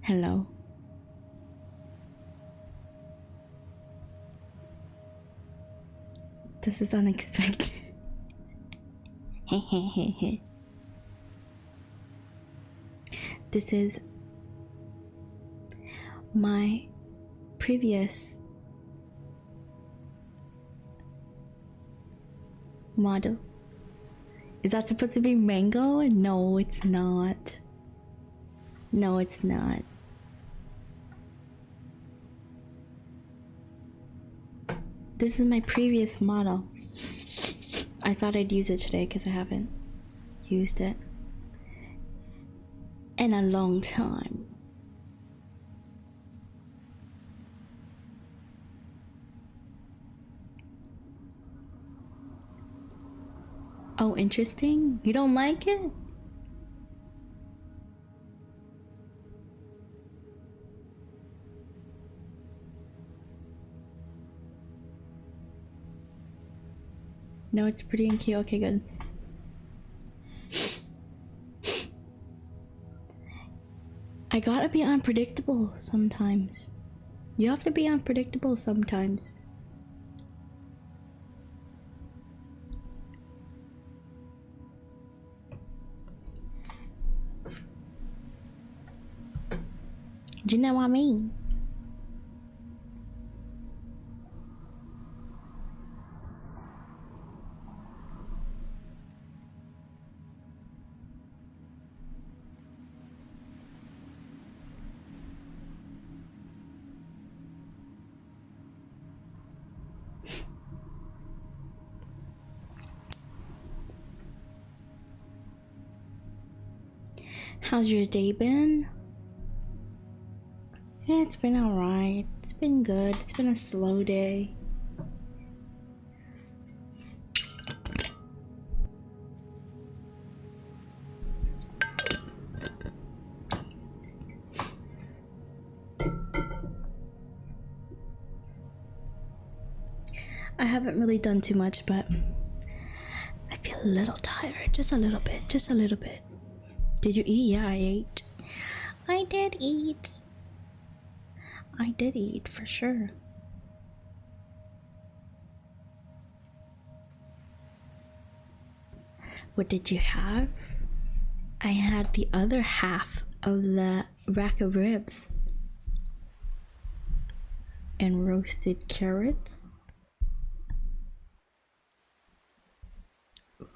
Hello. This is unexpected. This is my previous model. Is that supposed to be mango? No, it's not. No, it's not. This is my previous model. I thought I'd use it today because I haven't used it in a long time. Oh, interesting. You don't like it? No, it's pretty and cute. Okay, good. I gotta be unpredictable sometimes. You have to be unpredictable sometimes. Do you know what I mean? How's your day been? Yeah, it's been alright. It's been good. It's been a slow day. I haven't really done too much, but I feel a little tired. Just a little bit. Just a little bit. Did you eat? Yeah, I ate. I did eat. I did eat for sure. What did you have? I had the other half of the rack of ribs and roasted carrots.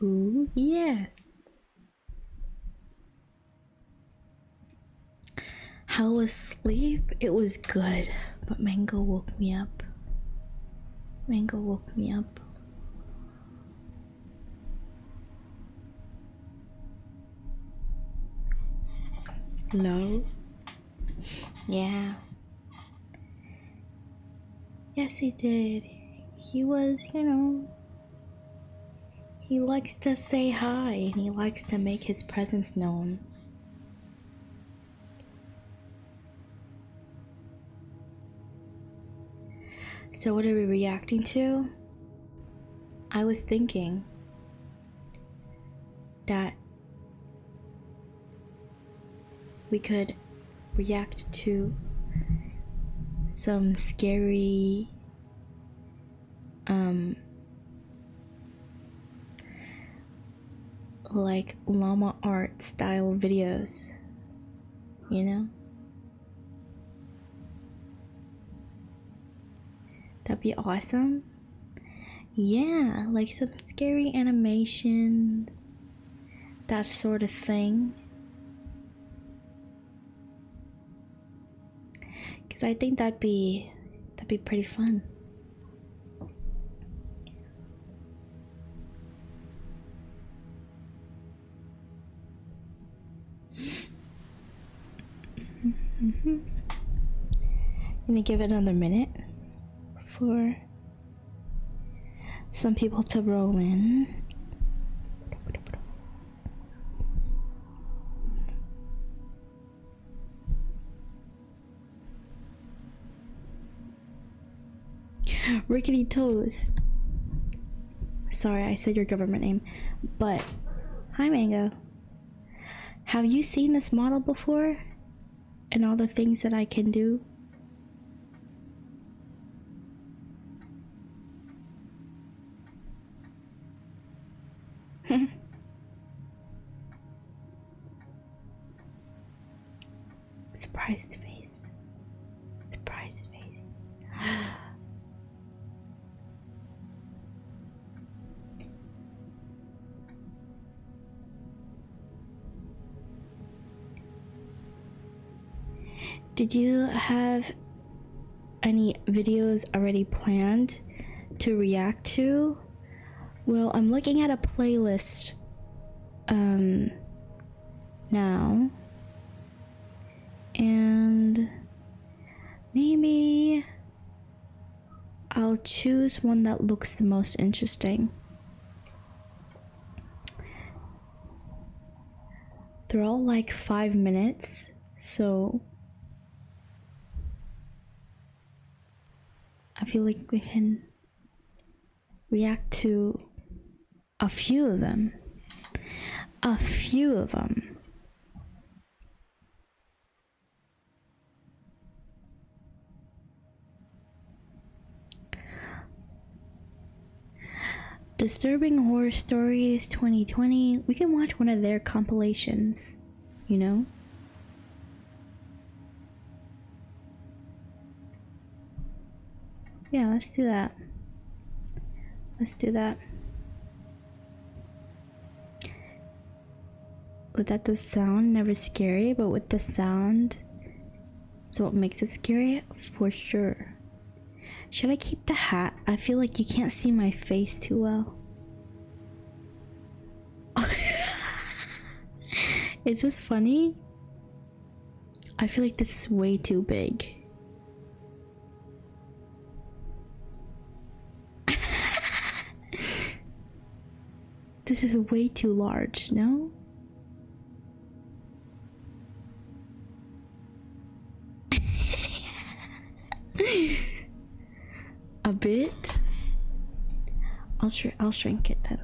Ooh, yes. How was sleep? It was good, but Mango woke me up. Mango woke me up. Hello? Yeah. Yes, he did. He was, you know, he likes to say hi and he likes to make his presence known. So what are we reacting to? I was thinking that we could react to some scary like llama art style videos, you know? That'd be awesome. Yeah, like some scary animations, that sort of thing. Cause I think that'd be pretty fun. Gonna give it another minute for some people to roll in. Rickety toes. sorry, I said your government name. But, hi Mango. Have you seen this model before? And all the things that I can do? Surprised face. Surprised face. Did you have any videos already planned to react to? Well, I'm looking at a playlist now, and maybe I'll choose one that looks the most interesting. They're all like 5 minutes, so I feel like we can react to a few of them. A few of them. Disturbing Horror Stories 2020. We can watch one of their compilations, you know? Yeah, let's do that. Let's do that. Without the sound, never scary, but with the sound, it's what makes it scary, for sure. Should I keep the hat? I feel like you can't see my face too well. Is this funny? I feel like this is way too big. This is way too large, no? A bit? I'll shrink it then.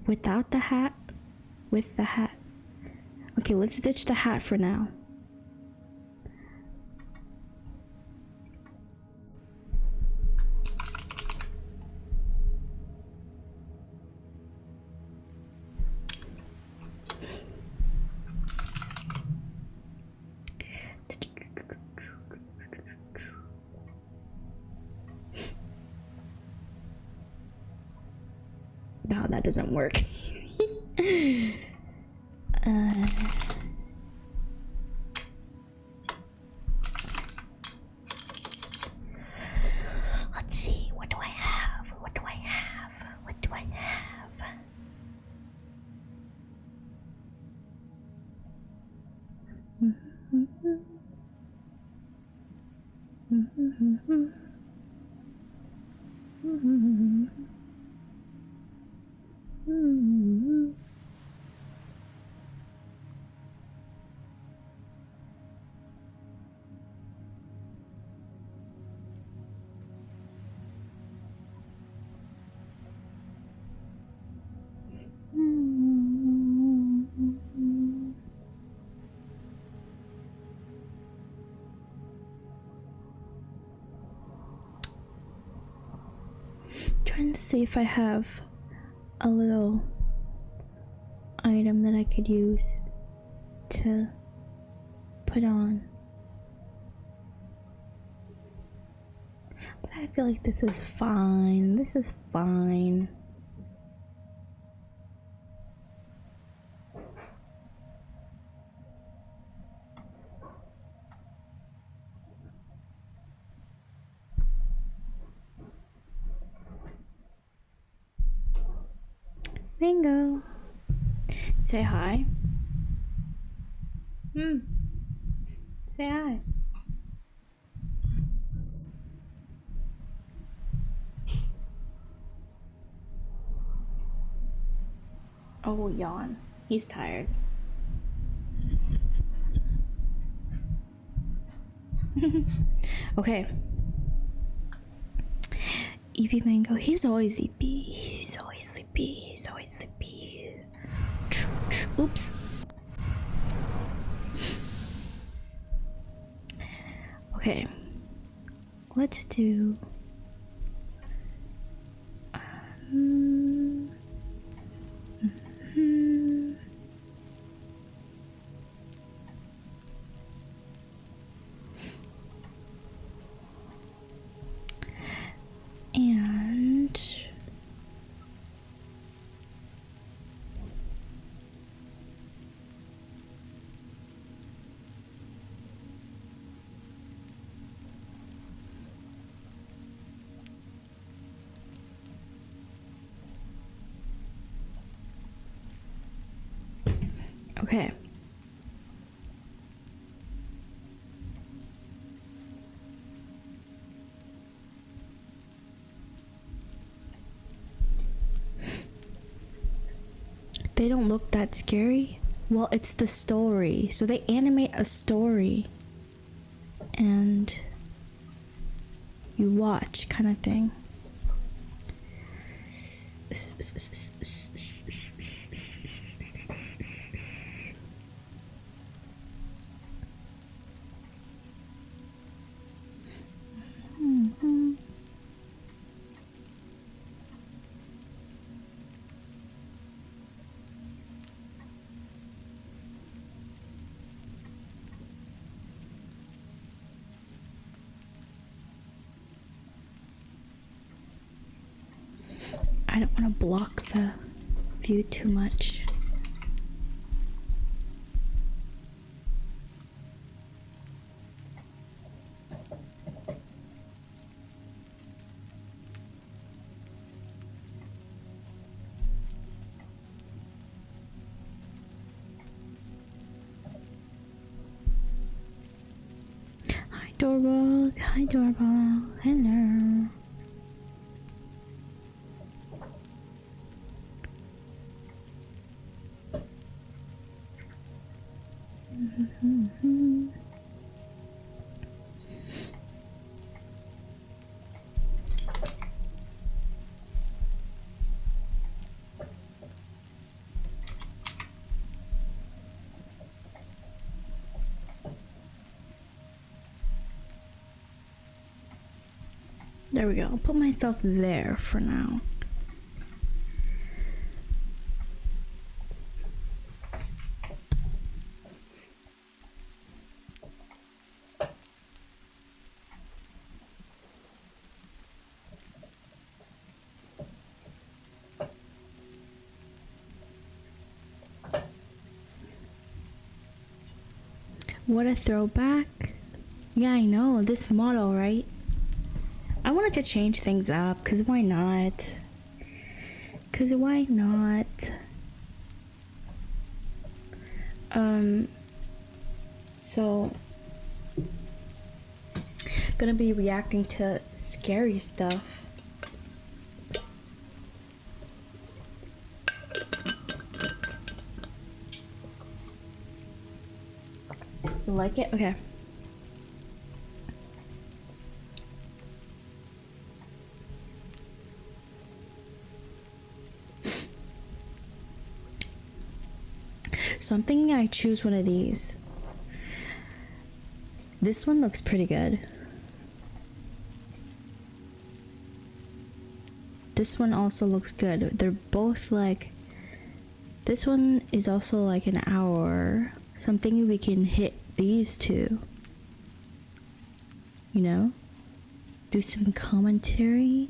Without the hat? With the hat? Okay, let's ditch the hat for now. No, that doesn't work. Let's see. What do I have? What do I have? What do I have? Trying to see if I have a little item that I could use to put on. But I feel like this is fine. This is fine. Mango, say hi. Say hi. Oh, yawn. He's tired. Okay. EP Mango. He's always EP. He's always sleepy. He's always sleepy. Oops. Okay. Let's do. And okay. They don't look that scary. Well, it's the story. So they animate a story and you watch, kind of thing. I don't want to block the view too much. Hi Doorbell, hi Doorbell, hello. There we go. I'll put myself there for now. What a throwback. Yeah, I know. This model, right? I wanted to change things up, because why not? Because why not? So gonna be reacting to scary stuff. Like it? Okay. So I'm thinking I choose one of these. This one looks pretty good. This one also looks good. They're both like, this one is also like an hour. So I'm thinking we can hit these two. You know? Do some commentary.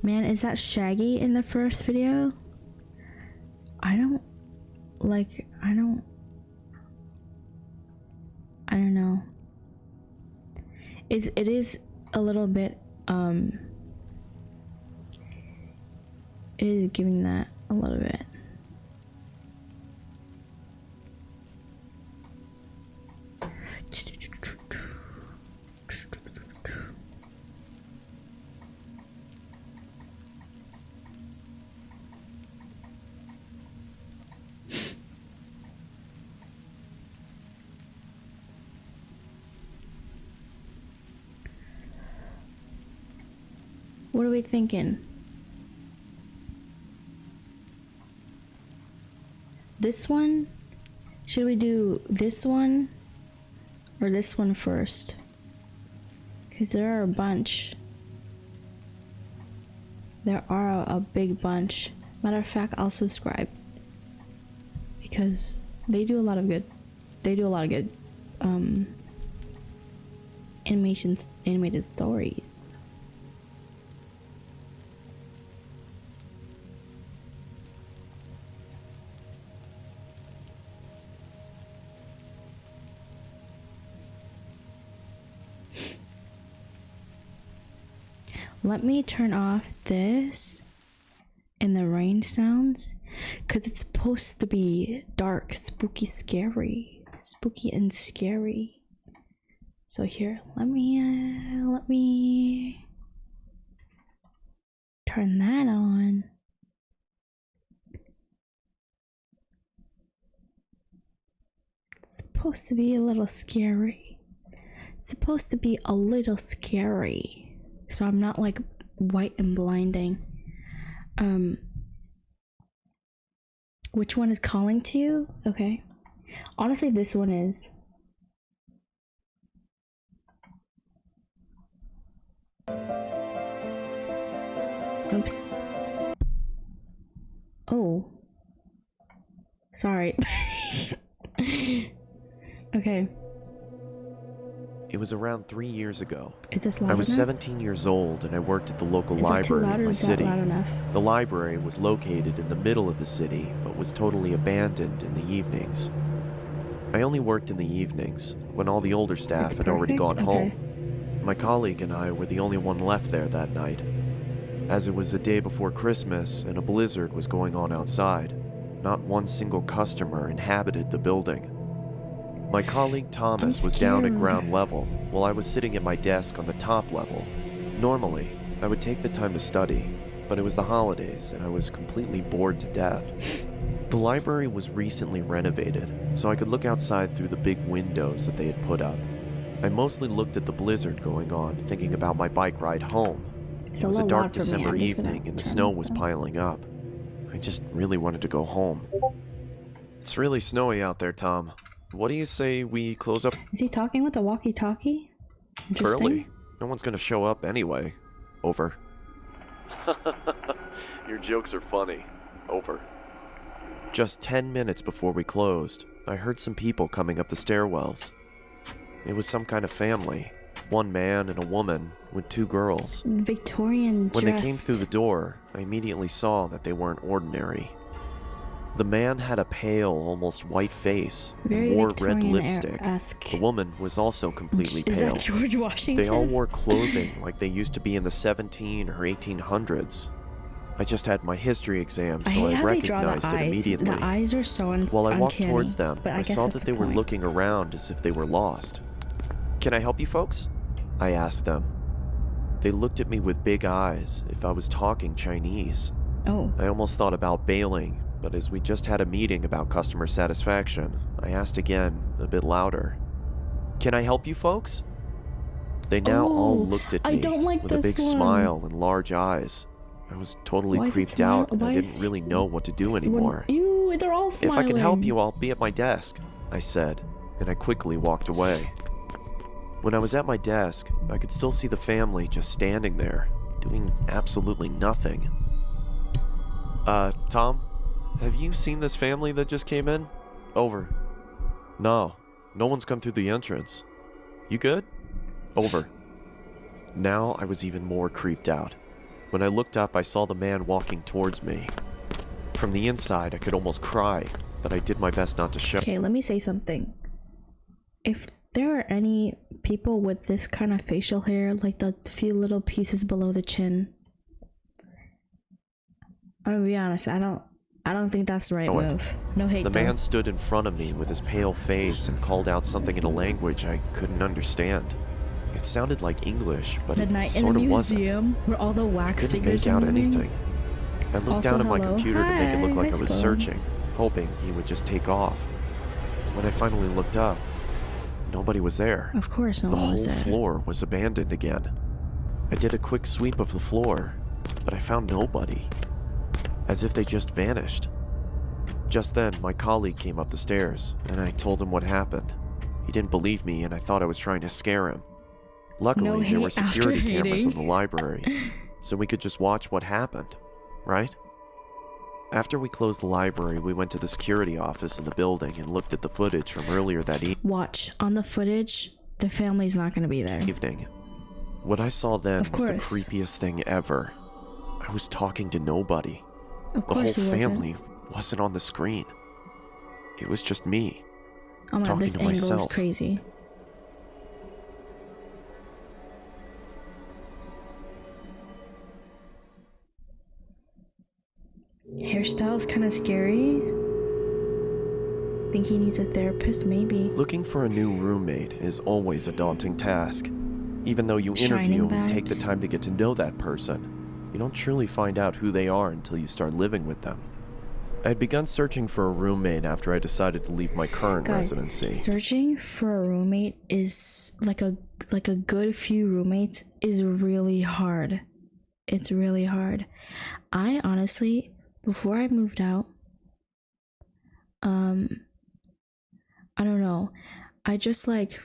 Man, is that Shaggy in the first video? I don't know. It is a little bit, it is giving that a little bit. What are we thinking? This one? Should we do this one or this one first? Because there are a bunch. There are a big bunch. Matter of fact, I'll subscribe because they do a lot of good. They do a lot of good animated stories. Let me turn off this and the rain sounds because it's supposed to be dark, spooky, scary, spooky and scary. So here, let me turn that on. It's supposed to be a little scary. It's supposed to be a little scary. So I'm not like white and blinding. Which one is calling to you? Okay. Honestly, this one is. Oops. Oh. Sorry. Okay. It was around 3 years ago. Is this loud I was enough? 17 years old and I worked at the local Is it too library loud in or my is that city. loud enough? The library was located in the middle of the city, but was totally abandoned in the evenings. I only worked in the evenings, when all the older staff It's had already perfect? gone Okay. home. My colleague and I were the only one left there that night. As it was the day before Christmas and a blizzard was going on outside, not one single customer inhabited the building. My colleague Thomas was down at ground level, while I was sitting at my desk on the top level. Normally, I would take the time to study, but it was the holidays and I was completely bored to death. The library was recently renovated, so I could look outside through the big windows that they had put up. I mostly looked at the blizzard going on, thinking about my bike ride home. It's It was a little dark loud for me. December I'm just gonna evening and the turn snow this was down. piling up. I just really wanted to go home. It's really snowy out there, Tom. What do you say we close up Is he talking with a walkie-talkie? Interesting. early? No one's gonna show up anyway. Over. Your jokes are funny. Over. Just 10 minutes before we closed, I heard some people coming up the stairwells. It was some kind of family. One man and a woman with 2 girls. Victorian When dressed. they came through the door, I immediately saw that they weren't ordinary. The man had a pale, almost white face Very and wore red Victorian-esque. lipstick. The woman was also completely Is pale. that George Washington? They all wore clothing like they used to be in the 17 or 1800s. I just had my history exam, so I hate how they draw the recognized it eyes. immediately. The eyes are so While I walked uncanny, towards them, but I guess saw that's that the they were point. looking around as if they were lost. "Can I help you folks?" I asked them. They looked at me with big eyes, if I was talking Chinese. Oh. I almost thought about bailing, but as we just had a meeting about customer satisfaction, I asked again, a bit louder. "Can I help you folks?" They now all looked at I me don't like with a big this one. smile and large eyes. I was totally Why is it creeped smile- out and I why didn't is really know what to do this one- anymore. Ew, they're all "If smiling. I can help you, I'll be at my desk," I said, and I quickly walked away. When I was at my desk, I could still see the family just standing there, doing absolutely nothing. Tom? Have you seen this family that just came in?" Over. "No, no one's come through the entrance. You good?" Over. Now I was even more creeped out. When I looked up, I saw the man walking towards me. From the inside, I could almost cry, but I did my best not to show. Okay, let me say something. If there are any people with this kind of facial hair, like the few little pieces below the chin, I'm gonna be honest, I don't think that's the right Oh, it- move. No hate The though. man stood in front of me with his pale face and called out something in a language I couldn't understand. It sounded like English, but The it night in the sort of wasn't. museum where all the wax Couldn't figures make are out moving. anything. I looked Also, down at my hello. computer to make it look Hi, like I let's was go. searching, hoping he would just take off. When I finally looked up, nobody was there. Of course, no The one whole was there. floor was abandoned again. I did a quick sweep of the floor, but I found nobody. As if they just vanished. Just then, my colleague came up the stairs, and I told him what happened. He didn't believe me, and I thought I was trying to scare him. Luckily, there were security cameras in the library, so we could just watch what happened, right? After we closed the library, we went to the security office in the building and looked at the footage from earlier that Watch. On the footage, the family's not going to be there. evening. What I saw then was the creepiest thing ever. I was talking to nobody. Of The whole course he family wasn't on the screen. It was just me. Oh my, talking this to angle is myself. crazy. Hairstyle is kind of scary. Think he needs a therapist, maybe. Looking for a new roommate is always a daunting task. Even though you Shining interview and take the vibes. time to get to know that person, you don't truly find out who they are until you start living with them. I had begun searching for a roommate after I decided to leave my current Guys, residency. searching for a roommate is like a good few roommates is really hard. It's really hard. I honestly, before I moved out, I don't know. I just like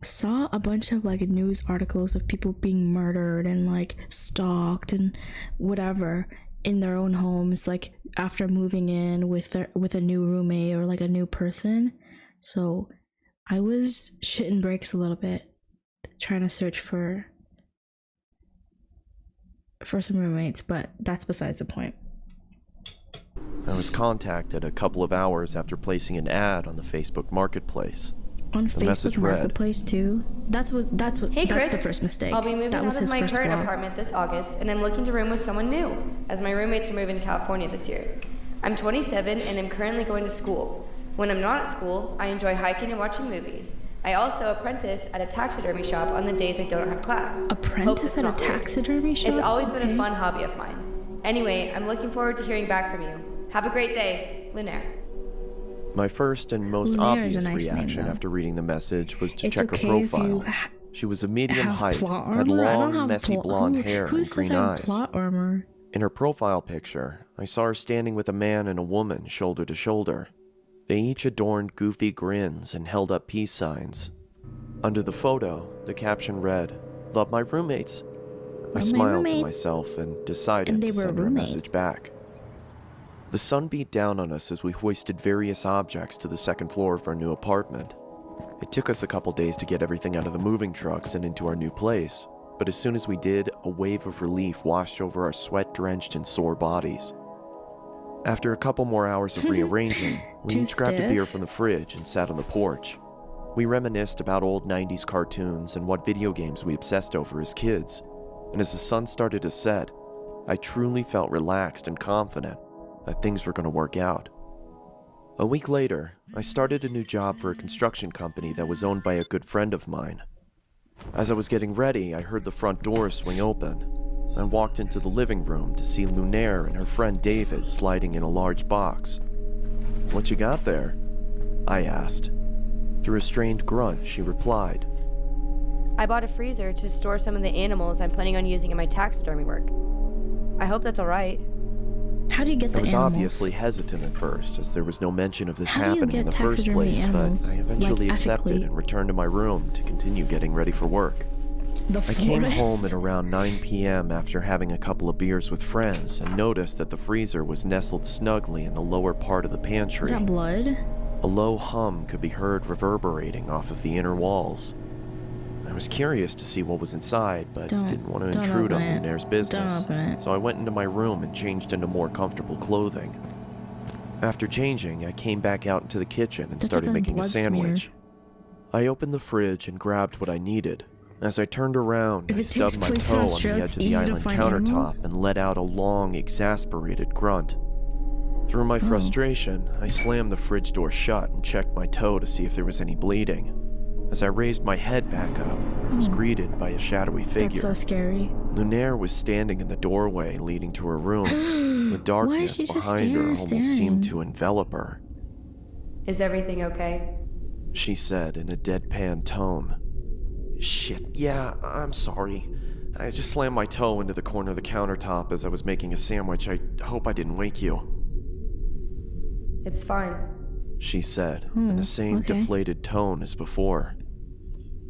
saw a bunch of like news articles of people being murdered and like stalked and whatever in their own homes, like after moving in with a new roommate or like a new person. So I was shitting bricks a little bit, trying to search for some roommates, but that's besides the point. I was contacted a couple of hours after placing an ad on the Facebook Marketplace. On The message Facebook read, Marketplace too. That's Hey Chris, the first mistake. I'll be moving That out was of his my first current flaw. apartment this August, and I'm looking to room with someone new, as my roommates are moving to California this year. I'm 27 and I'm currently going to school. When I'm not at school, I enjoy hiking and watching movies. I also apprentice at a taxidermy shop on the days I don't have class. Hope Apprentice it's at a not weird. taxidermy shop? It's always been Okay. a fun hobby of mine. Anyway, I'm looking forward to hearing back from you. Have a great day, Lunaire. My first and most Lunaire is obvious a nice name, reaction though. after reading the message was to It's check okay her if profile. you She was a medium have height, plot had armor? I don't long, have messy plot- blonde who- hair who and says green I have eyes. plot armor? In her profile picture, I saw her standing with a man and a woman shoulder to shoulder. They each adorned goofy grins and held up peace signs. Under the photo, the caption read, "Love my roommates." I my smiled to roommates. myself and decided And they to were send her a roommates. message back. The sun beat down on us as we hoisted various objects to the second floor of our new apartment. It took us a couple days to get everything out of the moving trucks and into our new place, but as soon as we did, a wave of relief washed over our sweat-drenched and sore bodies. After a couple more hours of rearranging, we Too each grabbed a stiff? beer from the fridge and sat on the porch. We reminisced about old 90s cartoons and what video games we obsessed over as kids, and as the sun started to set, I truly felt relaxed and confident that things were going to work out. A week later, I started a new job for a construction company that was owned by a good friend of mine. As I was getting ready, I heard the front door swing open. I walked into the living room to see Lunaire and her friend David sliding in a large box. "What you got there?" I asked. Through a strained grunt, she replied, I bought a freezer to store some of the animals I'm planning on using in my taxidermy work. I hope that's alright. How do you get I the was animals? obviously hesitant at first, as there was no mention of this How do you happening get in the first taxidermy place, animals, but I eventually like, accepted ethically? and returned to my room to continue getting ready for work. The I came home forest? at around 9 p.m. after having a couple of beers with friends and noticed that the freezer was nestled snugly in the lower part of the pantry. Is that blood? A low hum could be heard reverberating off of the inner walls. I was curious to see what was inside, but didn't want to Don't intrude on open it. Lunaire's business, Don't open it. so I went into my room and changed into more comfortable clothing. After changing, I came back out into the kitchen and That's started like a making a blood smear. sandwich. I opened the fridge and grabbed what I needed. As I turned around, If I it takes stubbed my place in toe on Australia, the it's edge of the easy to island find countertop animals? and let out a long, exasperated grunt. Through my frustration, I slammed the fridge door shut and checked my toe to see if there was any bleeding. As I raised my head back up, I was greeted by a shadowy figure. That's so scary. Lunaire was standing in the doorway leading to her room. The darkness she just behind her almost staring? seemed to envelop her. Is everything okay? She said in a deadpan tone. "Shit, yeah, I'm sorry. I just slammed my toe into the corner of the countertop as I was making a sandwich. I hope I didn't wake you. It's fine. She said, in the same deflated tone as before.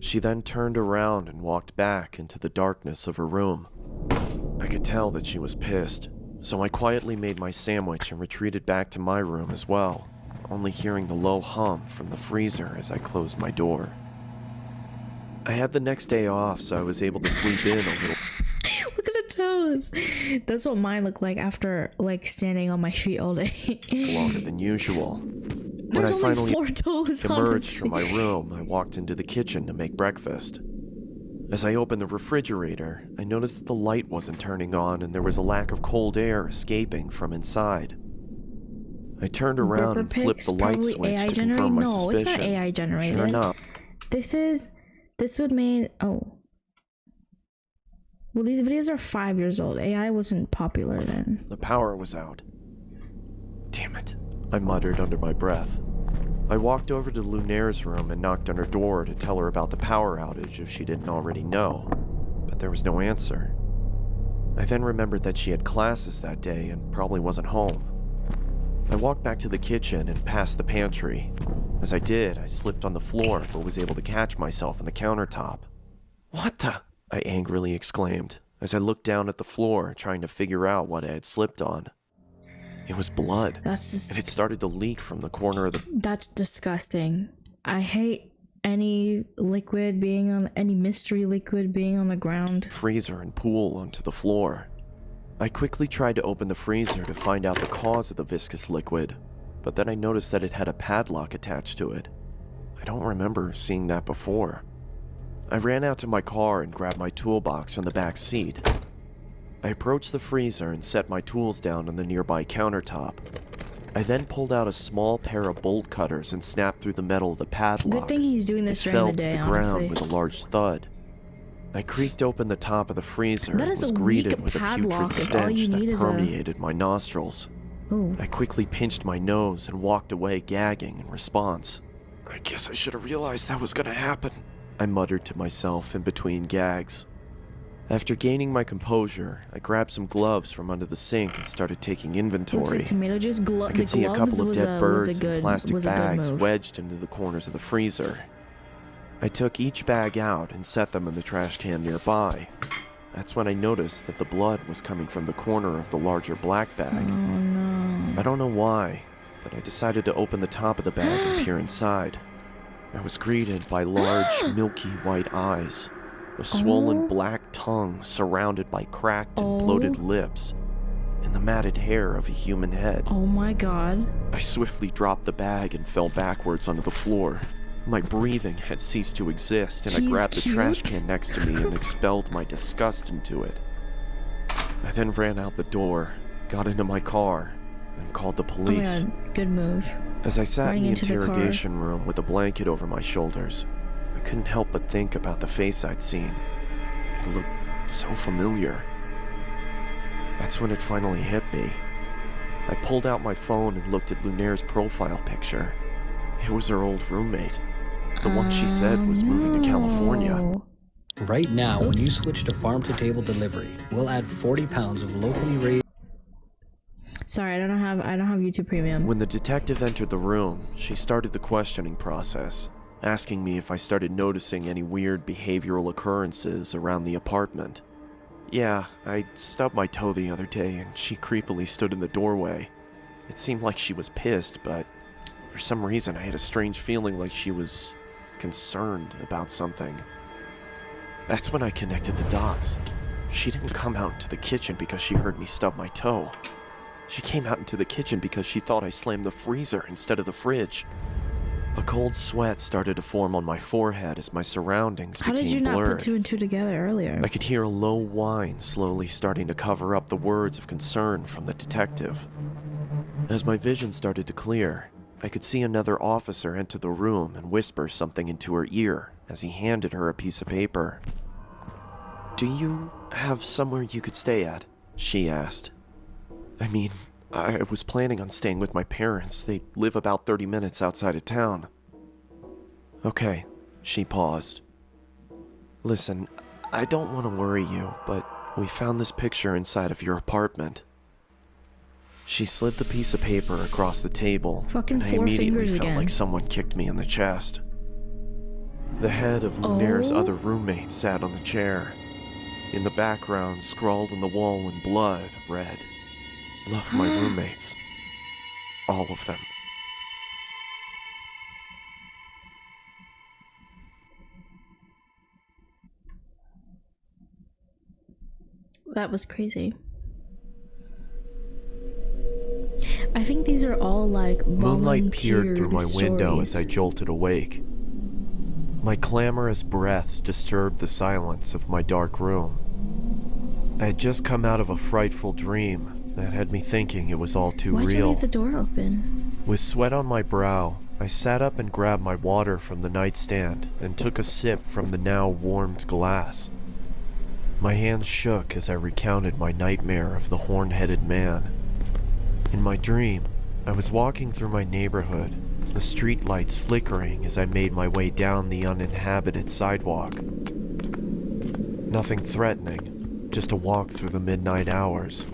She then turned around and walked back into the darkness of her room. I could tell that she was pissed, so I quietly made my sandwich and retreated back to my room as well, only hearing the low hum from the freezer as I closed my door. I had the next day off, so I was able to sleep in a little. Look at the toes. That's what mine looked like after like standing on my feet all day. Longer than usual. When There's I only finally 4 toes on emerged this from my tree. room, I walked into the kitchen to make breakfast. As I opened the refrigerator, I noticed that the light wasn't turning on and there was a lack of cold air escaping from inside. I turned around and flipped the light switch to confirm my suspicion. No, it's not AI generated. Sure enough. This would made, oh. Well, these videos are 5 years old. AI wasn't popular then. The power was out. Damn it, I muttered under my breath. I walked over to Lunaire's room and knocked on her door to tell her about the power outage if she didn't already know, but there was no answer. I then remembered that she had classes that day and probably wasn't home. I walked back to the kitchen and past the pantry. As I did, I slipped on the floor but was able to catch myself on the countertop. What the? I angrily exclaimed as I looked down at the floor trying to figure out what I had slipped on. It was blood, and it started to leak from the corner of the... That's disgusting. I hate any liquid being on, any mystery liquid being on the ground. Freezer and pool onto the floor. I quickly tried to open the freezer to find out the cause of the viscous liquid, but then I noticed that it had a padlock attached to it. I don't remember seeing that before. I ran out to my car and grabbed my toolbox from the back seat. I approached the freezer and set my tools down on the nearby countertop. I then pulled out a small pair of bolt cutters and snapped through the metal of the padlock. Good thing he's doing this it during fell the day, to the ground honestly. with a large thud. I creaked open the top of the freezer That and is was a greeted weak with a padlock putrid if all you stench that need is a- permeated my nostrils. Ooh. I quickly pinched my nose and walked away gagging in response. I guess I should have realized that was gonna happen, I muttered to myself in between gags. After gaining my composure, I grabbed some gloves from under the sink and started taking Looks inventory. like tomato juice. I could see a couple of dead birds and plastic was a good bags move. wedged into the corners of the freezer. I took each bag out and set them in the trash can nearby. That's when I noticed that the blood was coming from the corner of the larger black bag. Oh no. I don't know why, but I decided to open the top of the bag and peer inside. I was greeted by large, milky white eyes, a swollen black tongue surrounded by cracked and bloated lips, and the matted hair of a human head. Oh my god. I swiftly dropped the bag and fell backwards onto the floor. My breathing had ceased to exist, and I He's grabbed the trash cute. can next to me and expelled my disgust into it. I then ran out the door, got into my car, and called the police. Oh my god. Good move. As I sat Running in the into the car. interrogation room with a blanket over my shoulders, I couldn't help but think about the face I'd seen. It looked so familiar. That's when it finally hit me. I pulled out my phone and looked at Lunaire's profile picture. It was her old roommate. The one she said was moving to California. No. Right now, when you Oops. switch to farm-to-table delivery, we'll add 40 pounds of locally raised... Sorry, I don't have YouTube Premium. When the detective entered the room, she started the questioning process, asking me if I started noticing any weird behavioral occurrences around the apartment. Yeah, I stubbed my toe the other day and she creepily stood in the doorway. It seemed like she was pissed, but for some reason I had a strange feeling like she was concerned about something. That's when I connected the dots. She didn't come out into the kitchen because she heard me stub my toe. She came out into the kitchen because she thought I slammed the freezer instead of the fridge. A cold sweat started to form on my forehead as my surroundings How became did you not blurred. put 2 and 2 together earlier? I could hear a low whine slowly starting to cover up the words of concern from the detective. As my vision started to clear, I could see another officer enter the room and whisper something into her ear as he handed her a piece of paper. "Do you have somewhere you could stay at?" she asked. I mean, I was planning on staying with my parents. They live about 30 minutes outside of town. Okay, she paused. Listen, I don't want to worry you, but we found this picture inside of your apartment. She slid the piece of paper across the table, Fucking and I 4 immediately fingers felt again. like someone kicked me in the chest. The head of Lunaire's other roommate sat on the chair. In the background, scrawled on the wall in blood, read, "Love my roommates. All of them." That was crazy. I think these are all like Moonlight peered through my volunteered window as I stories. jolted awake. My clamorous breaths disturbed the silence of my dark room. I had just come out of a frightful dream that had me thinking it was all too Why'd you real. leave the door open? With sweat on my brow, I sat up and grabbed my water from the nightstand and took a sip from the now warmed glass. My hands shook as I recounted my nightmare of the horn-headed man. In my dream, I was walking through my neighborhood, the street lights flickering as I made my way down the uninhabited sidewalk. Nothing threatening, just a walk through the midnight hours.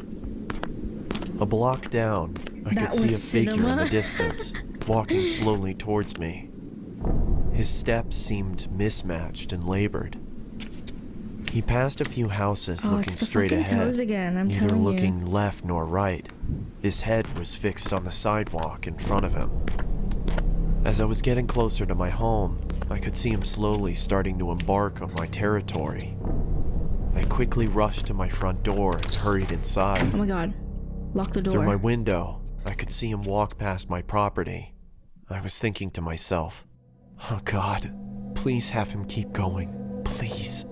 A block down, I That could see a was figure in the cinema? distance, walking slowly towards me. His steps seemed mismatched and labored. He passed a few houses Oh, looking it's the straight fucking ahead, toes again, I'm neither telling you. looking left nor right. His head was fixed on the sidewalk in front of him. As I was getting closer to my home, I could see him slowly starting to embark on my territory. I quickly rushed to my front door and hurried inside. Oh my god. Lock the door. Through my window, I could see him walk past my property. I was thinking to myself, "Oh God, please have him keep going, please."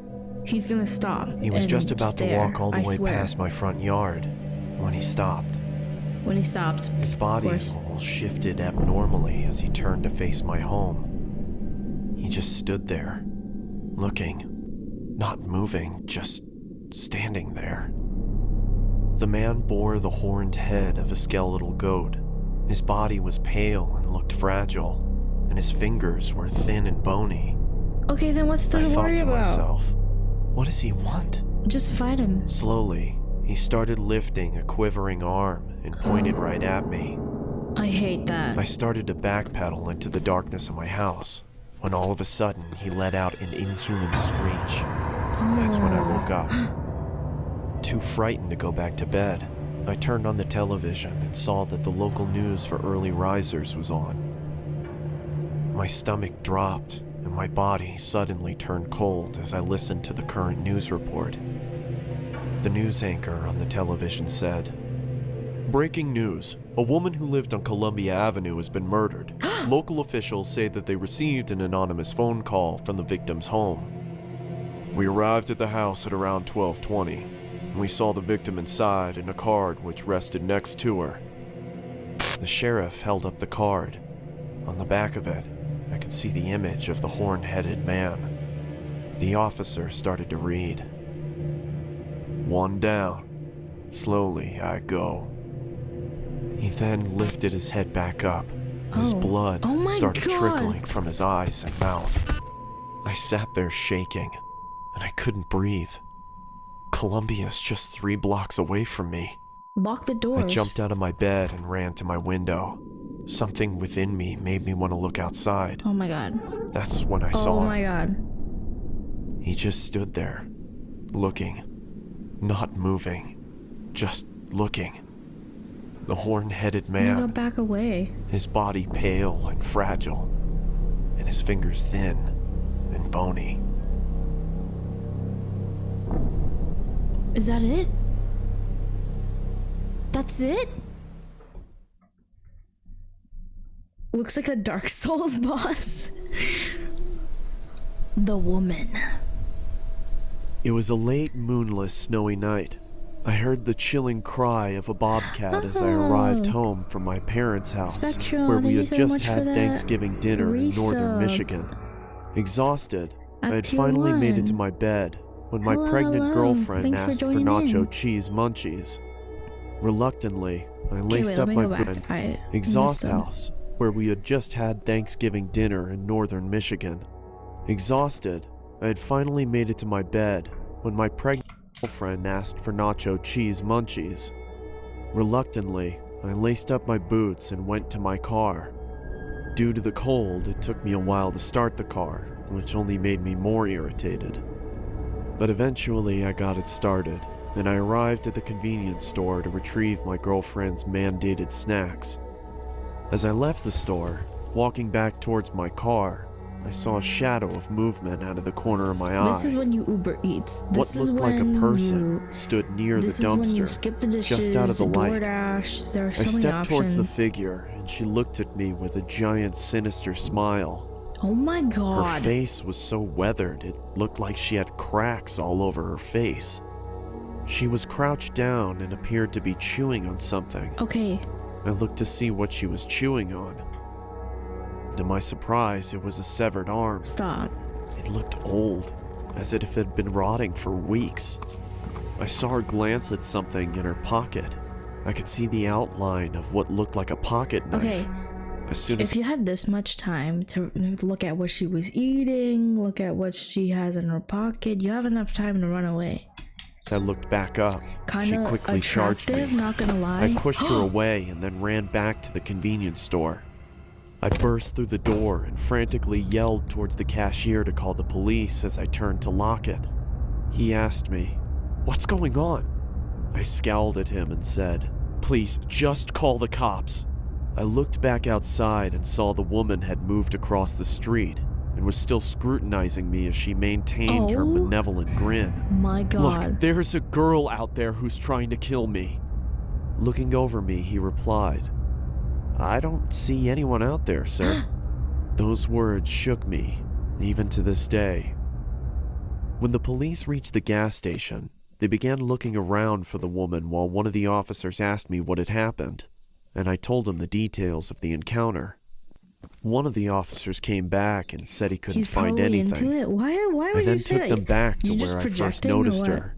He's gonna stop. He was and just about to stare, walk all the I way swear. past my front yard when he stopped. When he stopped. His of body course. almost shifted abnormally as he turned to face my home. He just stood there, looking, not moving, just standing there. The man bore the horned head of a skeletal goat. His body was pale and looked fragile, and his fingers were thin and bony. Okay, then what's I to thought worry to about? myself, what does he want? Just fight him. Slowly, he started lifting a quivering arm and pointed right at me. I hate that. I started to backpedal into the darkness of my house, when all of a sudden he let out an inhuman screech. That's when I woke up. Too frightened to go back to bed, I turned on the television and saw that the local news for early risers was on. My stomach dropped and my body suddenly turned cold as I listened to the current news report. The news anchor on the television said, "Breaking news. A woman who lived on Columbia Avenue has been murdered. Local officials say that they received an anonymous phone call from the victim's home. We arrived at the house at around 12:20. We saw the victim inside and a card which rested next to her." The sheriff held up the card. On the back of it, I could see the image of the horn-headed man. The officer started to read. "One down. Slowly I go." He then lifted his head back up. His Oh. blood Oh my started God. trickling from his eyes and mouth. I sat there shaking, and I couldn't breathe. Columbia's just 3 blocks away from me. Lock the doors. I jumped out of my bed and ran to my window. Something within me made me want to look outside. Oh my god. That's when I saw Oh him. my god. He just stood there, looking, not moving, just looking. The horn-headed You gotta man, back away. his body pale and fragile, and his fingers thin and bony. Is that it? That's it? Looks like a Dark Souls boss. The woman. It was a late, moonless, snowy night. I heard the chilling cry of a bobcat as I arrived home from my parents' house, Spectral, where thank we you had so just much for had that Thanksgiving dinner in northern resub. Michigan. Exhausted, I At had tier finally made it 1. to my bed when my Hello, pregnant hello. girlfriend Thanks for asked for joining nacho in. cheese munchies. Reluctantly, I Okay, laced wait, up let my me go back. bed. I Exhaust missed them. House, where we had just had Thanksgiving dinner in northern Michigan. Exhausted, I had finally made it to my bed when my pregnant girlfriend asked for nacho cheese munchies. Reluctantly, I laced up my boots and went to my car. Due to the cold, it took me a while to start the car, which only made me more irritated. But eventually I got it started, and I arrived at the convenience store to retrieve my girlfriend's mandated snacks. As I left the store, walking back towards my car, I saw a shadow of movement out of the corner of my eye. This is when you Uber Eats. What looked like a person stood near the This is when you dumpster, skip the dishes, just out of the light. DoorDash. There are so I many stepped options. towards the figure, and she looked at me with a giant, sinister smile. Oh my Her god. face was so weathered, it looked like she had cracks all over her face. She was crouched down and appeared to be chewing on something. Okay. I looked to see what she was chewing on. To my surprise, it was a severed arm. Stop. It looked old, as if it had been rotting for weeks. I saw her glance at something in her pocket. I could see the outline of what looked like a pocket knife. Okay. As soon as If you had this much time to look at what she was eating, look at what she has in her pocket, you have enough time to run away. I looked back up, she Kinda quickly charged attractive, me. not gonna lie. I pushed her away and then ran back to the convenience store. I burst through the door and frantically yelled towards the cashier to call the police as I turned to lock it. He asked me, "What's going on?" I scowled at him and said, "Please, just call the cops." I looked back outside and saw the woman had moved across the street and was still scrutinizing me as she maintained her Oh. benevolent grin. My god. "Look, there's a girl out there who's trying to kill me." Looking over me, he replied, "I don't see anyone out there, sir." Those words shook me, even to this day. When the police reached the gas station, they began looking around for the woman while one of the officers asked me what had happened, and I told him the details of the encounter. One of the officers came back and said he couldn't He's find probably anything. into it. Why I would you then say took that? them back to You just where I first projecting or noticed what? her.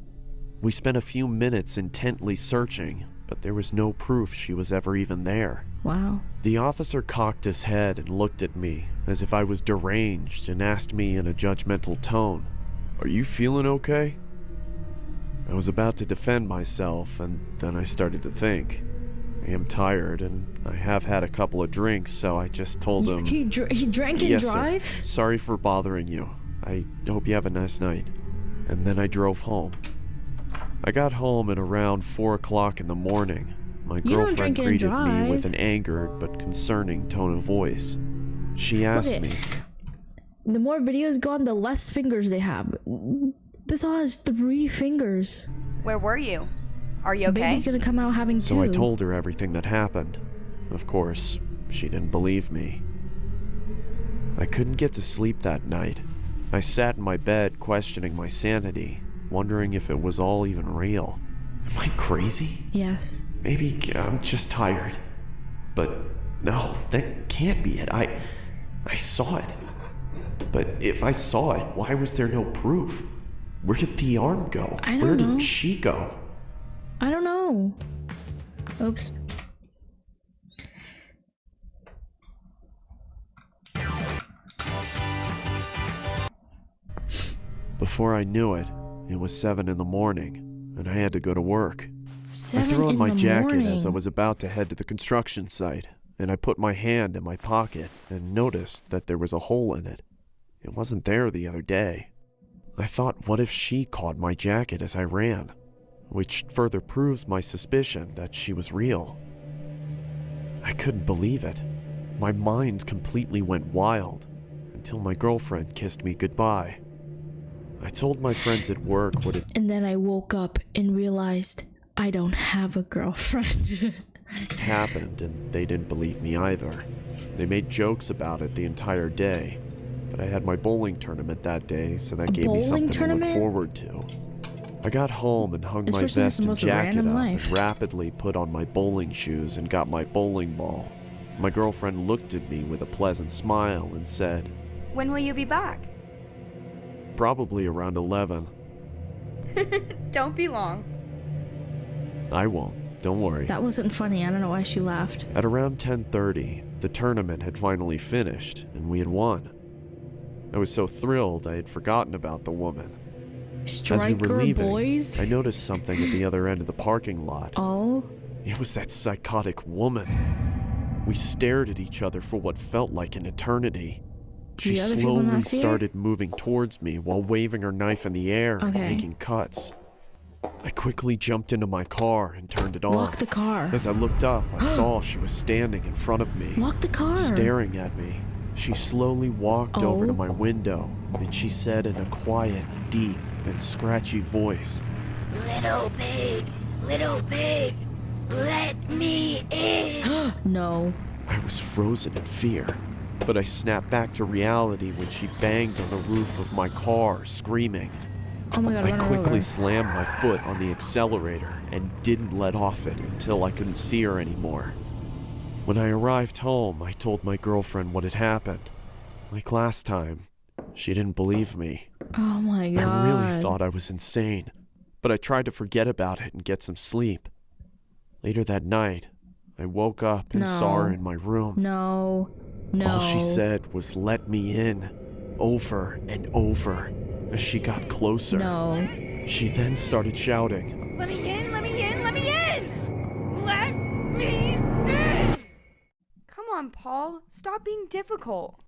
We spent a few minutes intently searching, but there was no proof she was ever even there. Wow. The officer cocked his head and looked at me as if I was deranged and asked me in a judgmental tone, "Are you feeling okay?" I was about to defend myself, and then I started to think. I am tired, and I have had a couple of drinks, so I just told him, He drank and "Yes, drive? sir. Sorry for bothering you. I hope you have a nice night." And then I drove home. I got home at around 4 o'clock in the morning. My You don't girlfriend drink and greeted me drive. with an angered but concerning tone of voice. She asked Okay. me, The more videos go on, the less fingers they have. This all has 3 fingers. Where were you? Are you okay? Baby's gonna come out having 2. so I told her everything that happened. Of course, she didn't believe me. I couldn't get to sleep that night. I sat in my bed questioning my sanity, wondering if it was all even real. Am I crazy? Yes. Maybe I'm just tired. But no, that can't be it. I saw it. But if I saw it, why was there no proof? Where did the arm go? I don't Where know. did she go? I don't know. Oops. Before I knew it, it was 7 in the morning, and I had to go to work. 7 I threw on in my the jacket morning. as I was about to head to the construction site, and I put my hand in my pocket and noticed that there was a hole in it. It wasn't there the other day. I thought, what if she caught my jacket as I ran? Which further proves my suspicion that she was real. I couldn't believe it. My mind completely went wild until my girlfriend kissed me goodbye. I told my friends at work what had And then I woke up and realized I don't have a girlfriend. happened, and they didn't believe me either. They made jokes about it the entire day, but I had my bowling tournament that day, so that gave me bowling something tournament? to look forward to. I got home and hung This my person has vest the and most jacket random up life. and rapidly put on my bowling shoes and got my bowling ball. My girlfriend looked at me with a pleasant smile and said, When will you be back? "Probably around 11. Don't be long. I won't, don't worry." That wasn't funny. I don't know why she laughed. At around 10:30, the tournament had finally finished, and we had won. I was so thrilled I had forgotten about the woman. As we Striker were leaving, boys. I noticed something at the other end of the parking lot. Oh. It was that psychotic woman. We stared at each other for what felt like an eternity. She The other people slowly not see her? started moving towards me while waving her knife in the air and Okay. making cuts. I quickly jumped into my car and turned it on. Lock the car. As I looked up, I saw she was standing in front of me, Lock the car. staring at me. She slowly walked over to Oh. my window, and she said in a quiet, deep, and scratchy voice, Little pig, let me in. No. I was frozen in fear, but I snapped back to reality when she banged on the roof of my car, screaming. Oh my god, I run her quickly over. slammed my foot on the accelerator and didn't let off it until I couldn't see her anymore. When I arrived home, I told my girlfriend what had happened. Like last time, she didn't believe me. Oh my god. I really thought I was insane, but I tried to forget about it and get some sleep. Later that night, I woke up and saw her No. in my room. No. No. All she said was, "Let me in," over and over as she got closer. No. She then started shouting, Let me in, let me in, let me in! Let me in! Come on, Paul. Stop being difficult.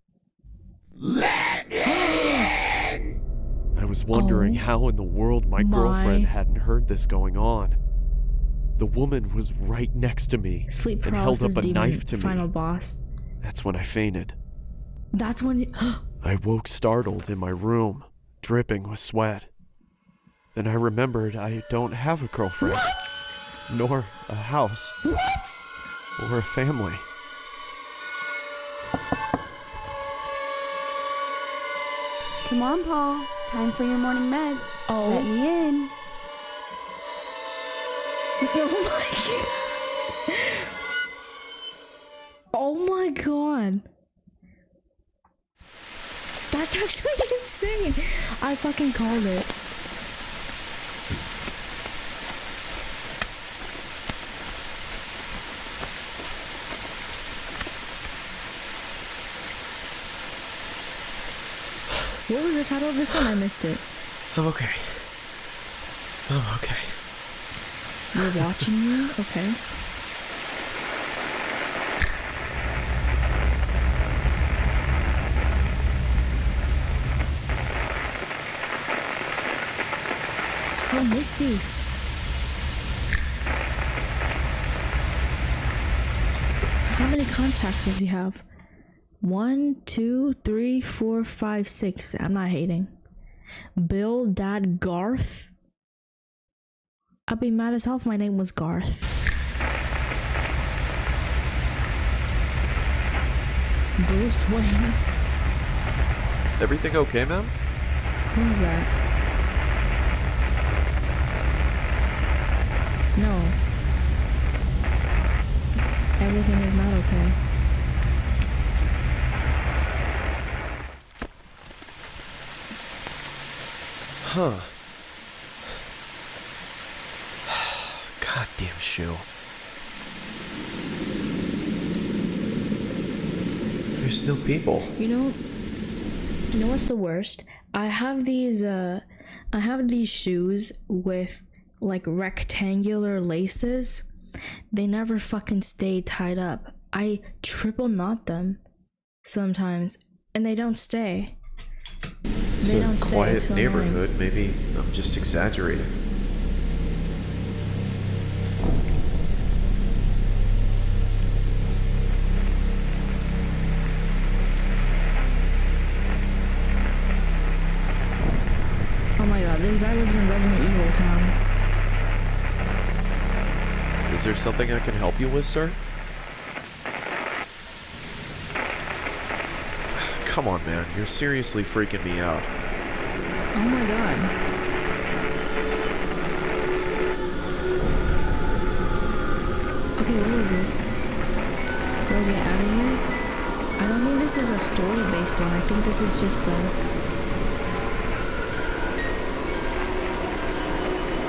I was wondering Oh how in the world my girlfriend my. hadn't heard this going on. The woman was right next to me Sleep and held paralysis up a demon knife to final me. boss. That's when I fainted. That's when I woke startled in my room, dripping with sweat. Then I remembered I don't have a girlfriend, What? nor a house, What? or a family. Come on, Paul. It's time for your morning meds. Oh. Let me in. Oh my god. That's actually insane. I fucking called it. What was the title of this one? I missed it. I'm okay. I'm okay. You're watching me? Okay. So misty. How many contacts does he have? 1, 2, 3, 4, 5, 6. I'm not hating. Bill, Dad, Garth. I'd be mad as hell if my name was Garth. Bruce Wayne. Everything okay, ma'am? What is that? No. Everything is not okay. Huh. Goddamn shoe. There's no people. You know what's the worst? I have these shoes with like rectangular laces. They never fucking stay tied up. I triple knot them sometimes and they don't stay. It's They a don't stay. quiet It's so annoying. neighborhood. Maybe I'm just exaggerating. Oh my god, this guy lives in Resident Evil Town. Is there something I can help you with, sir? Come on, man. You're seriously freaking me out. Oh my god. Okay, what is this? Do I get out of here? I don't think this is a story-based one. I think this is just a...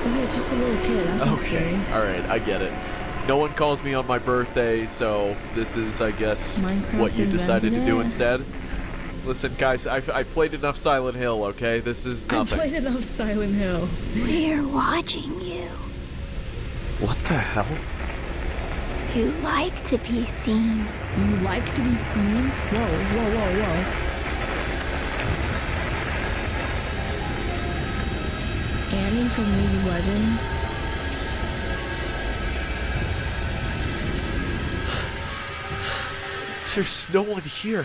Okay, it's just a little kid. That's not scary. Alright, I get it. No one calls me on my birthday, so this is, I guess, Minecraft what you decided to invented do it? instead? Listen, guys, I've played enough Silent Hill, okay? This is I nothing. played enough Silent Hill. We're watching you. What the hell? You like to be seen. You like to be seen? Whoa, whoa, whoa, whoa. Annie from League of Legends. There's no one here.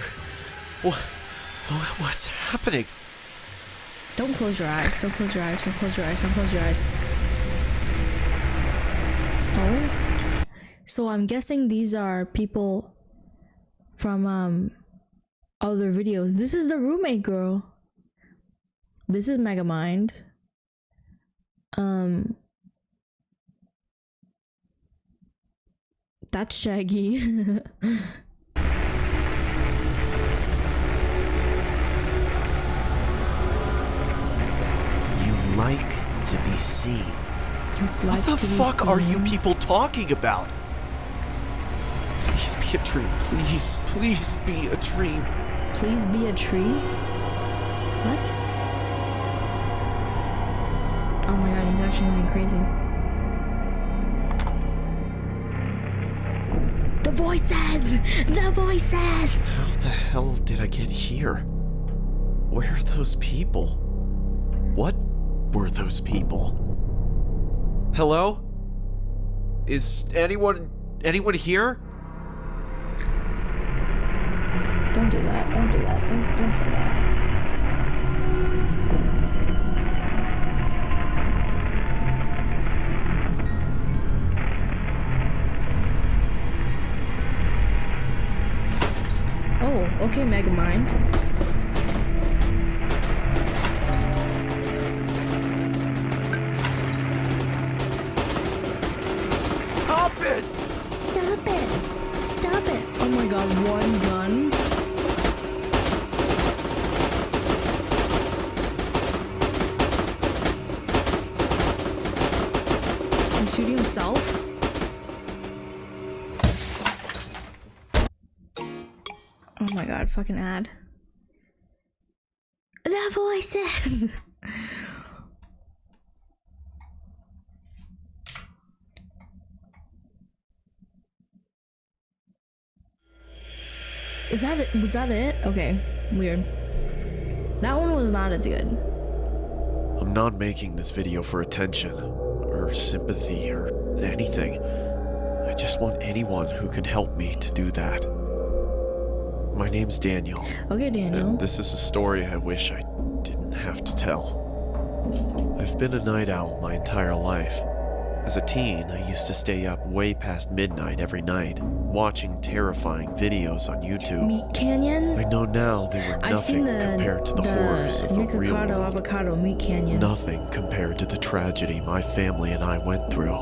What's happening? Don't close your eyes. Don't close your eyes. Don't close your eyes. Don't close your eyes. Oh. So I'm guessing these are people from other videos. This is the roommate girl. This is Megamind. That's Shaggy. Like to be seen. Like What the fuck are you people talking about? Please be a dream. Please be a dream. Please be a tree? What? Oh my god, he's actually going crazy. The voices! The voices! How the hell did I get here? Where are those people? What were those people? Hello? Is anyone here? Don't do that. Don't do that. Don't say that. Oh, okay, Megamind. Stop it! Stop it. Stop it. Oh my god, one gun. Is he shooting himself? Oh my god, fucking ad. The voices! Is that it? Was that it? Okay, weird. That one was not as good. I'm not making this video for attention, or sympathy, or anything. I just want anyone who can help me to do that. My name's Daniel. Okay, Daniel. And this is a story I wish I didn't have to tell. I've been a night owl my entire life. As a teen, I used to stay up way past midnight every night, watching terrifying videos on YouTube. Meat Canyon? I know now they were I've seen nothing compared to the horrors of the real Nikocado world. Avocado Meat Canyon. Nothing compared to the tragedy my family and I went through.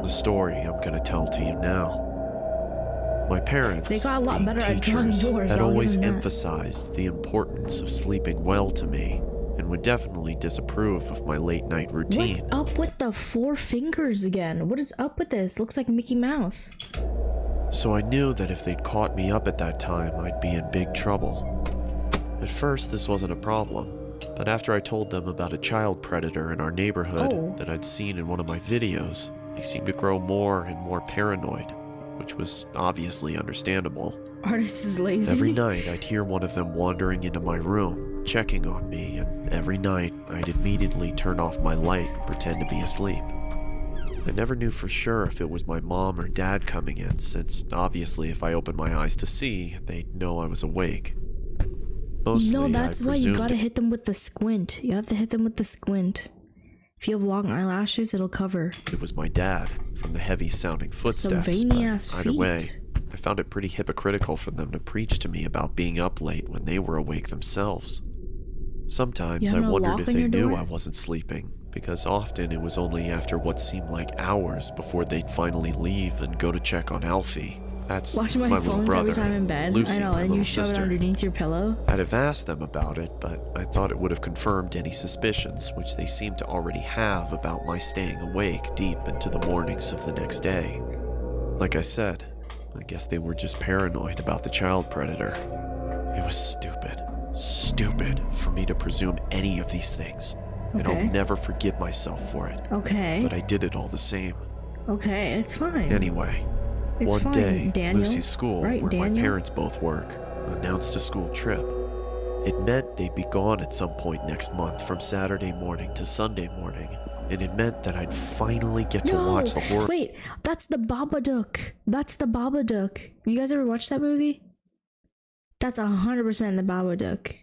The story I'm gonna tell to you now. My parents, They got a lot being better at drawing teachers, doors, had I'll give always them that. emphasized the importance of sleeping well to me, and would definitely disapprove of my late-night routine. What's up with the 4 fingers again? What is up with this? Looks like Mickey Mouse. So I knew that if they'd caught me up at that time, I'd be in big trouble. At first, this wasn't a problem, but after I told them about a child predator in our neighborhood Oh. that I'd seen in one of my videos, they seemed to grow more and more paranoid, which was obviously understandable. Artist is lazy. Every night, I'd hear one of them wandering into my room, checking on me, and every night, I'd immediately turn off my light and pretend to be asleep. I never knew for sure if it was my mom or dad coming in, since obviously if I opened my eyes to see, they'd know I was awake. Mostly, No, that's I why you presumed gotta hit them with the squint. You have to hit them with the squint. If you have long eyelashes, it'll cover. it was my dad, from the heavy-sounding footsteps, veiny but ass either way, feet. I found it pretty hypocritical for them to preach to me about being up late when they were awake themselves. Sometimes You I have no wondered lock if on they your knew door? I wasn't sleeping, because often it was only after what seemed like hours before they'd finally leave and go to check on Alfie. That's Watching my my little phones brother, every time in bed. Lucy, I know, my and you little shove sister. it underneath your pillow. I'd have asked them about it, but I thought it would have confirmed any suspicions which they seemed to already have about my staying awake deep into the mornings of the next day. Like I said, I guess they were just paranoid about the child predator. It was stupid. stupid for me to presume any of these things, and I'll never forgive myself for it. Okay. But I did it all the same. Okay, it's fine. Anyway, It's one fine, day, Daniel. Lucy's school, Right, where my Daniel? parents both work, announced a school trip. It meant they'd be gone at some point next month from Saturday morning to Sunday morning, and it meant that I'd finally get to watch the horror. Wait, that's the Babadook. That's the Babadook. You guys ever watched that movie? That's 100% the Babadook.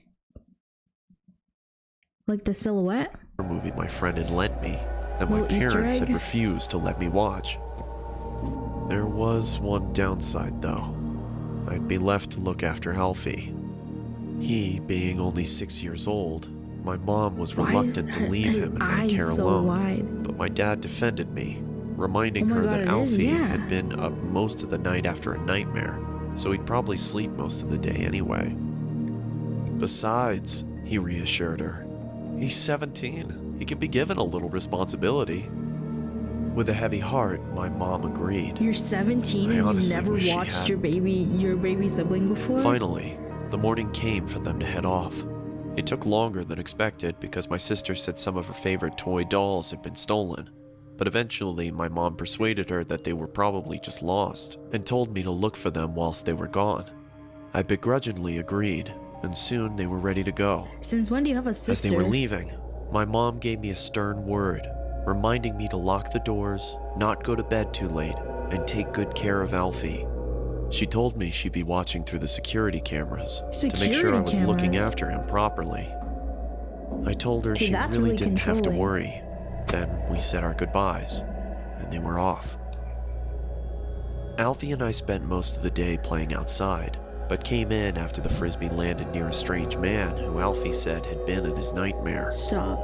Like the silhouette? Movie my friend had lent me, and my Little Easter parents had egg? refused to let me watch. There was one downside, though. I'd be left to look after Alfie. He, being only 6 years old, my mom was Why is reluctant to leave his him in my eyes care so alone. wide? But my dad defended me, reminding Oh my her God, that it is, Alfie yeah. had been up most of the night after a nightmare, so he'd probably sleep most of the day anyway. Besides, he reassured her, he's 17. He can be given a little responsibility. With a heavy heart, my mom agreed. You're 17 I and you've honestly never wish she watched your hadn't. baby sibling before? Finally, the morning came for them to head off. It took longer than expected because my sister said some of her favorite toy dolls had been stolen. But eventually, my mom persuaded her that they were probably just lost and told me to look for them whilst they were gone. I begrudgingly agreed, and soon they were ready to go. Since when do you have a As sister? they were leaving, my mom gave me a stern word, reminding me to lock the doors, not go to bed too late, and take good care of Alfie. She told me she'd be watching through the security cameras to make sure I was looking cameras. after him properly. I told her Okay, she that's really really didn't have to controlling. worry. Then we said our goodbyes, and they were off. Alfie and I spent most of the day playing outside, but came in after the frisbee landed near a strange man who Alfie said had been in his nightmare. Stop.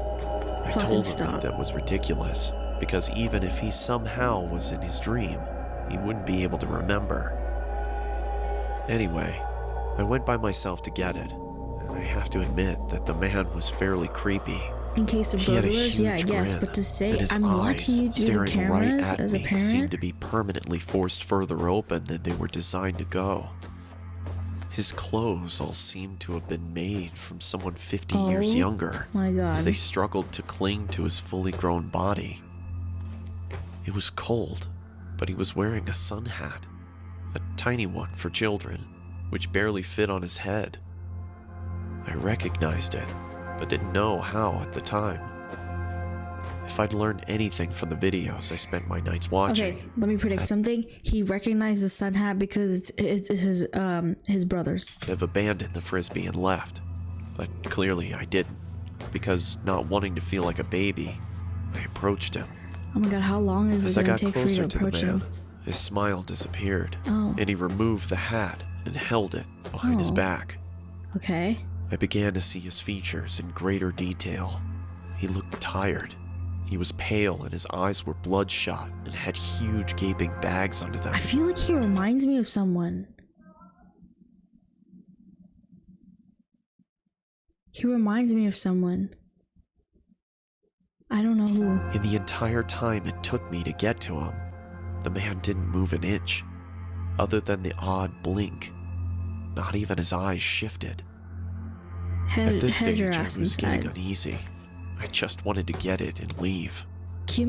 I Fucking told him stop. that was ridiculous, because even if he somehow was in his dream, he wouldn't be able to remember. Anyway, I went by myself to get it, and I have to admit that the man was fairly creepy. In case of He had a burglars, yeah, I huge guess. grin, But to say and his I'm watching you eyes, through the staring right cameras at as a me, parent. seemed to be permanently forced further open than they were designed to go. His clothes all seemed to have been made from someone 50 years Oh younger, my God. as they struggled to cling to his fully grown body. It was cold, but he was wearing a sun hat, a tiny one for children, which barely fit on his head. I recognized it, but didn't know how at the time. If I'd learned anything from the videos I spent my nights watching, Okay, let me predict something. He recognized the sun hat because it's his brother's. I'd have abandoned the frisbee and left. But clearly I didn't, because not wanting to feel like a baby, I approached him. Oh my God, how long is As it I gonna got take for you closer to to the approach man, him? his smile disappeared, Oh. and he removed the hat and held it behind his Oh. back. Okay. I began to see his features in greater detail. He looked tired. He was pale and his eyes were bloodshot and had huge gaping bags under them. I feel like he reminds me of someone. He reminds me of someone. I don't know who. In the entire time it took me to get to him, the man didn't move an inch, other than the odd blink. Not even his eyes shifted. At this Head stage, your I ass was getting inside. uneasy. I just wanted to get it and leave. Hi,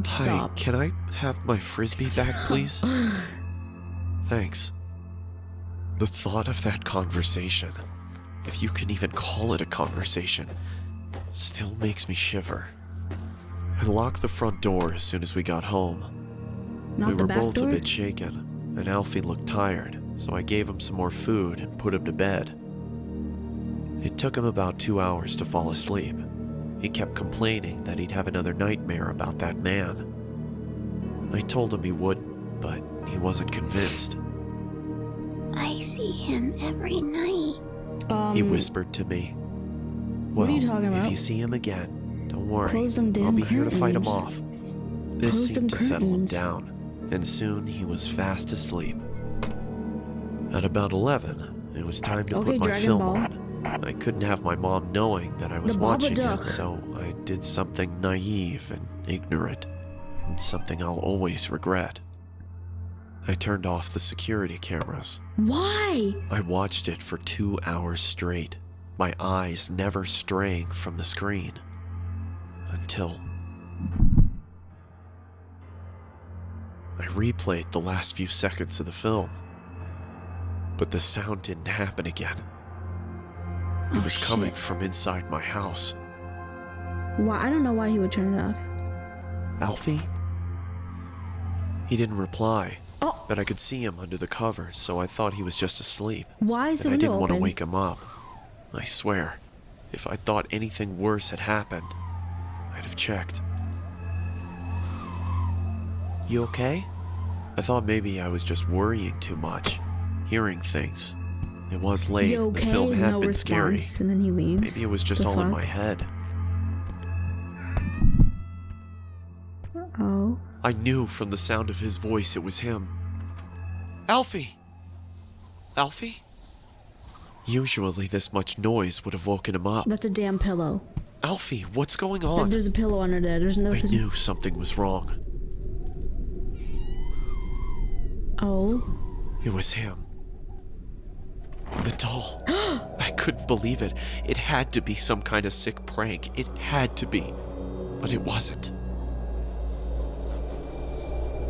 Stop. can I have my frisbee back, please? Thanks. The thought of that conversation, if you can even call it a conversation, still makes me shiver. I locked the front door as soon as we got home. Not We the were back both door? a bit shaken, and Alfie looked tired, so I gave him some more food and put him to bed. It took him about 2 hours to fall asleep. He kept complaining that he'd have another nightmare about that man. I told him he wouldn't, but he wasn't convinced. I see him every night. He whispered to me. What are you "Well, talking about? if you see him again, don't worry. Close them I'll damn be here to fight him curtains. off." This Close them seemed to settle him curtains. down, and soon he was fast asleep. At about 11, it was time to Okay, put my Dragon film Ball. on. I couldn't have my mom knowing that I was The watching Babadook. it, so I did something naive and ignorant, and something I'll always regret. I turned off the security cameras. Why? I watched it for 2 hours straight, my eyes never straying from the screen. Until I replayed the last few seconds of the film. But the sound didn't happen again. It was coming from inside my house. Why? I don't know why he would turn it off. Alfie? He didn't reply. Oh. But I could see him under the covers, so I thought he was just asleep. Why is the And I window didn't want to open? wake him up. I swear, if I thought anything worse had happened, I'd have checked. You okay? I thought maybe I was just worrying too much, hearing things. It was late, You okay? the film had No been response, scary. and then he leaves. Maybe it was just The all in fuck? my head. Oh. I knew from the sound of his voice it was him. Alfie! Alfie? Usually this much noise would have woken him up. That's a damn pillow. Alfie, what's going on? There's a pillow under there. There's no... I knew something was wrong. Oh. It was him. The doll. I couldn't believe it. It had to be some kind of sick prank. It had to be. But it wasn't.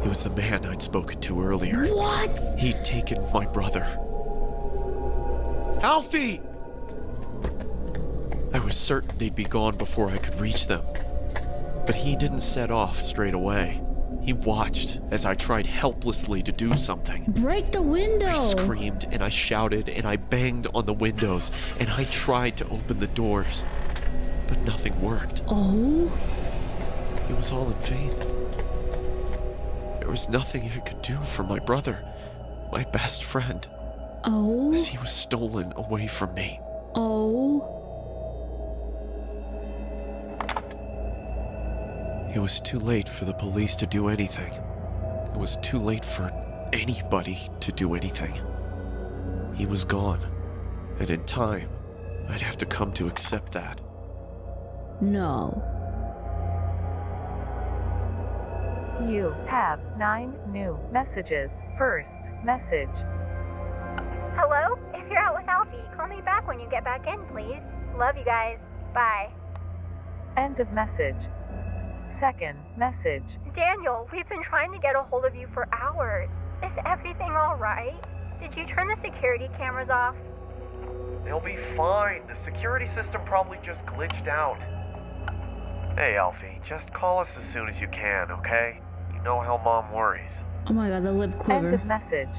It was the man I'd spoken to earlier. What? He'd taken my brother. Alfie! I was certain they'd be gone before I could reach them. But he didn't set off straight away. He watched as I tried helplessly to do something. Break the window! I screamed and I shouted and I banged on the windows and I tried to open the doors. But nothing worked. Oh? It was all in vain. There was nothing I could do for my brother, my best friend, Oh? as he was stolen away from me. Oh? It was too late for the police to do anything. It was too late for anybody to do anything. He was gone, and in time, I'd have to come to accept that. No. You have 9 new messages. First message. Hello? If you're out with Alfie, call me back when you get back in, please. Love you guys. Bye. End of message. Second message. Daniel, we've been trying to get a hold of you for hours. Is everything alright? Did you turn the security cameras off? They'll be fine. The security system probably just glitched out. Hey, Alfie, just call us as soon as you can, okay? You know how Mom worries. Oh my god, the lip End quiver. of message.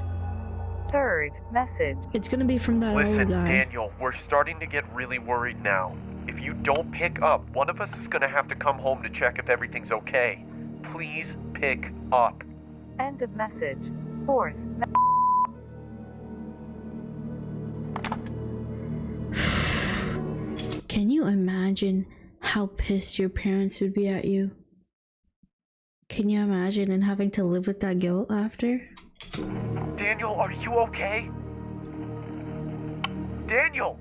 Third message. It's gonna be from that Listen, old guy. Daniel, we're starting to get really worried now. If you don't pick up, one of us is gonna have to come home to check if everything's okay. Please pick up. End of message. Fourth Can you imagine how pissed your parents would be at you? Can you imagine and having to live with that guilt after? Daniel, are you okay? Daniel!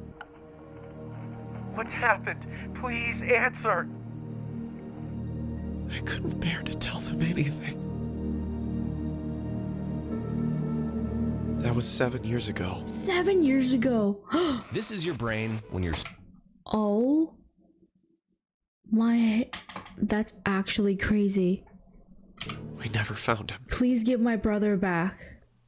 What's happened? Please answer! I couldn't bear to tell them anything. That was 7 years ago. 7 years ago. This is your brain when you're... Oh my, that's actually crazy. We never found him. Please give my brother back.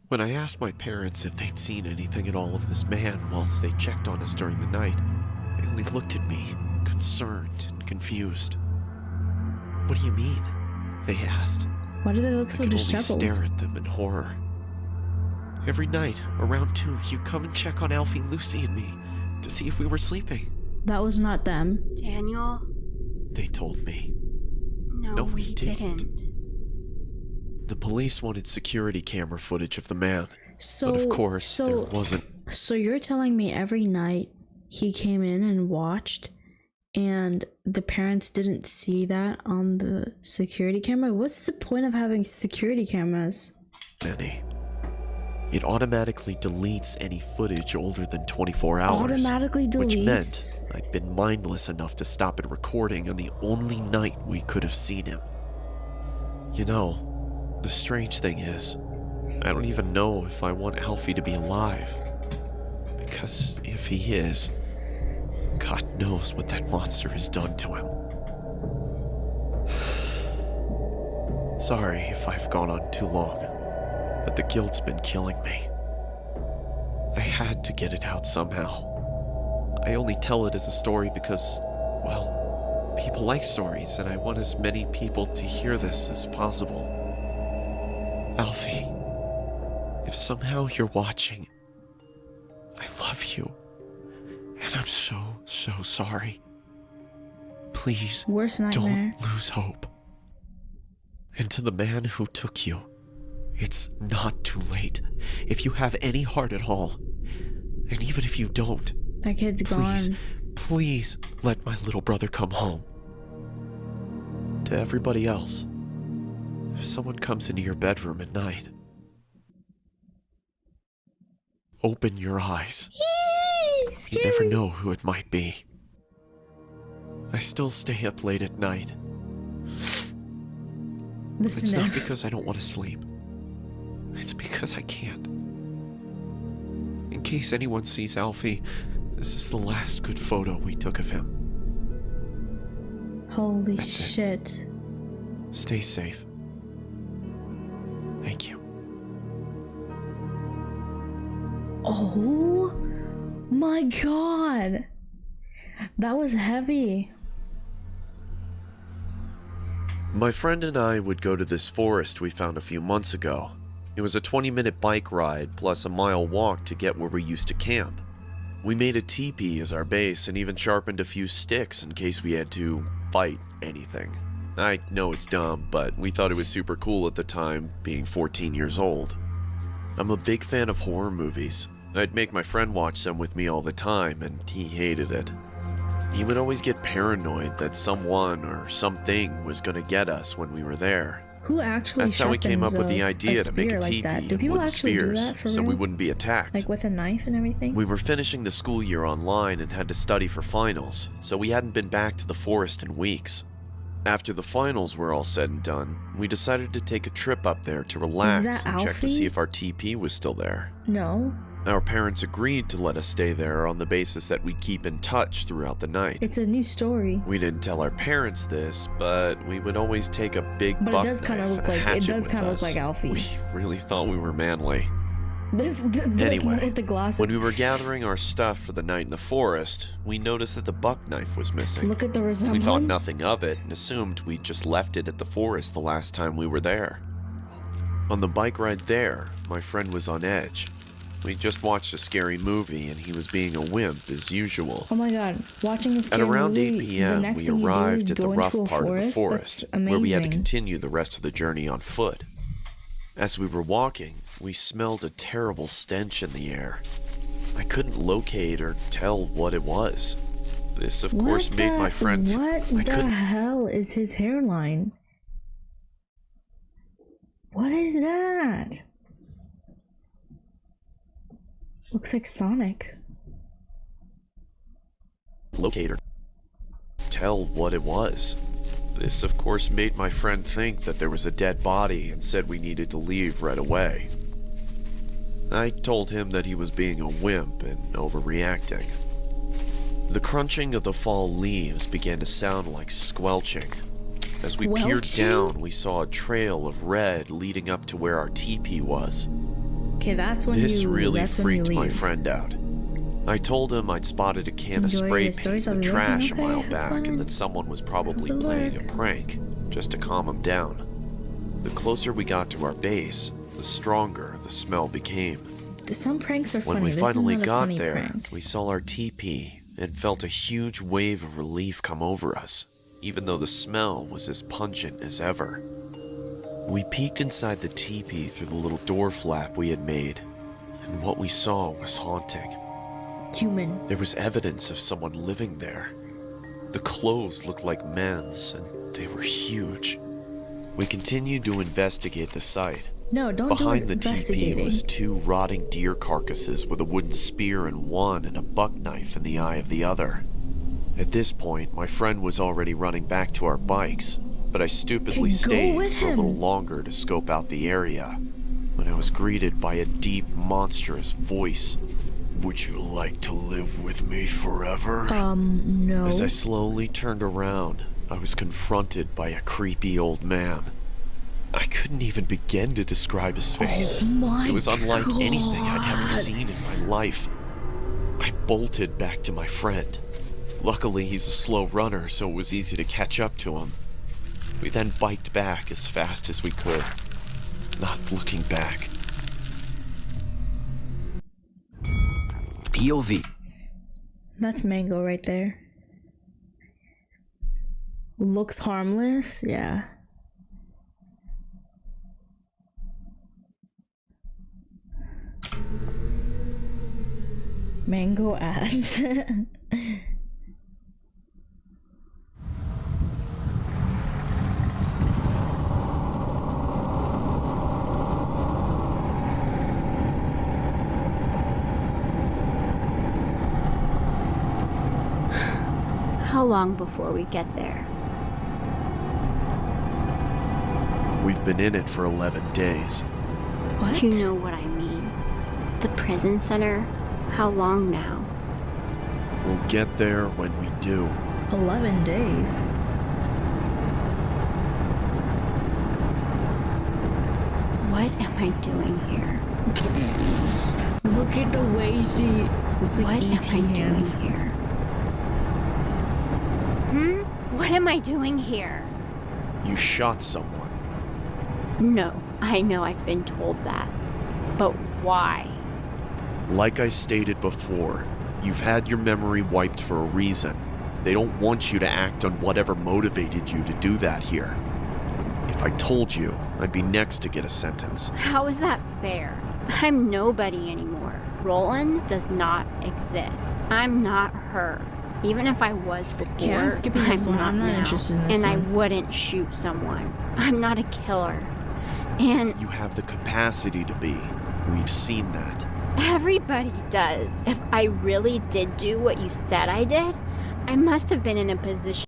When I asked my parents if they'd seen anything at all of this man whilst they checked on us during the night, they only looked at me, concerned and confused. What do you mean? They asked. Why do they look I so could only disheveled? stare at them in horror. Every night, around 2, you'd come and check on Alfie, Lucy, and me to see if we were sleeping. That was not them. Daniel? They told me. No, we we didn't. didn't. The police wanted security camera footage of the man, So, but of course there wasn't. So you're telling me every night he came in and watched, and the parents didn't see that on the security camera? What's the point of having security cameras? Any. It automatically deletes any footage older than 24 hours. Automatically Which deletes? meant I'd been mindless enough to stop it recording on the only night we could have seen him. You know, the strange thing is, I don't even know if I want Alfie to be alive. Because if he is, God knows what that monster has done to him. Sorry if I've gone on too long, but the guilt's been killing me. I had to get it out somehow. I only tell it as a story because, well, people like stories, and I want as many people to hear this as possible. Alfie, if somehow you're watching, I love you, and I'm so sorry. Please, Worst nightmare. don't lose hope. And to the man who took you, it's not too late. If you have any heart at all, and even if you don't, That kid's gone. please let my little brother come home. To everybody else, if someone comes into your bedroom at night, open your eyes. You never know who it might be. I still stay up late at night. It's not because I don't want to sleep. It's because I can't. In case anyone sees Alfie, this is the last good photo we took of him. Holy That's it. shit. Stay safe. Thank you. Oh my god. That was heavy. My friend and I would go to this forest we found a few months ago. It was a 20-minute bike ride plus a mile walk to get where we used to camp. We made a teepee as our base and even sharpened a few sticks in case we had to fight anything. I know it's dumb, but we thought it was super cool at the time, being 14 years old. I'm a big fan of horror movies. I'd make my friend watch some with me all the time, and he hated it. He would always get paranoid that someone or something was going to get us when we were there. Who actually That's how we came up with the sharpens idea a to make a spear teepee like that? Do and people wooden actually do spears that for so we real? wouldn't be attacked. Like with a knife and everything? We were finishing the school year online and had to study for finals, so we hadn't been back to the forest in weeks. After the finals were all said and done, we decided to take a trip up there to relax and check to Alfie? see if our TP was still there. No. Our parents agreed to let us stay there on the basis that we'd keep in touch throughout the night. It's a new story. We didn't tell our parents this, but we would always take a big But it buck does kind of knife look and a like hatchet it does with kind of look us. like Alfie. We really thought we were manly. Anyway, with the glasses. When we were gathering our stuff for the night in the forest, we noticed that the buck knife was missing. Look at the We resemblance. thought nothing of it and assumed we'd just left it at the forest the last time we were there. On the bike ride there, my friend was on edge. We just watched a scary movie and he was being a wimp as usual. Oh my god, watching a scary At around movie, 8 p.m., the next we thing you do arrived is at the go rough into a part of the forest, That's amazing. where we had to continue the rest of the journey on foot. As we were walking, we smelled a terrible stench in the air. I couldn't locate or tell what it was. This, of course, made my friend... What the hell is his hairline? What is that? Looks like Sonic. Locate or tell what it was. This, of course, made my friend think that there was a dead body and said we needed to leave right away. I told him that he was being a wimp and overreacting. The crunching of the fall leaves began to sound like squelching. As we peered down, we saw a trail of red leading up to where our teepee was. Okay, that's when This really that's freaked when you my leave. friend out. I told him I'd spotted a can of Enjoy spray the stories paint in of the the trash a living. mile Okay, back fine. and that someone was probably Have a playing a look. prank, just to calm him down. The closer we got to our base, the stronger the smell became. Some pranks are When funny. we This finally is not a got funny there, prank. we saw our teepee and felt a huge wave of relief come over us, even though the smell was as pungent as ever. We peeked inside the teepee through the little door flap we had made, and what we saw was haunting. Human. There was evidence of someone living there. The clothes looked like men's, and they were huge. We continued to investigate the site. No, don't Behind do the it teepee investigating. was 2 rotting deer carcasses with a wooden spear in one and a buck knife in the eye of the other. At this point, my friend was already running back to our bikes, but I stupidly Okay, go stayed with for a him. little longer to scope out the area, when I was greeted by a deep, monstrous voice. Would you like to live with me forever? No. As I slowly turned around, I was confronted by a creepy old man. I couldn't even begin to describe his face. Oh my It was unlike anything I'd ever God. seen in my life. I bolted back to my friend. Luckily, he's a slow runner, so it was easy to catch up to him. We then biked back as fast as we could, not looking back. POV. That's Mango right there. Looks harmless, yeah. Mango ads. How long before we get there? We've been in it for 11 days. What? You know what I mean. The prison center? How long now? We'll get there when we do. 11 days. What am I doing here? Look at the way she looks like What am E.T. I hands. doing here? What am I doing here? You shot someone. No, I know I've been told that. But why? Like I stated before, you've had your memory wiped for a reason. They don't want you to act on whatever motivated you to do that here. If I told you, I'd be next to get a sentence. How is that fair? I'm nobody anymore. Roland does not exist. I'm not her. Even if I was before, Okay, I'm skipping this one. I'm not now. interested in this and one. I wouldn't shoot someone. I'm not a killer. And You have the capacity to be. We've seen that. everybody does. If I really did do what you said I did, I must have been in a position.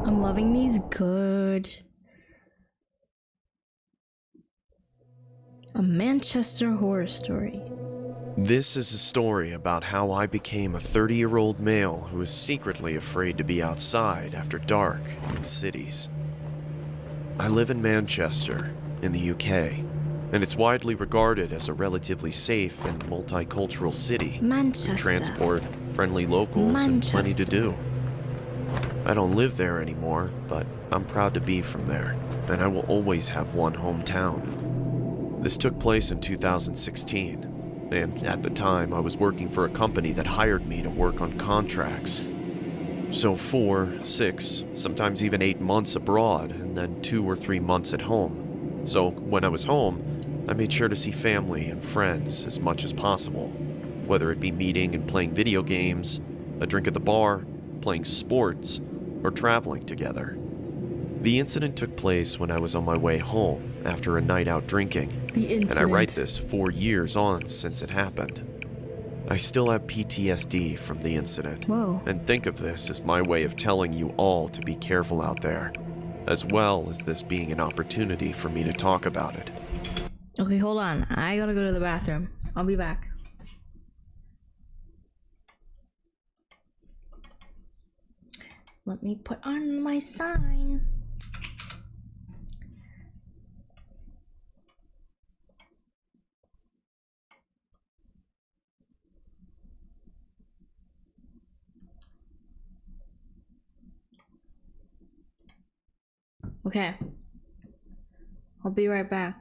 I'm loving these good. A Manchester horror story. This is a story about how I became a 30-year-old male who is secretly afraid to be outside after dark in cities. I live in Manchester, in the UK, and it's widely regarded as a relatively safe and multicultural city. Manchester. With transport, friendly locals, and plenty to do. I don't live there anymore, but I'm proud to be from there, and I will always have one hometown. This took place in 2016. And at the time, I was working for a company that hired me to work on contracts. So 4, 6, sometimes even 8 months abroad, and then 2 or 3 months at home. So when I was home, I made sure to see family and friends as much as possible, whether it be meeting and playing video games, a drink at the bar, playing sports, or traveling together. The incident took place when I was on my way home after a night out drinking, The incident. and I write this 4 years on since it happened. I still have PTSD from the incident, Whoa. and think of this as my way of telling you all to be careful out there, as well as this being an opportunity for me to talk about it. Okay, hold on. I gotta go to the bathroom. I'll be back. Let me put on my sign. Okay. I'll be right back.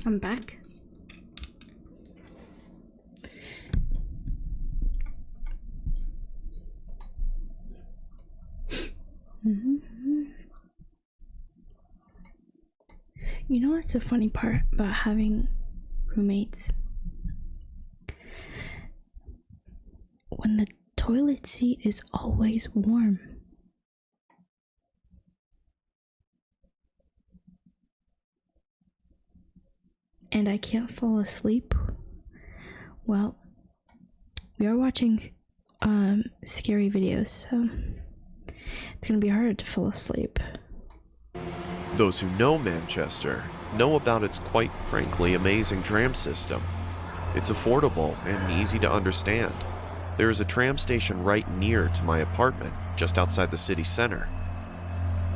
I'm back. You know what's the funny part about having roommates? When the toilet seat is always warm. And I can't fall asleep. Well, we are watching scary videos, so it's gonna be hard to fall asleep. Those who know Manchester know about its quite frankly amazing tram system. It's affordable and easy to understand. There is a tram station right near to my apartment, just outside the city center.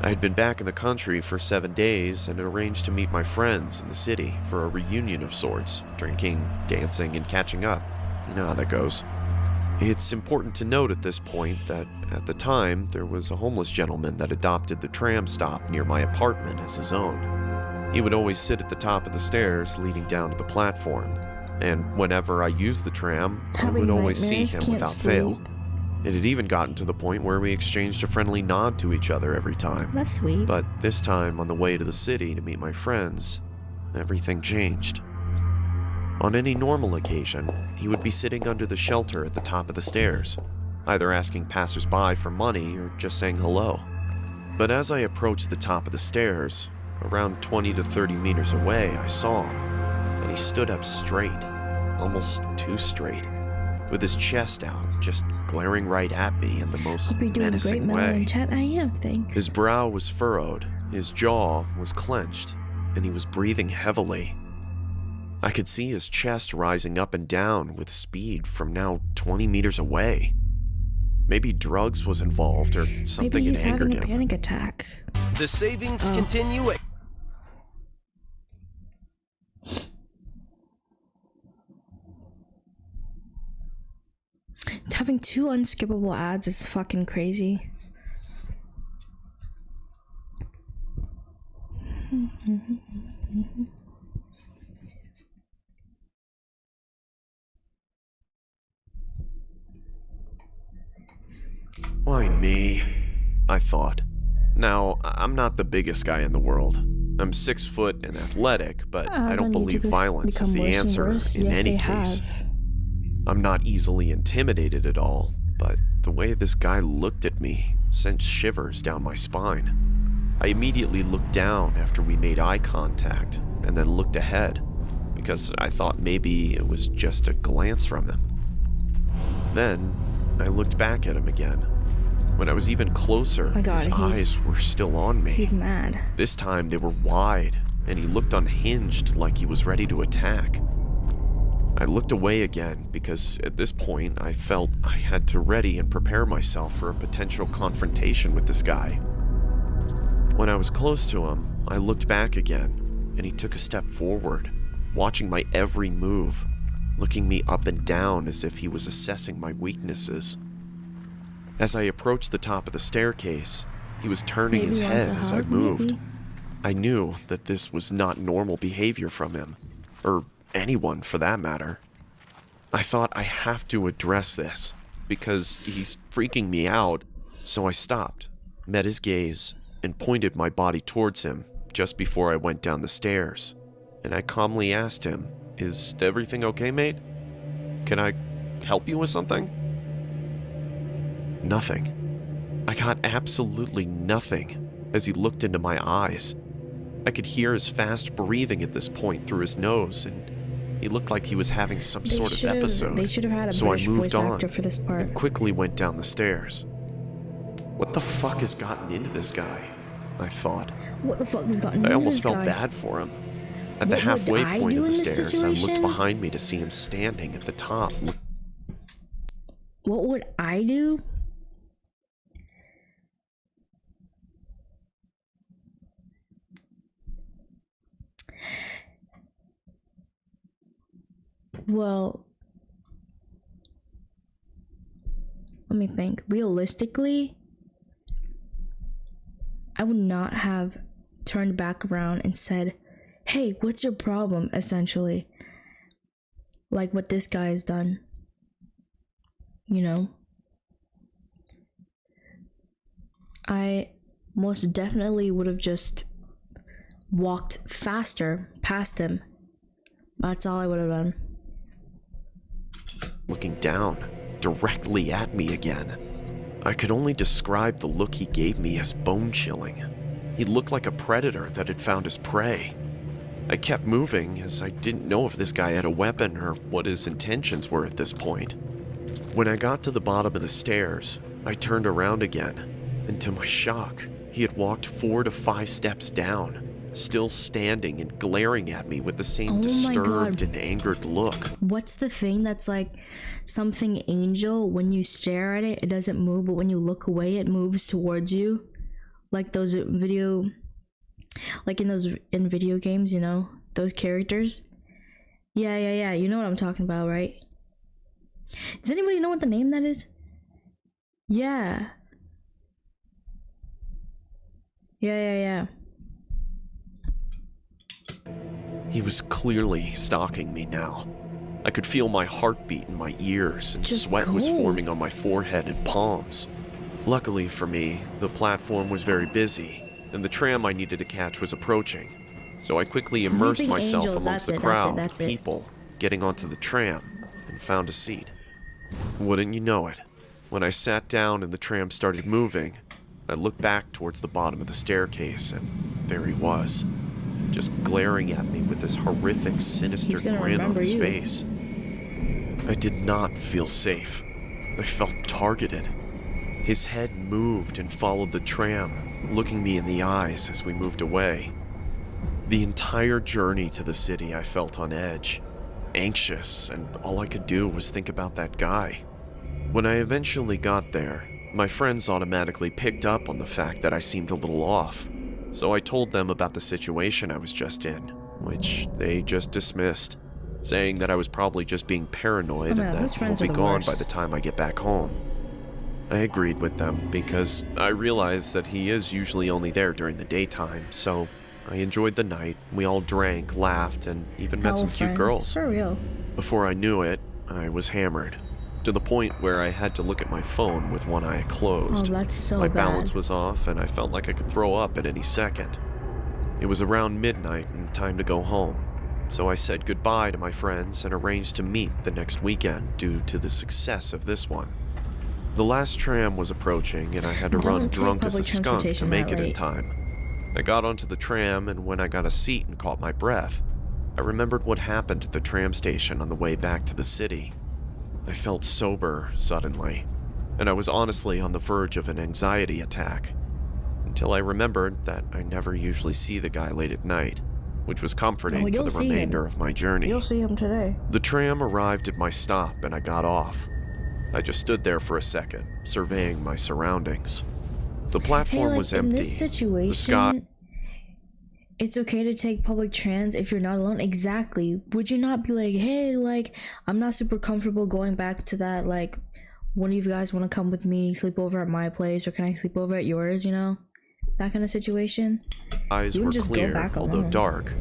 I had been back in the country for 7 days and arranged to meet my friends in the city for a reunion of sorts, drinking, dancing, and catching up. You know how that goes. It's important to note at this point that at the time there was a homeless gentleman that adopted the tram stop near my apartment as his own. He would always sit at the top of the stairs leading down to the platform, and whenever I used the tram, I would always see him without fail. It had even gotten to the point where we exchanged a friendly nod to each other every time. That's sweet. But this time, on the way to the city to meet my friends, everything changed. On any normal occasion, he would be sitting under the shelter at the top of the stairs, either asking passersby for money or just saying hello. But as I approached the top of the stairs, around 20 to 30 meters away, I saw him, and he stood up straight, almost too straight, with his chest out, just glaring right at me in the most menacing way. Chat. I am, thanks. His brow was furrowed, his jaw was clenched, and he was breathing heavily. I could see his chest rising up and down with speed from now 20 meters away. Maybe drugs was involved or something had angered him. Maybe he's having a panic attack. The savings continue. Having 2 unskippable ads is fucking crazy. Why me? I thought. Now, I'm not the biggest guy in the world. I'm 6 foot and athletic, but I don't believe violence is the answer in any case. I'm not easily intimidated at all, but the way this guy looked at me sent shivers down my spine. I immediately looked down after we made eye contact, and then looked ahead, because I thought maybe it was just a glance from him. Then, I looked back at him again. When I was even closer, his eyes were still on me. He's mad. This time they were wide, and he looked unhinged like he was ready to attack. I looked away again because at this point I felt I had to ready and prepare myself for a potential confrontation with this guy. When I was close to him, I looked back again, and he took a step forward, watching my every move, looking me up and down as if he was assessing my weaknesses. As I approached the top of the staircase, he was turning his head as I moved. I knew that this was not normal behavior from him, or anyone for that matter. I thought I have to address this, because he's freaking me out, so I stopped, met his gaze, and pointed my body towards him just before I went down the stairs, and I calmly asked him, "Is everything okay, mate? Can I help you with something?" Nothing. I got absolutely nothing as he looked into my eyes. I could hear his fast breathing at this point through his nose, and he looked like he was having some sort of episode. They should have had a so I British moved voice on actor for this part. and quickly went down the stairs. What the fuck has gotten into this guy? I thought. What the fuck has gotten into this guy? I almost felt bad for him. At the halfway point of the stairs, I looked behind me to see him standing at the top. What would I do? Well, let me think. Realistically, I would not have turned back around and said, hey, what's your problem, essentially? Like what this guy has done. You know? I most definitely would have just walked faster past him. That's all I would have done. Looking down, directly at me again. I could only describe the look he gave me as bone-chilling. He looked like a predator that had found his prey. I kept moving as I didn't know if this guy had a weapon or what his intentions were at this point. When I got to the bottom of the stairs, I turned around again, and to my shock, he had walked 4 to 5 steps down, still standing and glaring at me with the same disturbed and angered look. What's the thing that's like something angel? When you stare at it, it doesn't move, but when you look away, it moves towards you. Like those video, like in video games, you know, those characters. Yeah. You know what I'm talking about, right? Does anybody know what the name that is? Yeah. He was clearly stalking me now. I could feel my heartbeat in my ears, and sweat was forming on my forehead and palms. Luckily for me, the platform was very busy, and the tram I needed to catch was approaching. So I quickly immersed myself amongst the crowd of people getting onto the tram and found a seat. Wouldn't you know it, when I sat down and the tram started moving, I looked back towards the bottom of the staircase, and there he was, just glaring at me with this horrific, sinister grin on his face. I did not feel safe. I felt targeted. His head moved and followed the tram, looking me in the eyes as we moved away. The entire journey to the city I felt on edge, anxious, and all I could do was think about that guy. When I eventually got there, my friends automatically picked up on the fact that I seemed a little off, so I told them about the situation I was just in, which they just dismissed, saying that I was probably just being paranoid and that I'll be gone by the time I get back home. I agreed with them because I realized that he is usually only there during the daytime, so I enjoyed the night. We all drank, laughed, and even met some cute girls. For real. Before I knew it, I was hammered, to the point where I had to look at my phone with one eye closed. Oh, that's so My bad. balance was off, and I felt like I could throw up at any second. It was around midnight and time to go home, so I said goodbye to my friends and arranged to meet the next weekend due to the success of this one. The last tram was approaching, and I had to run drunk as a skunk to make it in time. I got onto the tram, and when I got a seat and caught my breath, I remembered what happened at the tram station on the way back to the city. I felt sober suddenly, and I was honestly on the verge of an anxiety attack, until I remembered that I never usually see the guy late at night, which was comforting for the remainder of my journey. You'll see him today. The tram arrived at my stop, and I got off. I just stood there for a second, surveying my surroundings. The platform was empty. In this situation, it's okay to take public trans if you're not alone. Exactly. Would you not be like, hey, like, I'm not super comfortable going back to that, like, one of you guys want to come with me, sleep over at my place, or can I sleep over at yours, you know? That kind of situation. Eyes were clear, although dark.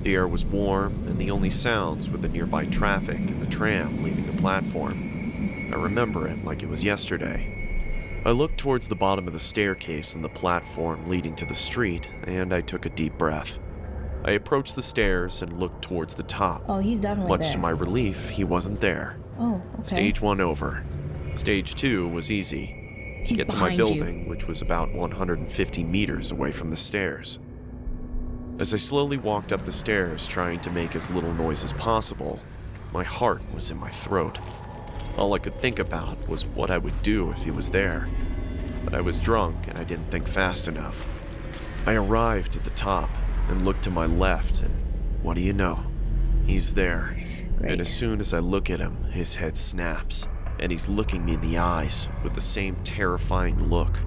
The air was warm, and the only sounds were the nearby traffic and the tram leaving the platform. I remember it like it was yesterday. I looked towards the bottom of the staircase and the platform leading to the street, and I took a deep breath. I approached the stairs and looked towards the top. Oh, he's definitely Much there. to my relief, he wasn't there. Oh, okay. Stage 1 over. Stage 2 was easy. He's Get to my behind building, which was about 150 meters away from the stairs. As I slowly walked up the stairs, trying to make as little noise as possible, my heart was in my throat. All I could think about was what I would do if he was there. But I was drunk and I didn't think fast enough. I arrived at the top and looked to my left, and what do you know? He's there. Great. And as soon as I look at him, his head snaps, and he's looking me in the eyes with the same terrifying look,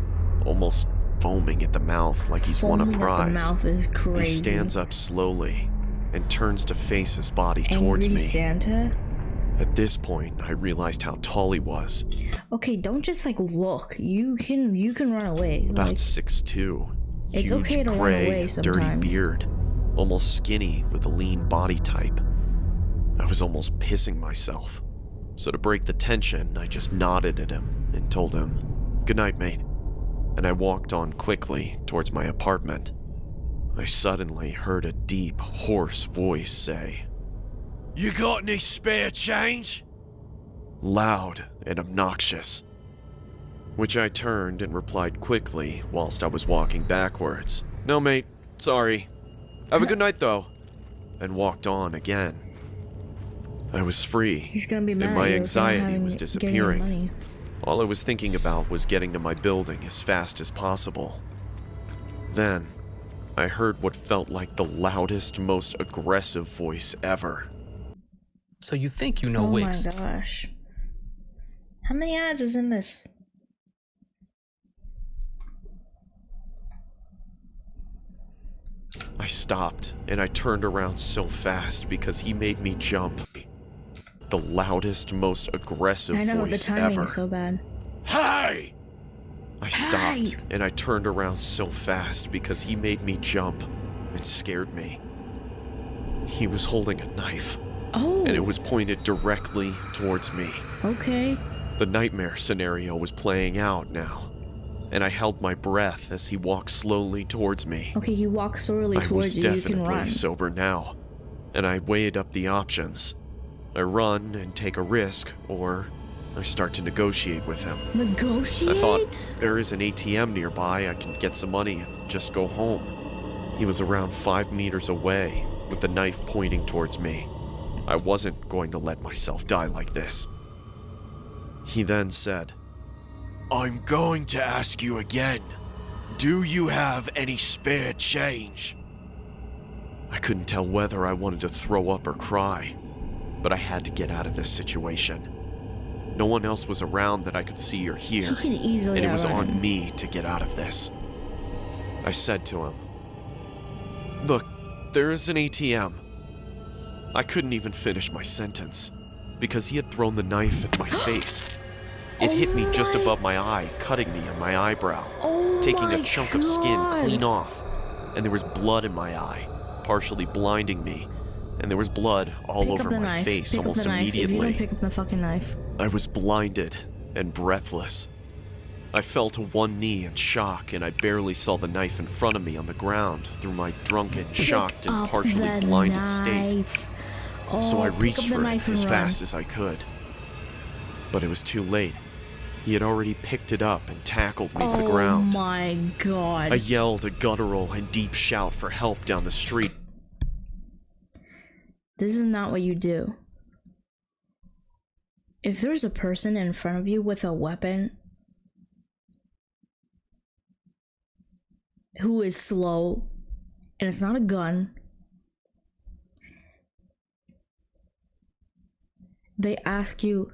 almost foaming at the mouth like he's won a prize. At the mouth is crazy. He stands up slowly and turns to face his body towards me. Santa? At this point, I realized how tall he was. Okay, don't just like look. You can run away. About like, 6'2". It's Huge okay to run gray, away dirty sometimes. beard. almost skinny with a lean body type. I was almost pissing myself. So to break the tension, I just nodded at him and told him, "Good night, mate," and I walked on quickly towards my apartment. I suddenly heard a deep, hoarse voice say, "You got any spare change?" Loud and obnoxious. Which I turned and replied quickly whilst I was walking backwards. "No, mate, sorry. Have a good night, though," and walked on again. I was free, He's gonna be mad and at my you for anxiety having- was getting your disappearing. money. All I was thinking about was getting to my building as fast as possible. Then, I heard what felt like the loudest, most aggressive voice ever. So you think you know Oh Wix? my gosh. How many ads is in this? I stopped, and I turned around so fast because he made me jump. The loudest, most aggressive I know, the voice timing ever. is so bad. Hey! I stopped, Hey! and I turned around so fast because he made me jump and scared me. He was holding a knife, Oh! and it was pointed directly towards me. Okay. The nightmare scenario was playing out now, and I held my breath as he walked slowly towards me. Okay, he walks slowly I was towards you, you can definitely run. sober now, and I weighed up the options. I run and take a risk, or I start to negotiate with him. Negotiate? I thought, there is an ATM nearby, I can get some money and just go home. He was around 5 meters away, with the knife pointing towards me. I wasn't going to let myself die like this. He then said, "I'm going to ask you again. Do you have any spare change?" I couldn't tell whether I wanted to throw up or cry, but I had to get out of this situation. No one else was around that I could see or hear, He can easily and it was outrun on him. me to get out of this. I said to him, "Look, there is an ATM." I couldn't even finish my sentence, because he had thrown the knife at my face. It hit me just above my eye, cutting me on my eyebrow, Oh taking my a chunk of skin God. clean off, and there was blood in my eye, partially blinding me, and there was blood all Pick up over the my knife. face Pick up almost the knife. If you immediately. don't pick up the fucking knife. I was blinded and breathless. I fell to one knee in shock, and I barely saw the knife in front of me on the ground through my drunken, shocked, Pick and up partially the blinded state. knife. Oh, So I pick reached up the for knife it and as run. fast as I could. But it was too late. He had already picked it up and tackled me to the ground. Oh my god. I yelled a guttural and deep shout for help down the street. This is not what you do. If there's a person in front of you with a weapon who is slow and it's not a gun, they ask you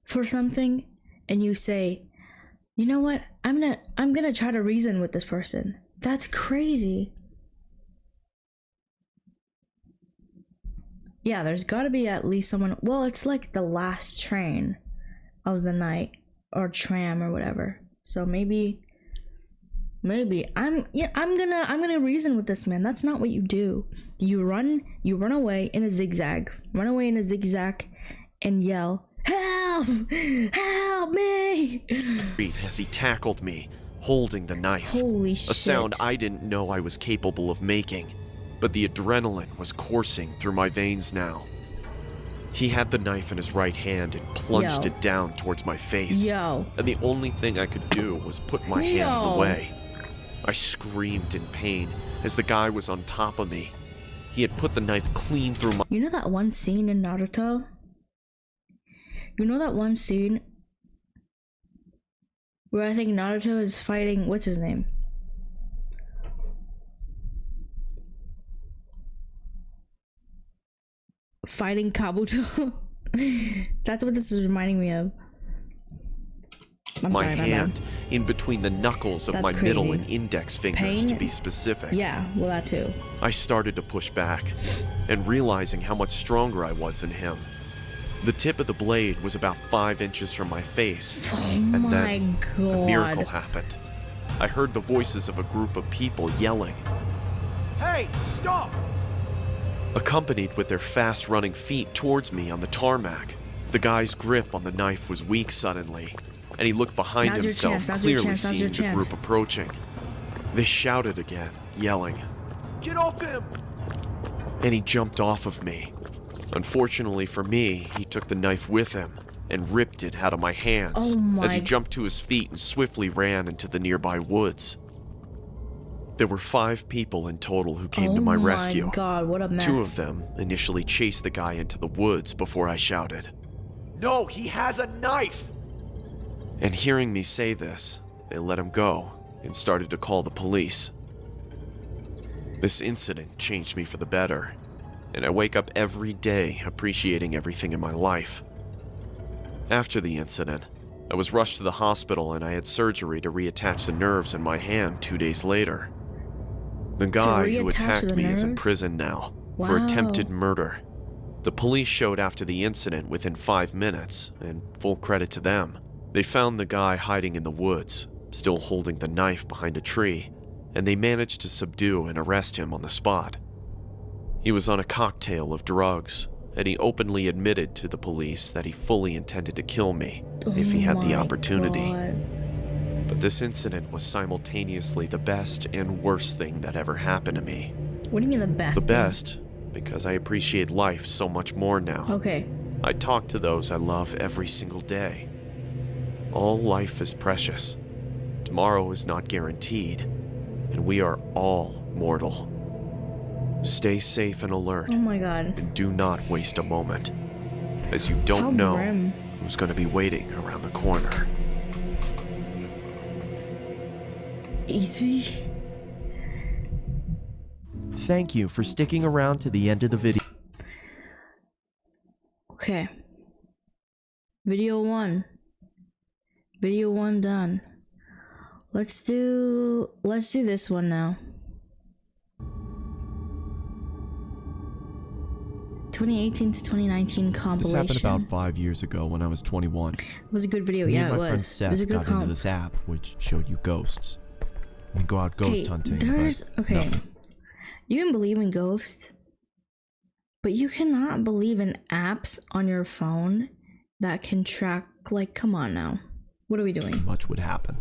for something and you say, "You know what? I'm gonna try to reason with this person." That's crazy. Yeah, there's got to be at least someone. Well, it's like the last train of the night, or tram, or whatever. So maybe I'm gonna reason with this man. That's not what you do. You run away in a zigzag, and yell, "Help! Help me!" As he tackled me, holding the knife. Holy shit! A sound I didn't know I was capable of making. But the adrenaline was coursing through my veins now. He had the knife in his right hand and plunged Yo. it down towards my face. Yo. And the only thing I could do was put my hand Yo. away. I screamed in pain as the guy was on top of me. He had put the knife clean through my... You know that one scene in Naruto? You know that one scene where I think Naruto is fighting, what's his name? Fighting Kabuto. That's what this is reminding me of. I'm my sorry, my hand bad. in between the knuckles of That's my middle crazy. and index fingers, Pain? to be specific. Yeah, well, that too. I started to push back, and realizing how much stronger I was than him. The tip of the blade was about 5 inches from my face, Oh and my then god. a miracle happened. I heard the voices of a group of people yelling, Hey, stop! Accompanied with their fast-running feet towards me on the tarmac. The guy's grip on the knife was weak suddenly, and he looked behind Now's your himself, chance, now's your clearly chance, now's your seeing the chance. group approaching. They shouted again, yelling, Get off him! and he jumped off of me. Unfortunately for me, he took the knife with him and ripped it out of my hands as he jumped to his feet and swiftly ran into the nearby woods. There were 5 people in total who came to my rescue. Oh my god, what a mess. 2 of them initially chased the guy into the woods before I shouted, No, he has a knife! and hearing me say this, they let him go and started to call the police. This incident changed me for the better, and I wake up every day appreciating everything in my life. After the incident, I was rushed to the hospital and I had surgery to reattach the nerves in my hand 2 days later. The guy who attacked me is in prison now for attempted murder. The police showed after the incident within 5 minutes, and full credit to them. They found the guy hiding in the woods, still holding the knife behind a tree, and they managed to subdue and arrest him on the spot. He was on a cocktail of drugs, and he openly admitted to the police that he fully intended to kill me if he had the opportunity. But this incident was simultaneously the best and worst thing that ever happened to me. What do you mean the best? The best, because I appreciate life so much more now. Okay. I talk to those I love every single day. All life is precious. Tomorrow is not guaranteed, and we are all mortal. Stay safe and alert. Oh my god. And do not waste a moment, as you don't know who's going to be waiting around the corner. Easy. Thank you for sticking around to the end of the video. Okay. Video 1. Video 1 done. Let's do this one now. 2018 to 2019 compilation. This happened about 5 years ago when I was 21. It was a good video. Me Yeah, and it my friend was. Seth It was a good got into this app which showed you ghosts. We go out ghost hunting. Okay. You can believe in ghosts, but you cannot believe in apps on your phone that can track, like, come on now. What are we doing? Much would happen.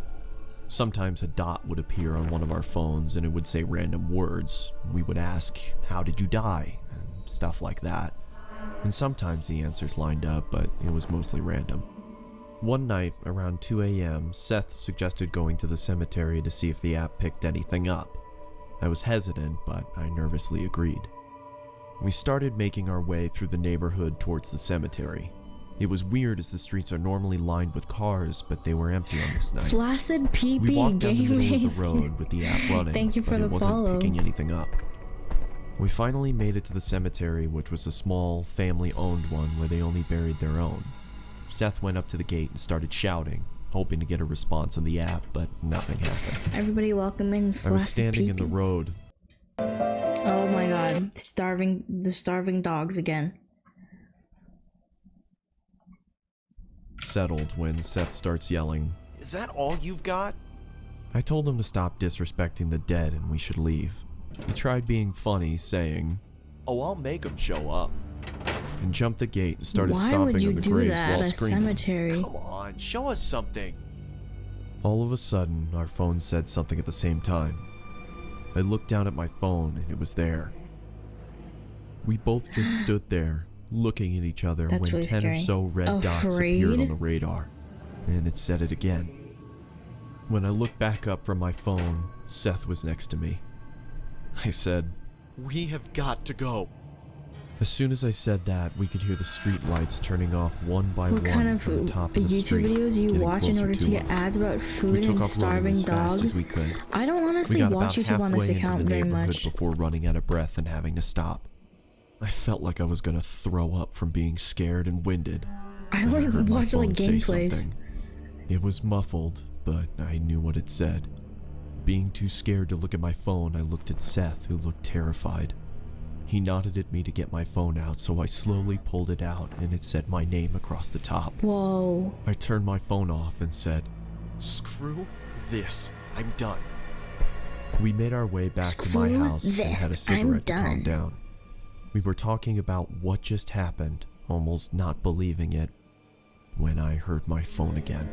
Sometimes a dot would appear on one of our phones and it would say random words. We would ask, how did you die? And stuff like that. And sometimes the answers lined up, but it was mostly random. One night, around 2 a.m., Seth suggested going to the cemetery to see if the app picked anything up. I was hesitant, but I nervously agreed. We started making our way through the neighborhood towards the cemetery. It was weird as the streets are normally lined with cars, but they were empty on this night. Flaccid PP We walked down the middle gaming. of the road with the app running, Thank you for but the it wasn't follow. picking anything up. We finally made it to the cemetery, which was a small, family-owned one where they only buried their own. Seth went up to the gate and started shouting, hoping to get a response on the app, but nothing happened. Everybody welcome in Flaccid I was standing in the PP. road. Oh my god. The starving dogs again. Settled when Seth starts yelling. Is that all you've got? I told him to stop disrespecting the dead and we should leave. He tried being funny, saying, Oh, I'll make him show up. and jumped the gate and started Why stomping would you on the do graves that while at a screaming. cemetery? Come on, show us something. All of a sudden, our phones said something at the same time. I looked down at my phone and it was there. We both just stood there, looking at each other That's when really 10 scary. or so red dots Afraid? appeared on the radar, and it said it again. When I looked back up from my phone, Seth was next to me. I said, We have got to go. as soon as I said that, we could hear the street lights turning off one by What one kind of from the top of the YouTube street, videos you getting watch in closer order to get us. ads about We food took and off running starving as fast dogs? as we could. I don't We honestly got watch about YouTube on this halfway into account the very neighborhood much. before running out of breath and having to stop. I felt like I was gonna throw up from being scared and winded. I when only heard my watch like phone say gameplays. something. It was muffled, but I knew what it said. Being too scared to look at my phone, I looked at Seth, who looked terrified. He nodded at me to get my phone out, so I slowly pulled it out, and it said my name across the top. Whoa. I turned my phone off and said, Screw this. I'm done. We made our way back to my house and had a cigarette to calm down. We were talking about what just happened, almost not believing it, when I heard my phone again.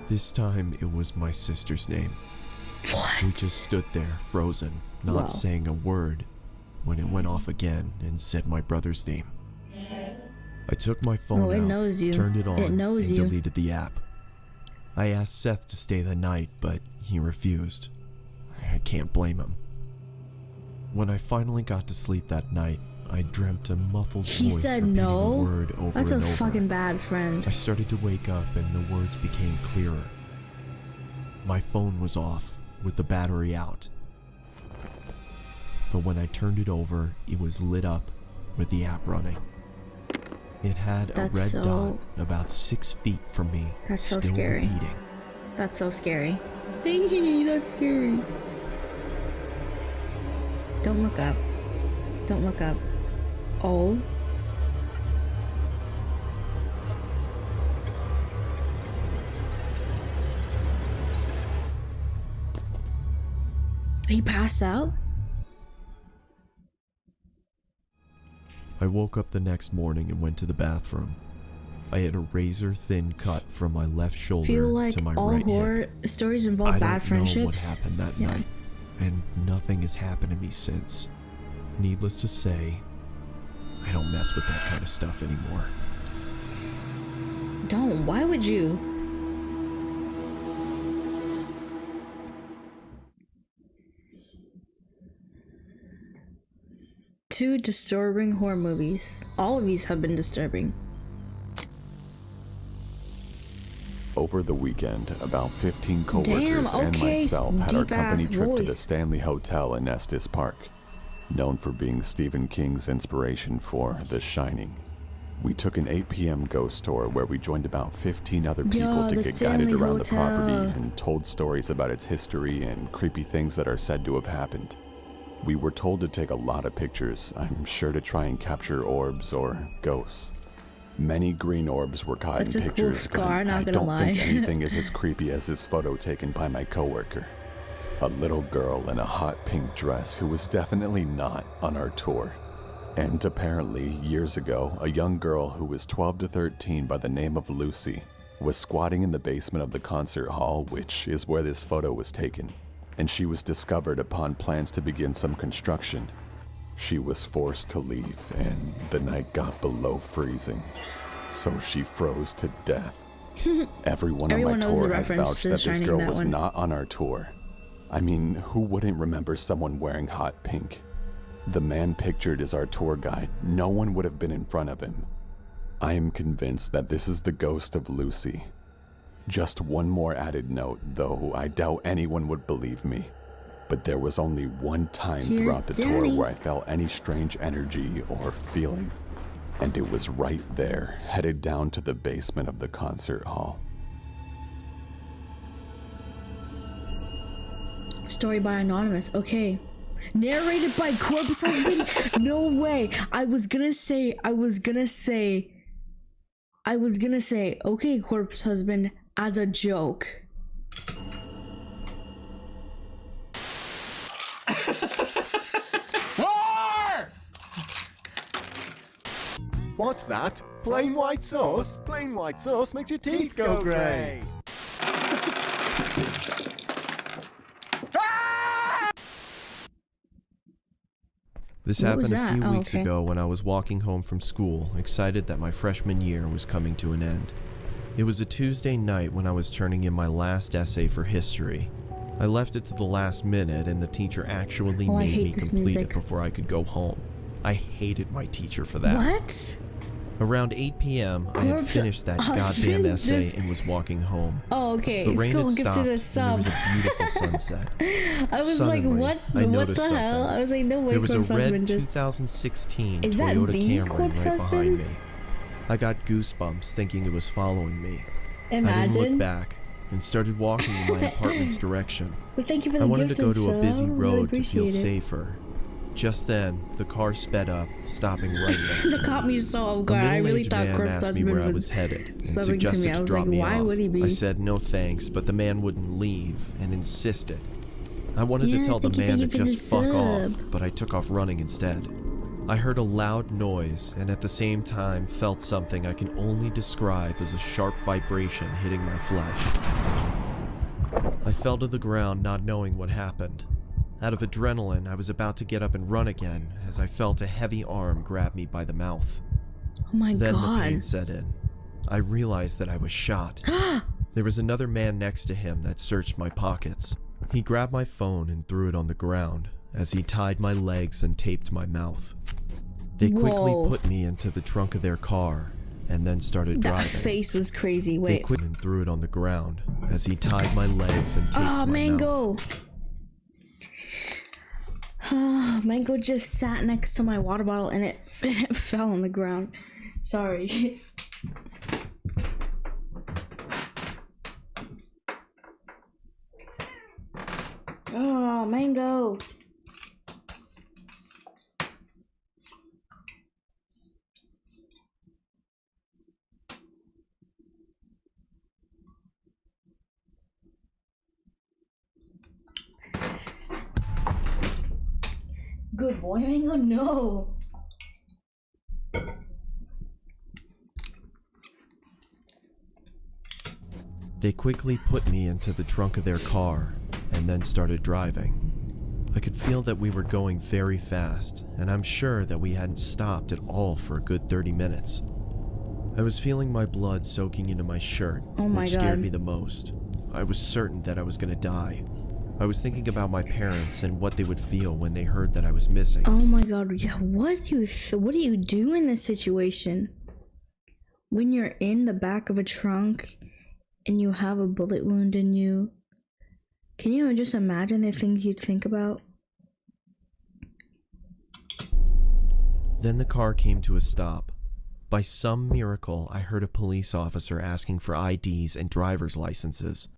This time it was my sister's name. What? We just stood there, frozen, not saying a word, when it went off again and said my brother's name. I took my phone it out, knows you. turned it on, It knows and you. deleted the app. I asked Seth to stay the night, but he refused. I can't blame him. When I finally got to sleep that night, I dreamt a muffled He voice said repeating no? a word over That's a and over. fucking bad friend. I started to wake up and the words became clearer. My phone was off, with the battery out. But when I turned it over, it was lit up with the app running. It had a red dot about 6 feet from me. That's so still scary. repeating. That's so scary. That's scary. Don't look up. Don't look up. Oh. He passed out? I woke up the next morning and went to the bathroom. I had a razor-thin cut from my left shoulder Feel like to my all right horror hip. stories involve I bad don't friendships. know what happened that night, and nothing has happened to me since. Needless to say, I don't mess with that kind of stuff anymore. Don't. Why would you? Two disturbing horror movies. All of these have been disturbing. Over the weekend, about 15 coworkers and myself had our company trip to the Stanley Hotel in Estes Park, known for being Stephen King's inspiration for The Shining. We took an 8 p.m. ghost tour where we joined about 15 other people to get guided around the property and told stories about its history and creepy things that are said to have happened. We were told to take a lot of pictures, I'm sure to try and capture orbs or ghosts. Many green orbs were caught in pictures, cool scar, not I gonna don't lie. think anything is as creepy as this photo taken by my coworker. A little girl in a hot pink dress who was definitely not on our tour. And apparently, years ago, a young girl who was 12 to 13 by the name of Lucy was squatting in the basement of the concert hall, which is where this photo was taken. And she was discovered upon plans to begin some construction. She was forced to leave, and the night got below freezing. So she froze to death. Everyone on my tour has vouched that this girl was not on our tour. I mean, who wouldn't remember someone wearing hot pink? The man pictured as our tour guide, no one would have been in front of him. I am convinced that this is the ghost of Lucy. Just one more added note, though I doubt anyone would believe me. But there was only one time throughout the tour where I felt any strange energy or feeling. And it was right there, headed down to the basement of the concert hall. Story by Anonymous. Okay. Narrated by Corpse Husband? No way. I was gonna say, okay, Corpse Husband, as a joke. What's that? Plain white sauce? Plain white sauce makes your teeth go grey. This happened a few weeks ago when I was walking home from school, excited that my freshman year was coming to an end. It was a Tuesday night when I was turning in my last essay for history. I left it to the last minute and the teacher actually made me complete it before I could go home. I hated my teacher for that. What? Around 8 p.m., I had finished that goddamn essay and was walking home. Oh, okay. The rain Skull had stopped, gifted a and sub. there was a beautiful sunset. I was Suddenly, like, what? I What noticed the hell? something. I was like, no way. There was Corpse a red Husband just... 2016 Is that Toyota the Camry Corpse right behind Husband? me. I got goosebumps thinking it was following me. I didn't Imagine. look back and started walking in my apartment's direction. Well, thank you for the I wanted to gift go to a busy really road to feel appreciate it. safer. Just then, the car sped up, stopping right next to me. That caught me so off A guard. I really middle-aged thought man Corpse asked me where I Husband was was headed and subbing to suggested me. I to was drop like, me why off. would he be? I said no thanks, but the man wouldn't leave and insisted. I wanted to tell the thank you, man to thank you for just the fuck off, sub. but I took off running instead. I heard a loud noise and at the same time felt something I can only describe as a sharp vibration hitting my flesh. I fell to the ground not knowing what happened. Out of adrenaline, I was about to get up and run again as I felt a heavy arm grab me by the mouth. Oh my Then god. the pain set in. I realized that I was shot. There was another man next to him that searched my pockets. He grabbed my phone and threw it on the ground as he tied my legs and taped my mouth. They quickly Whoa. put me into the trunk of their car and then started That driving. face was crazy. They Wait. quickly threw it on the ground as he tied my legs and taped my Mango. mouth. Mango just sat next to my water bottle and it fell on the ground. Sorry. Oh, Mango. Good boy, Mango. No. They quickly put me into the trunk of their car and then started driving. I could feel that we were going very fast, and I'm sure that we hadn't stopped at all for a good 30 minutes. I was feeling my blood soaking into my shirt, Oh my which scared God. me the most. I was certain that I was going to die. I was thinking about my parents and what they would feel when they heard that I was missing. Oh my god. Yeah, what do you do in this situation? When you're in the back of a trunk and you have a bullet wound in you, can you just imagine the things you'd think about? Then the car came to a stop. By some miracle, I heard a police officer asking for IDs and driver's licenses.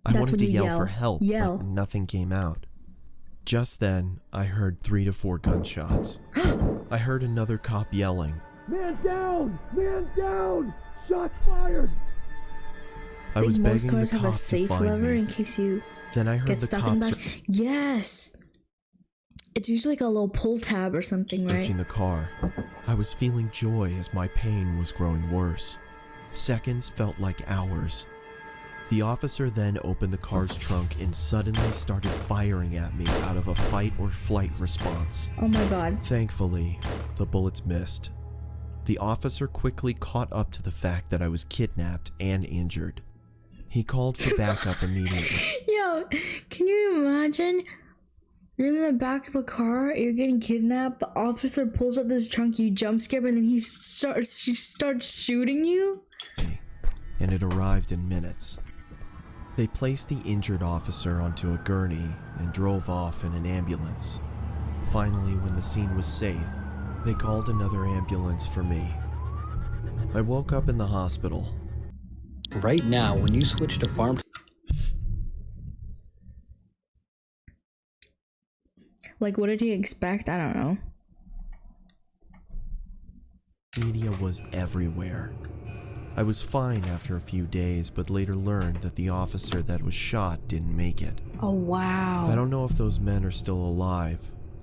I That's wanted when to you yell yell. for help, Yell. but nothing came out. Just then, I heard 3 to 4 gunshots. I heard another cop yelling. Man down! Man down! Shots fired! I was Most begging the cars have a cop to safe find lever me. in case you Then I heard get the stuck in the cops back. Yes! It's usually like a little pull tab or something, right? searching the car. I was feeling joy as my pain was growing worse. Seconds felt like hours. The officer then opened the car's trunk and suddenly started firing at me out of a fight or flight response. Oh my god. Thankfully, the bullets missed. The officer quickly caught up to the fact that I was kidnapped and injured. He called for backup immediately. Yo, can you imagine? You're in the back of a car, you're getting kidnapped, the officer pulls up this trunk, you jump scare, and then he starts shooting you? And it arrived in minutes. They placed the injured officer onto a gurney and drove off in an ambulance. Finally, when the scene was safe, they called another ambulance for me. I woke up in the hospital. Right now, when you switch to farm... Like, what did he expect? I don't know. Media was everywhere. I was fine after a few days, but later learned that the officer that was shot didn't make it. Oh, wow. I don't know if those men are still alive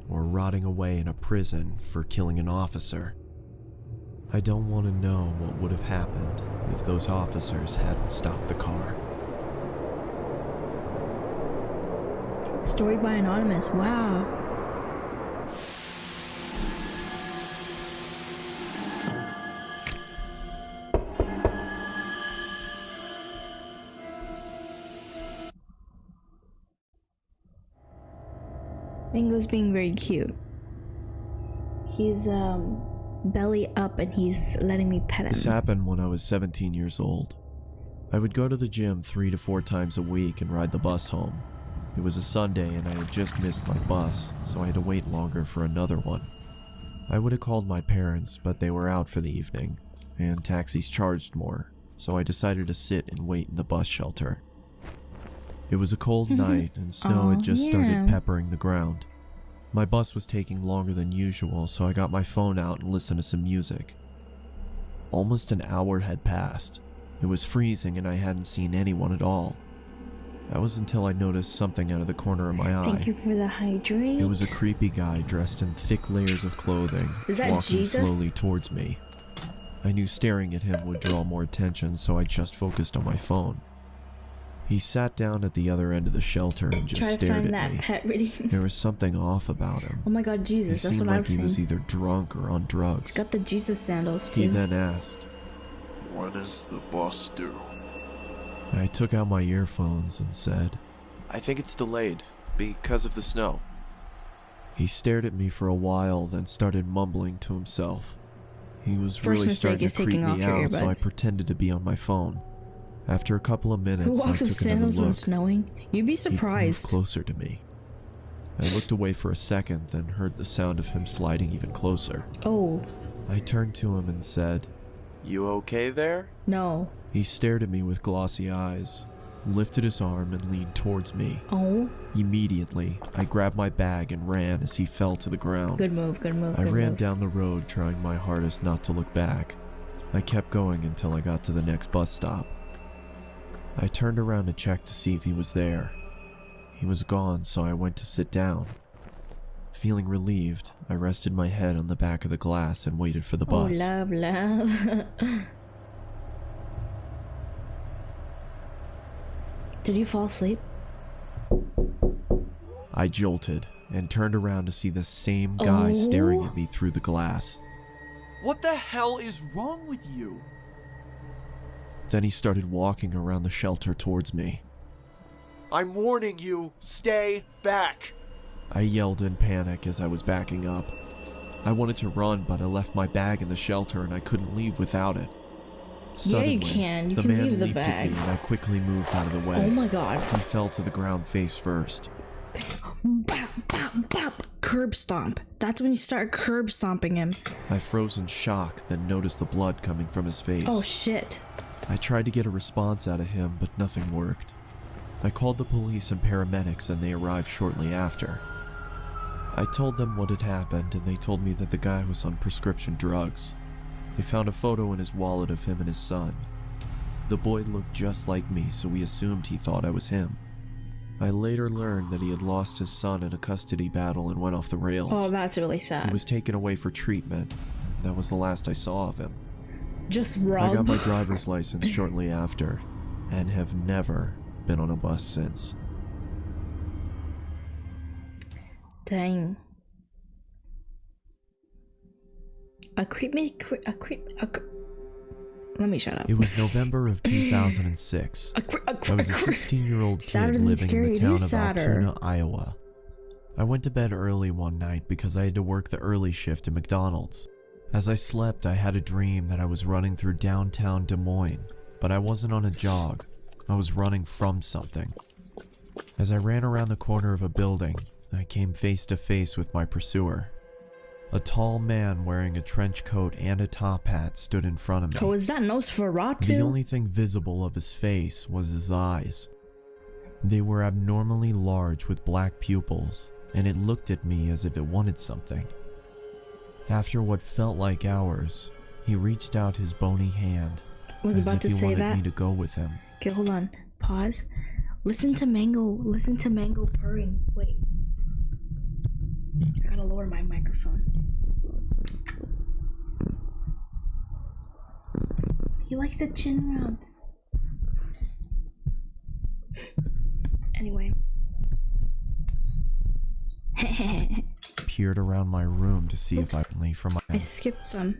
or rotting away in a prison for killing an officer. I don't want to know what would have happened if those officers hadn't stopped the car. Story by Anonymous. Wow. Mango's being very cute. He's belly up and he's letting me pet him. This happened when I was 17 years old. I would go to the gym 3 to 4 times a week and ride the bus home. It was a Sunday and I had just missed my bus, so I had to wait longer for another one. I would have called my parents, but they were out for the evening, and taxis charged more, so I decided to sit and wait in the bus shelter. It was a cold night and snow had just started peppering the ground. My bus was taking longer than usual, so I got my phone out and listened to some music. Almost an hour had passed. It was freezing and I hadn't seen anyone at all. That was until I noticed something out of the corner of my eye. Thank you for the hydrate. It was a creepy guy dressed in thick layers of clothing, Is that walking Jesus? slowly towards me. I knew staring at him would draw more attention, so I just focused on my phone. He sat down at the other end of the shelter and just Try to stared find at that me. pet reading. There was something off about him. Oh my god, Jesus, He that's seemed what I like was he saying. was either drunk or on drugs. He's got the Jesus sandals too. He then asked, "When is the bus due?" I took out my earphones and said, I think it's delayed because of the snow. He stared at me for a while, then started mumbling to himself. He was First really mistake starting is to creep taking off me your out, so I earbuds. pretended to be on my phone. After a couple of minutes, Who I walks with took another sandals when look. snowing? You'd be He moved surprised. closer to me. I looked away for a second, then heard the sound of him sliding even closer. Oh, I turned to him and said, You okay there? no. He stared at me with glossy eyes, lifted his arm and leaned towards me. Oh, Immediately, I grabbed my bag and ran as he fell to the ground. good move, good move, I good ran move. down the road, trying my hardest not to look back. I kept going until I got to the next bus stop. I turned around to check to see if he was there. He was gone, so I went to sit down. Feeling relieved, I rested my head on the back of the glass and waited for the Oh, bus. love, love. Did you fall asleep? I jolted and turned around to see the same guy staring at me through the glass. What the hell is wrong with you? Then he started walking around the shelter towards me. I'm warning you, stay back. I yelled in panic as I was backing up. I wanted to run, but I left my bag in the shelter and I couldn't leave without it. Suddenly, yeah, you can. You the can man leave the leaped at bag. me and I quickly moved out of the way. Oh my god. He fell to the ground face first. Bop, bop, bop. Curb stomp. That's when you start curb stomping him. I froze in shock, then noticed the blood coming from his face. Oh shit. I tried to get a response out of him, but nothing worked. I called the police and paramedics and they arrived shortly after. I told them what had happened and they told me that the guy was on prescription drugs. They found a photo in his wallet of him and his son. The boy looked just like me, so we assumed he thought I was him. I later learned that he had lost his son in a custody battle and went off the rails. Oh, that's really He sad. was taken away for treatment. That was the last I saw of him. Just I got rub. my driver's license shortly after, and have never been on a bus since. Dang. Let me shut up. It was November of 2006. I was a 16-year-old kid Sadder than living in scary, the it town is of sadder. Altoona, Iowa. I went to bed early one night because I had to work the early shift at McDonald's. As I slept, I had a dream that I was running through downtown Des Moines, but I wasn't on a jog. I was running from something. As I ran around the corner of a building, I came face to face with my pursuer. A tall man wearing a trench coat and a top hat stood in front of me. Oh, is that Nosferatu? The only thing visible of his face was his eyes. They were abnormally large with black pupils, and it looked at me as if it wanted something. After what felt like hours, he reached out his bony hand, Was as about if to he say wanted that. me to go with him. Okay, hold on. Pause. Listen to Mango purring. Wait. I gotta lower my microphone. He likes the chin rubs. Anyway. Peered around my room to see if I could leave from I my... skipped some.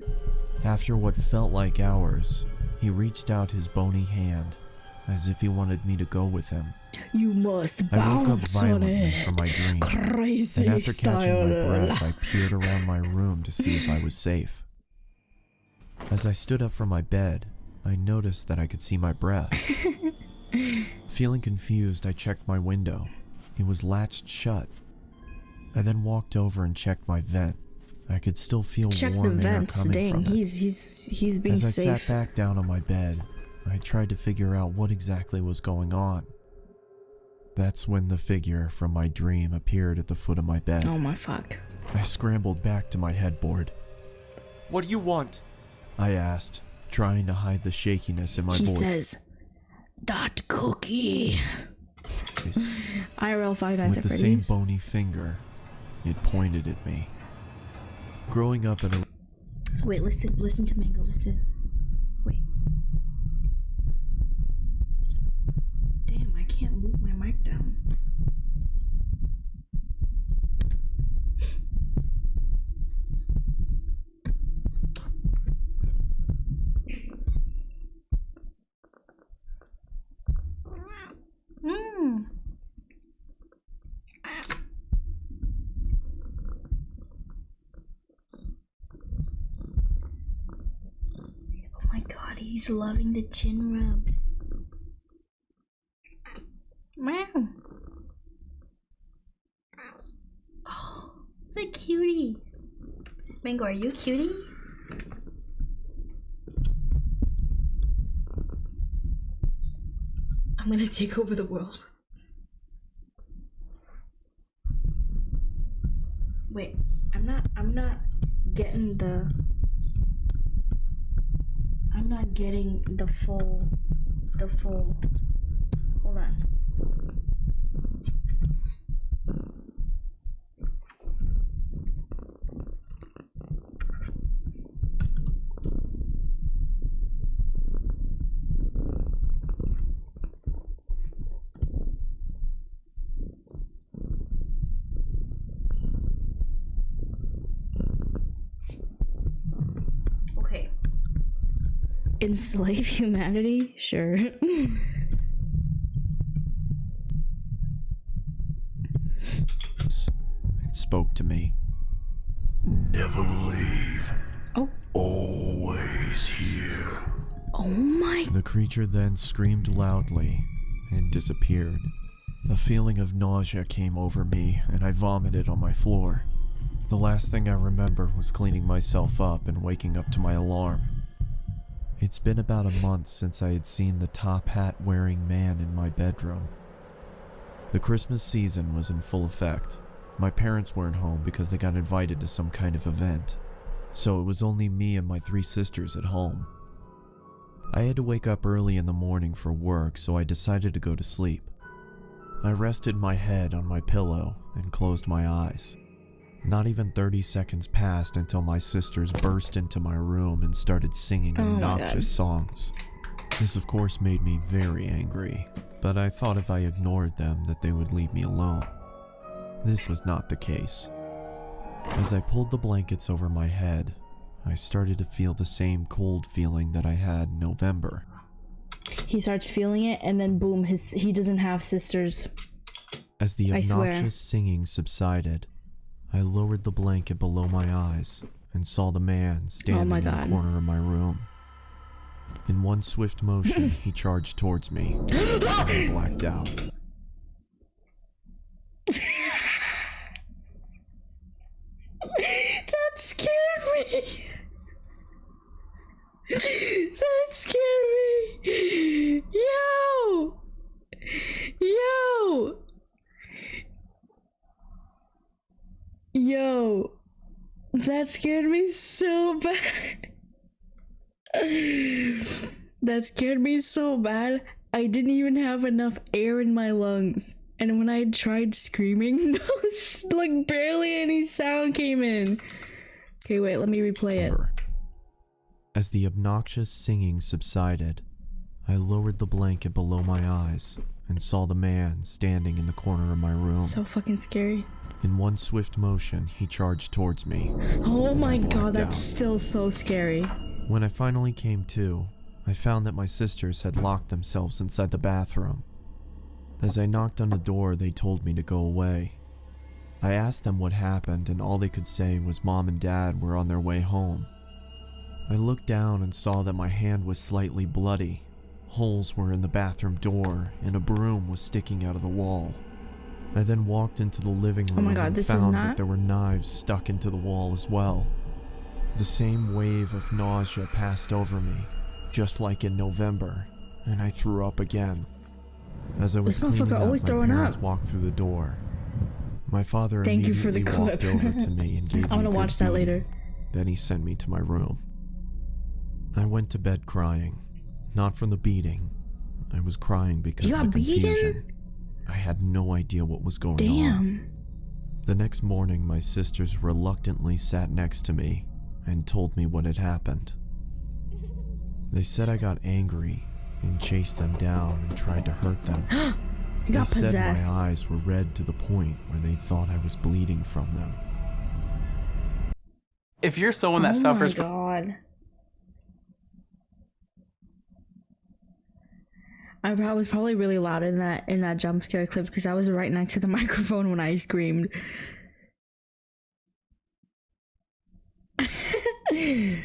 After what felt like hours, he reached out his bony hand, as if he wanted me to go with him. You must I woke up bounce on violently it. from my dream, Crazy and after catching my style. breath, I peered around my room to see if I was safe. As I stood up from my bed, I noticed that I could see my breath. Feeling confused, I checked my window. It was latched shut. I then walked over and checked my vent. I could still feel Check the warm air vents. coming Dang, from it. he's being As I safe. sat back down on my bed, I tried to figure out what exactly was going on. That's when the figure from my dream appeared at the foot of my bed. Oh my fuck. I scrambled back to my headboard. What do you want? I asked, trying to hide the shakiness in my He voice. says, "That cookie." eyes. IRL Five Nights at With the same Freddy's. bony finger, it pointed at me. Growing up in a... Wait, listen to Mango, listen. Wait. Damn, I can't move my mic down. Oh my god, he's loving the chin rubs. Meow. Oh, the cutie. Mango, are you a cutie? I'm gonna take over the world. Wait, I'm not getting the... I'm not getting the full... Hold on. Okay. Enslave humanity? Sure. It spoke to me. Never leave. Oh. Always here. Oh my... The creature then screamed loudly and disappeared. A feeling of nausea came over me and I vomited on my floor. The last thing I remember was cleaning myself up and waking up to my alarm. It's been about a month since I had seen the top hat wearing man in my bedroom. The Christmas season was in full effect. My parents weren't home because they got invited to some kind of event, so it was only me and my 3 sisters at home. I had to wake up early in the morning for work, so I decided to go to sleep. I rested my head on my pillow and closed my eyes. Not even 30 seconds passed until my sisters burst into my room and started singing obnoxious songs. This of course made me very angry, but I thought if I ignored them that they would leave me alone. This was not the case. As I pulled the blankets over my head, I started to feel the same cold feeling that I had in November. He starts feeling it and then boom, he doesn't have sisters. As the obnoxious singing subsided, I lowered the blanket below my eyes and saw the man standing in the corner of my room. In one swift motion, he charged towards me, and I blacked out. That scared me. That scared me. Yo. That scared me so bad. That scared me so bad. I didn't even have enough air in my lungs. And when I tried screaming, like barely any sound came in. Okay, wait, let me replay it. As the obnoxious singing subsided, I lowered the blanket below my eyes and saw the man standing in the corner of my room. So fucking scary. In one swift motion, he charged towards me. Oh my god, that's still so scary. When I finally came to, I found that my sisters had locked themselves inside the bathroom. As I knocked on the door, they told me to go away. I asked them what happened, and all they could say was Mom and Dad were on their way home. I looked down and saw that my hand was slightly bloody. Holes were in the bathroom door, and a broom was sticking out of the wall. I then walked into the living room and found that there were knives stuck into the wall as well. The same wave of nausea passed over me, just like in November, and I threw up again. As I was cleaning up, my parents walked through the door. My father immediately walked over to me and gave me a good beating. Then he sent me to my room. I went to bed crying, not from the beating. I was crying because of the confusion. I had no idea what was going on. Damn. The next morning, my sisters reluctantly sat next to me and told me what had happened. They said I got angry and chased them down and tried to hurt them. You got They said possessed. my eyes were red to the point where they thought I was bleeding from them. If you're someone that suffers Oh my god. I was probably really loud in that jump scare clip because I was right next to the microphone when I screamed. They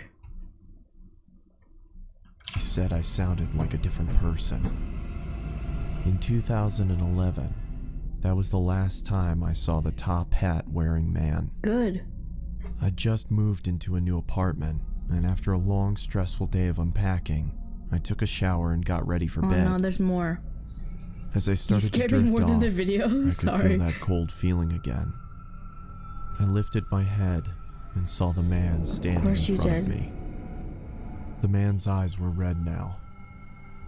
said I sounded like a different person. In 2011, that was the last time I saw the top hat wearing man. Good. I just moved into a new apartment, and after a long, stressful day of unpacking, I took a shower and got ready for bed. Oh no, there's more. As I started to scared me drift more off, than the video. I could Sorry. feel that cold feeling again. I lifted my head and saw the man standing in course you front of did. me. The man's eyes were red now.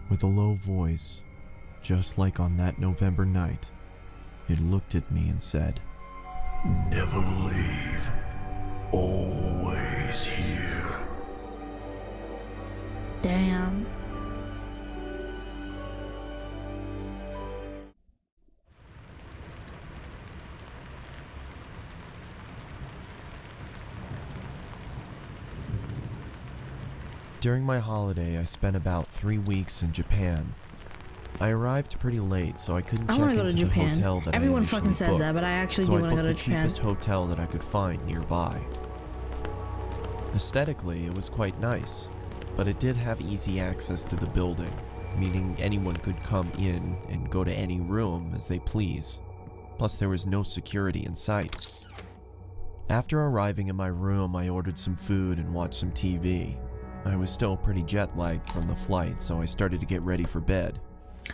With a low voice, just like on that November night, it looked at me and said, Never leave. Always here. Damn. During my holiday, I spent about 3 weeks in Japan. I arrived pretty late, so I couldn't I check wanna go into to the Japan. hotel that Everyone I initially fucking says booked, that, but I actually so do I wanna go booked to the Japan. cheapest hotel that I could find nearby. Aesthetically, it was quite nice, but it did have easy access to the building, meaning anyone could come in and go to any room as they please. Plus, there was no security in sight. After arriving in my room, I ordered some food and watched some TV. I was still pretty jet-lagged from the flight, so I started to get ready for bed.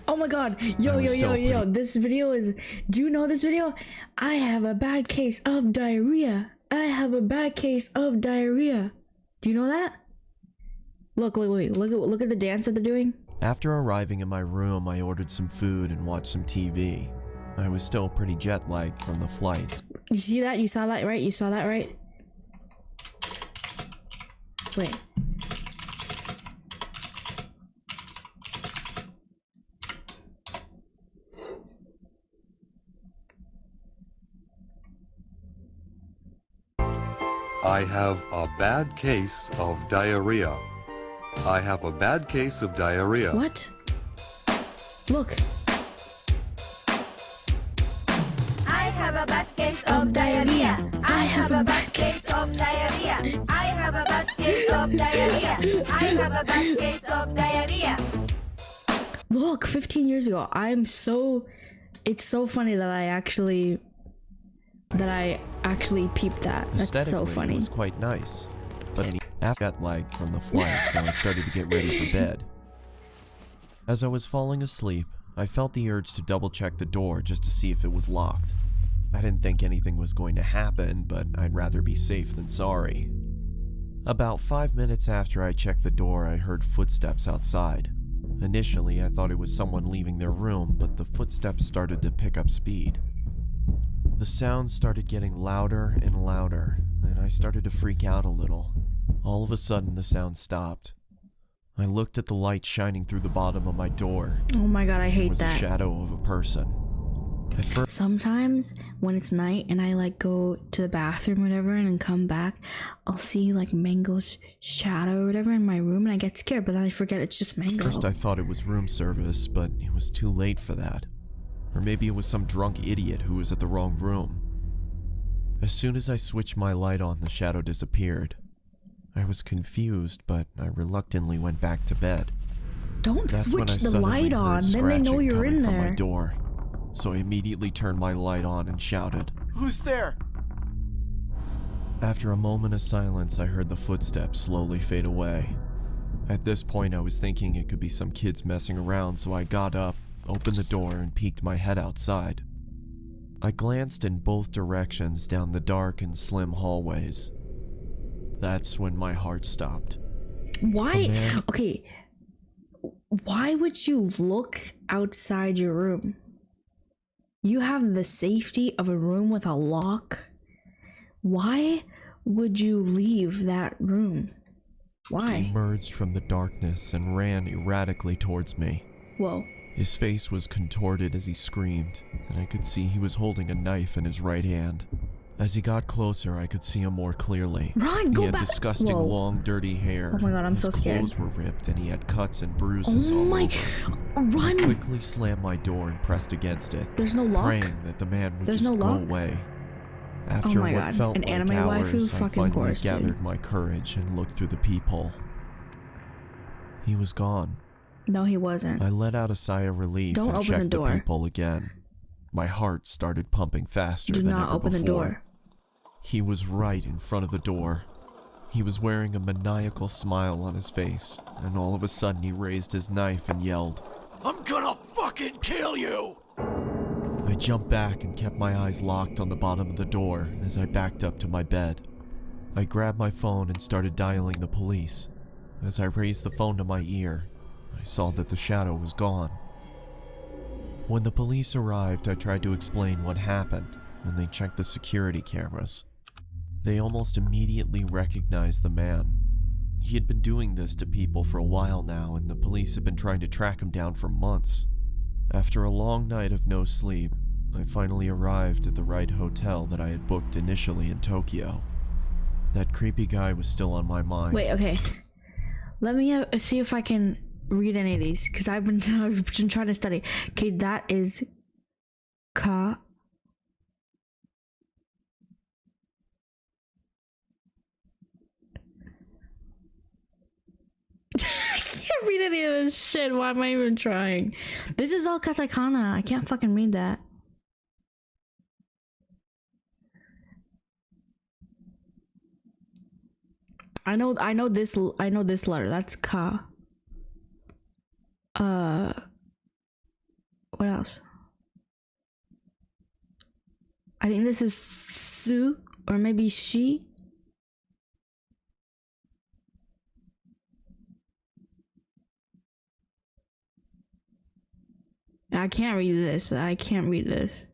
Oh my god. I Yo, was still pretty- this video is... Do you know this video? I have a bad case of diarrhea. I have a bad case of diarrhea. Do you know that? Look at the dance that they're doing. After arriving in my room, I ordered some food and watched some TV. I was still pretty jet-lagged from the flight. You see that? You saw that, right? You saw that, right? Wait. I have a bad case of diarrhea. I have a bad case of diarrhea. What? Look. I have a bad case of diarrhea. I have a bad case of diarrhea. I have a bad case of diarrhea. I have a bad case of diarrhea. Look, 15 years ago. It's so funny that I actually peeped that. That's so Aesthetically, funny. it was quite nice, but I got lagged from the flight, so I started to get ready for bed. As I was falling asleep, I felt the urge to double-check the door just to see if it was locked. I didn't think anything was going to happen, but I'd rather be safe than sorry. About 5 minutes after I checked the door, I heard footsteps outside. Initially, I thought it was someone leaving their room, but the footsteps started to pick up speed. The sound started getting louder and louder, and I started to freak out a little. All of a sudden, the sound stopped. I looked at the light shining through the bottom of my door. Oh my god, I hate It was that. a shadow of a person. At first, Sometimes when it's night and I go to the bathroom or whatever and then come back, I'll see Mango's shadow or whatever in my room and I get scared, but then I forget it's just Mango. First I thought it was room service, but it was too late for that. Or maybe it was some drunk idiot who was at the wrong room. As soon as I switched my light on, the shadow disappeared. I was confused, but I reluctantly went back to bed. Don't That's when I switch the suddenly light heard on, then they know scratching you're coming in from there. my door. So I immediately turned my light on and shouted. Who's there? After a moment of silence, I heard the footsteps slowly fade away. At this point, I was thinking it could be some kids messing around, so I got up, opened the door, and peeked my head outside. I glanced in both directions down the dark and slim hallways. That's when my heart stopped. Why? A man- Okay. Why would you look outside your room? You have the safety of a room with a lock. Why would you leave that room? Why? He emerged from the darkness and ran erratically towards me. Whoa. His face was contorted as he screamed, and I could see he was holding a knife in his right hand. As he got closer, I could see him more clearly. Run, go he had back. disgusting, Whoa. long, dirty hair. Oh my god, I'm so scared. His clothes were ripped, and he had cuts and bruises Oh all my... over. Run! I quickly slammed my door and pressed against it. There's no lock? Praying that the man would There's just no go lock? away. After Oh my what god, felt an like anime hours, waifu? I Fucking finally course, dude. gathered my courage and looked through the peephole. He was gone. No, he wasn't. I let out a sigh of relief Don't and open checked the door. peephole again. My heart started pumping faster Do than not ever open the before. door. He was right in front of the door. He was wearing a maniacal smile on his face, and all of a sudden he raised his knife and yelled, I'm gonna fucking kill you! I jumped back and kept my eyes locked on the bottom of the door as I backed up to my bed. I grabbed my phone and started dialing the police. As I raised the phone to my ear, I saw that the shadow was gone. When the police arrived, I tried to explain what happened, and they checked the security cameras. They almost immediately recognized the man. He had been doing this to people for a while now, and the police had been trying to track him down for months. After a long night of no sleep, I finally arrived at the right hotel that I had booked initially in Tokyo. That creepy guy was still on my mind. Wait, okay. Let me see if I can read any of these, because I've been trying to study. Okay, that is Ka. I can't read any of this shit. Why am I even trying? This is all katakana. I can't fucking read that. I know this letter. That's ka. What else? I think this is su, or maybe she. I can't read this. I can't read this.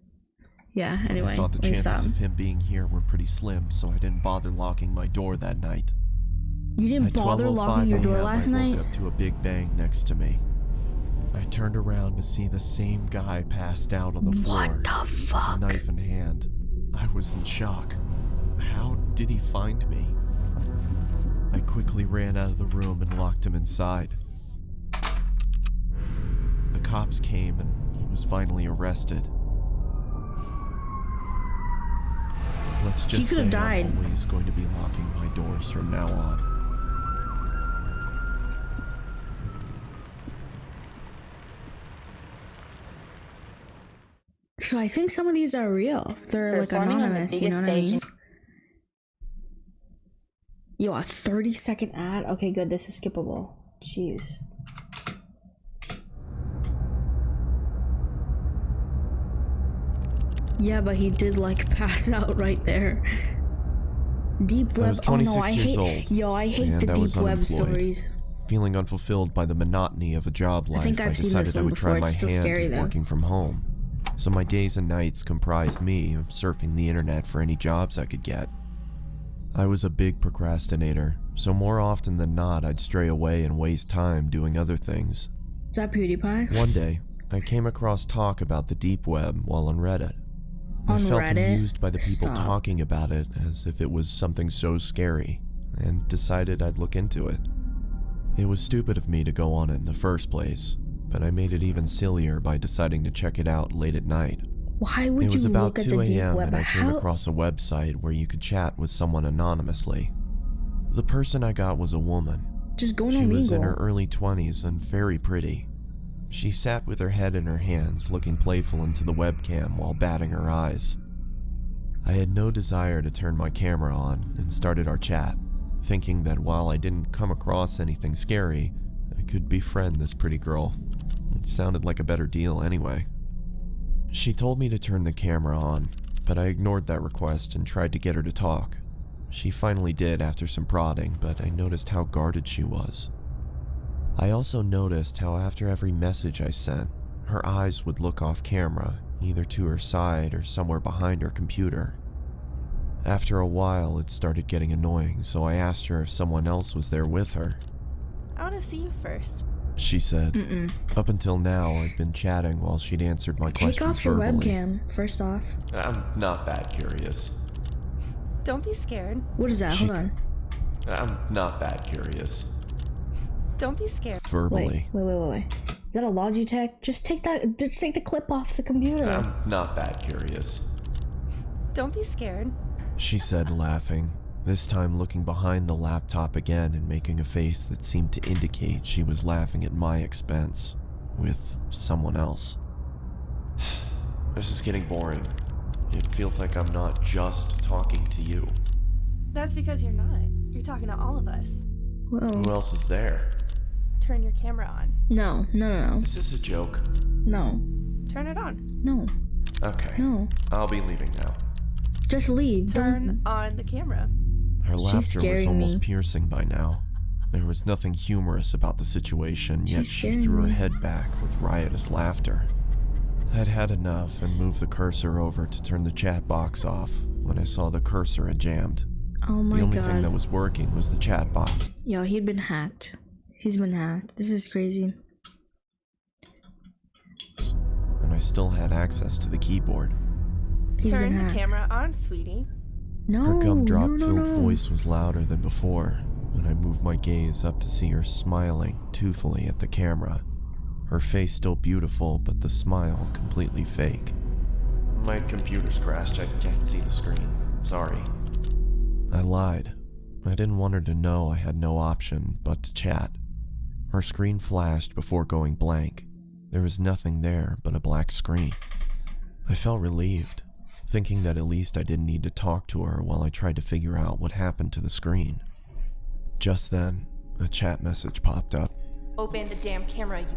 Yeah, anyway. I thought the chances of him being here were pretty slim, so I didn't bother locking my door that night. You didn't bother locking your door last night? I woke up to a big bang next to me. I turned around to see the same guy passed out on the floor. What the fuck? With a knife in hand. I was in shock. How did he find me? I quickly ran out of the room and locked him inside. The cops came and he was finally arrested. Let's just say I'm always going to be locking my doors from now on. So I think some of these are real. They're like anonymous, you know what I mean? Yo, a 30-second ad? Okay, good. This is skippable. Jeez. Yeah, but he did like pass out right there. Deep web. I was 26 oh no, I years hate. old, Yo, I hate the and I deep was web unemployed. stories. Feeling unfulfilled by the monotony of a job life, I think I've seen this decided I one would try before. my It's so hand scary, at though. working from home. So my days and nights comprised me of surfing the internet for any jobs I could get. I was a big procrastinator, so more often than not I'd stray away and waste time doing other things. Is that PewDiePie? One day, I came across talk about the deep web while on Reddit. I On felt Reddit? amused by the people Stop. talking about it as if it was something so scary, and decided I'd look into it. It was stupid of me to go on it in the first place, but I made it even sillier by deciding to check it out late at night. Why would It was you about look at 2 the deep a.m. web? and I came How? across a website where you could chat with someone anonymously. The person I got was a woman. Just go on She was in Omegle. her early 20s and very pretty. She sat with her head in her hands, looking playful into the webcam while batting her eyes. I had no desire to turn my camera on and started our chat, thinking that while I didn't come across anything scary, I could befriend this pretty girl. It sounded like a better deal anyway. She told me to turn the camera on, but I ignored that request and tried to get her to talk. She finally did after some prodding, but I noticed how guarded she was. I also noticed how after every message I sent, her eyes would look off camera, either to her side or somewhere behind her computer. After a while, it started getting annoying, so I asked her if someone else was there with her. I want to see you first. She said, Up until now, I'd been chatting while she'd answered my questions Take off your verbally. webcam, first off. I'm not that curious. Don't be scared. What is that? Hold on. I'm not that curious. Don't be scared. Verbally. Wait. Is that a Logitech? Just take the clip off the computer. I'm not that curious. Don't be scared. She said, laughing, this time looking behind the laptop again and making a face that seemed to indicate she was laughing at my expense with someone else. This is getting boring. It feels like I'm not just talking to you. That's because you're not. You're talking to all of us. Whoa. Who else is there? Turn your camera on. No. Is this a joke? No. Turn it on. No. Okay. No. I'll be leaving now. Just leave. Turn on the camera. Her laughter was scaring almost me. piercing by now. There was nothing humorous about the situation, yet She's she scaring threw her me. head back with riotous laughter. I'd had enough and moved the cursor over to turn the chat box off when I saw the cursor had jammed. Oh my The only god. thing that was working was the chat box. Yo, he'd been hacked. He's been hacked. This is crazy. And I still had access to the keyboard. He's Turn been the hacked. camera on, sweetie. No. Her gumdrop-filled no. voice was louder than before, and I moved my gaze up to see her smiling toothfully at the camera. Her face still beautiful, but the smile completely fake. My computer's crashed. I can't see the screen. Sorry. I lied. I didn't want her to know I had no option but to chat. Her screen flashed before going blank. There was nothing there but a black screen. I felt relieved, thinking that at least I didn't need to talk to her while I tried to figure out what happened to the screen. Just then, a chat message popped up. Open the damn camera, you...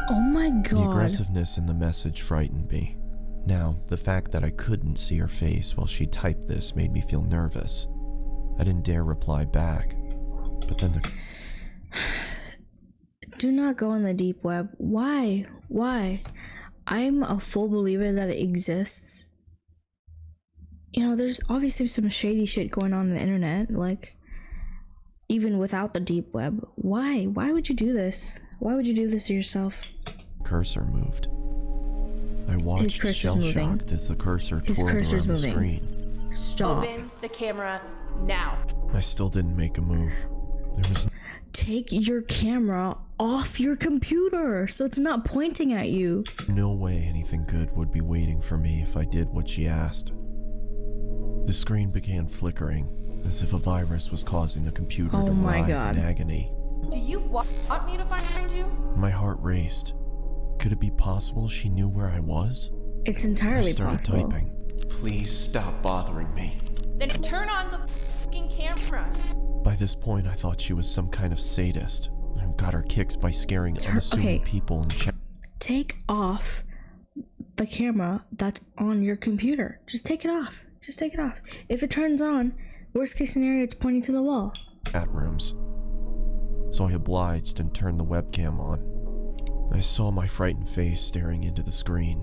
Oh my god. The aggressiveness in the message frightened me. Now, the fact that I couldn't see her face while she typed this made me feel nervous. I didn't dare reply back, but then the... Do not go on the deep web. Why? I'm a full believer that it exists. You know, there's obviously some shady shit going on the internet, like, even without the deep web. Why? Why would you do this? Why would you do this to yourself? Cursor moved. I watched shell-shocked as the cursor twirled around the screen. Stop. Open the camera now. I still didn't make a move. There was Take your camera off your computer so it's not pointing at you. no way anything good would be waiting for me if I did what she asked. The screen began flickering, as if a virus was causing the computer to writhe in agony. Do you want me to find you? My heart raced. Could it be possible she knew where I was? It's entirely I started possible. typing. Please stop bothering me. Then turn on the fucking camera. By this point, I thought she was some kind of sadist and got her kicks by scaring unassuming people in chat. Take off the camera that's on your computer. Just take it off. Just take it off. If it turns on, worst case scenario, it's pointing to the wall. Chat rooms. So I obliged and turned the webcam on. I saw my frightened face staring into the screen.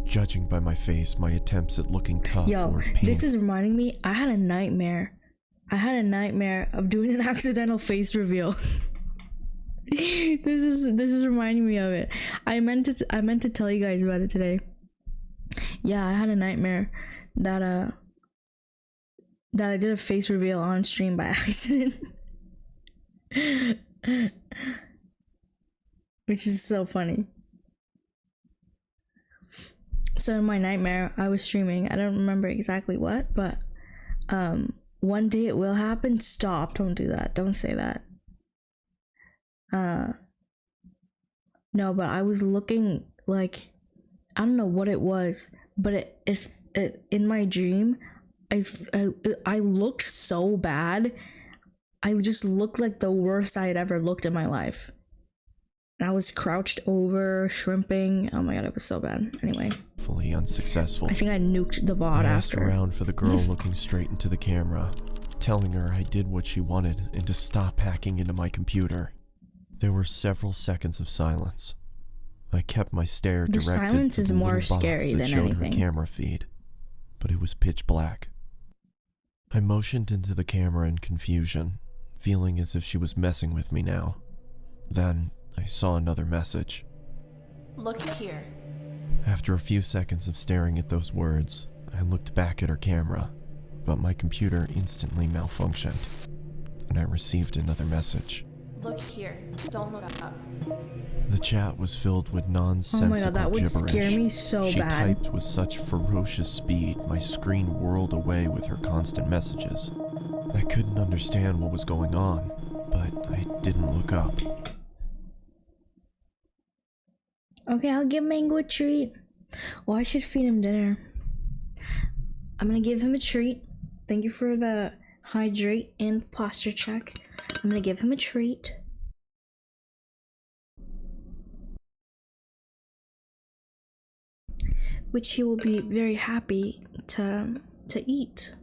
Judging by my face, my attempts at looking tough Yo, were painful. this is reminding me, I had a nightmare. I had a nightmare of doing an accidental face reveal. This is reminding me of it. I meant to tell you guys about it today. Yeah, I had a nightmare that I did a face reveal on stream by accident. Which is so funny. So in my nightmare, I was streaming. I don't remember exactly what, but one day it will happen. Stop. Don't do that. Don't say that. No, but I was looking like, I don't know what it was, but it in my dream, I looked so bad. I just looked like the worst I had ever looked in my life. And I was crouched over, shrimping. Oh my god, it was so bad. Anyway. Fully unsuccessful. I think I nuked the VOD I asked after. around for the girl looking straight into the camera, telling her I did what she wanted and to stop hacking into my computer. There were several seconds of silence. I kept my stare The directed silence to is the more little box scary that than showed anything. her camera feed, but it was pitch black. I motioned into the camera in confusion, feeling as if she was messing with me now. Then I saw another message. Look here. After a few seconds of staring at those words, I looked back at her camera, but my computer instantly malfunctioned, and I received another message. Look here. Don't look up. The chat was filled with nonsensical Oh my god, that would gibberish. scare me so She bad. typed with such ferocious speed, my screen whirled away with her constant messages. I couldn't understand what was going on, but I didn't look up. Okay, I'll give Mango a treat. Oh, I should feed him dinner. I'm gonna give him a treat. Thank you for the hydrate and posture check. I'm gonna give him a treat. Which he will be very happy to eat.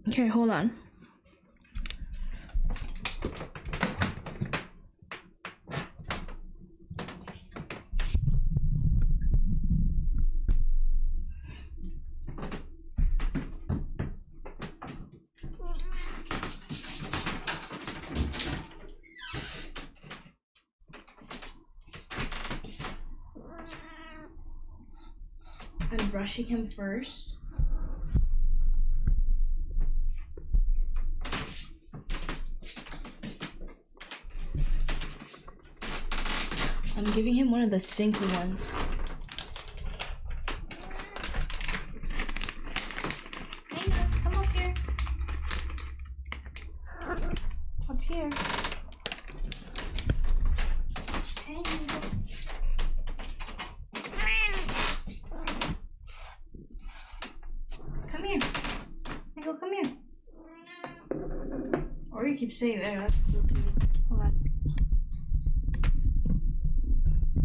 Okay, hold on. I'm brushing him first. I'm giving him one of the stinky ones. Mango, come up here. Up here. Hey, Mango. Come here. Mango, come here. Or you could stay there. That's cool too. Hold on.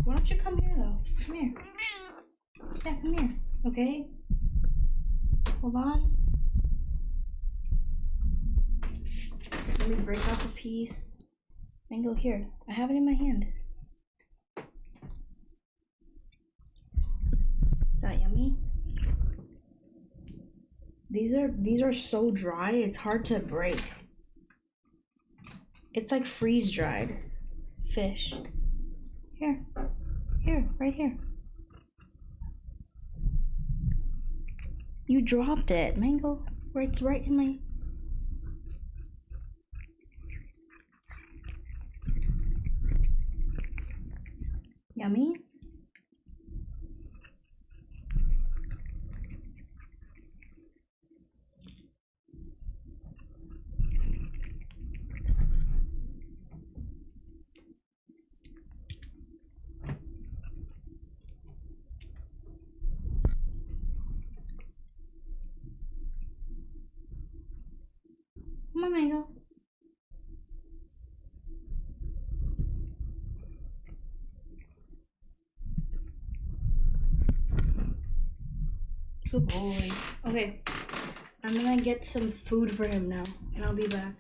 Why don't you come here though? Come here. Yeah, come here. Okay. Hold on. Let me break off a piece. Mango, here. I have it in my hand. Is that yummy? These are so dry, it's hard to break. It's like freeze dried fish. Here. Here, right here. You dropped it, Mango. Where it's right in my... Yummy? Come on, Mango. Good boy. Okay, I'm gonna get some food for him now, and I'll be back.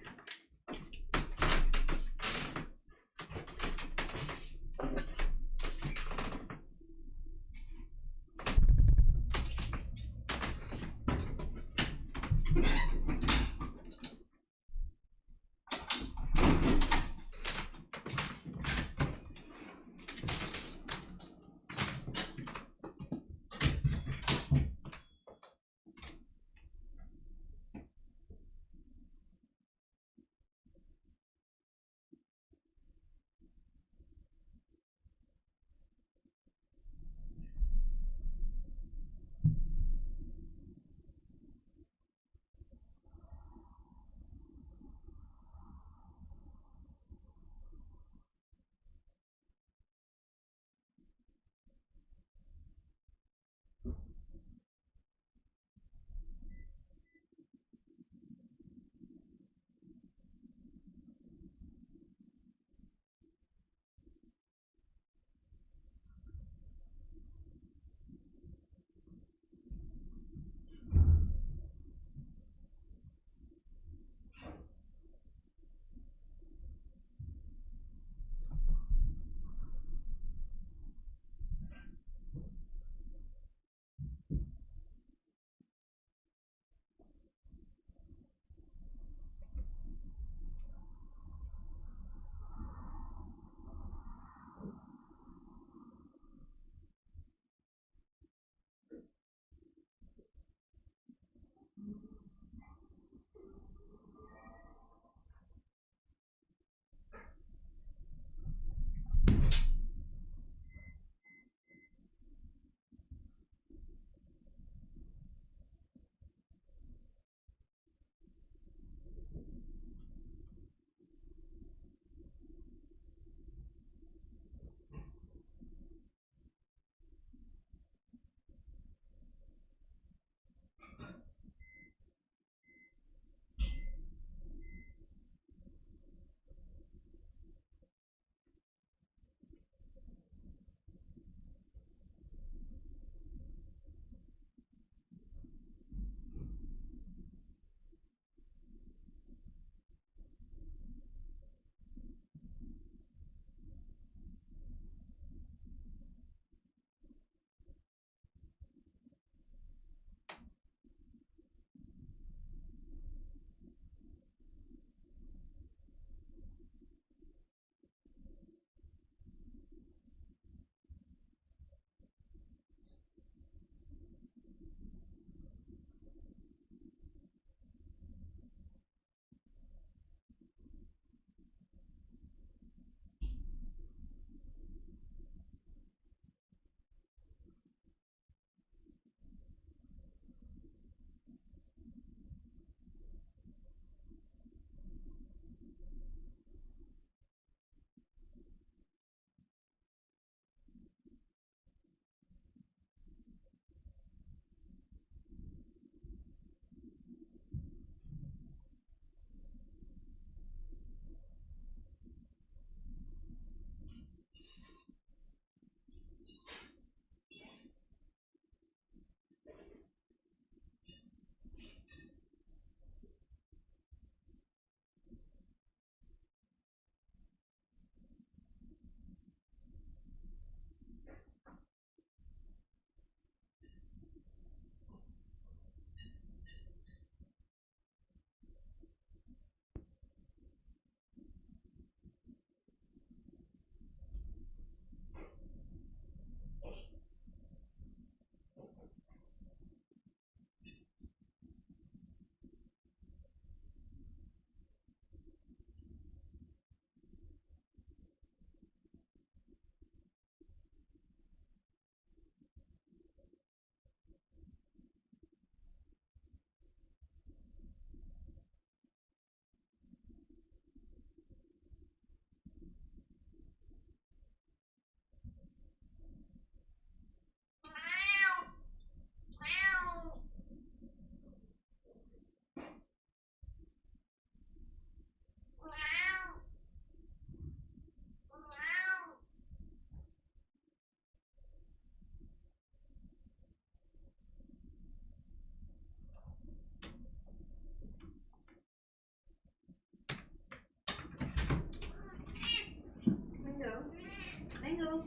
Mango.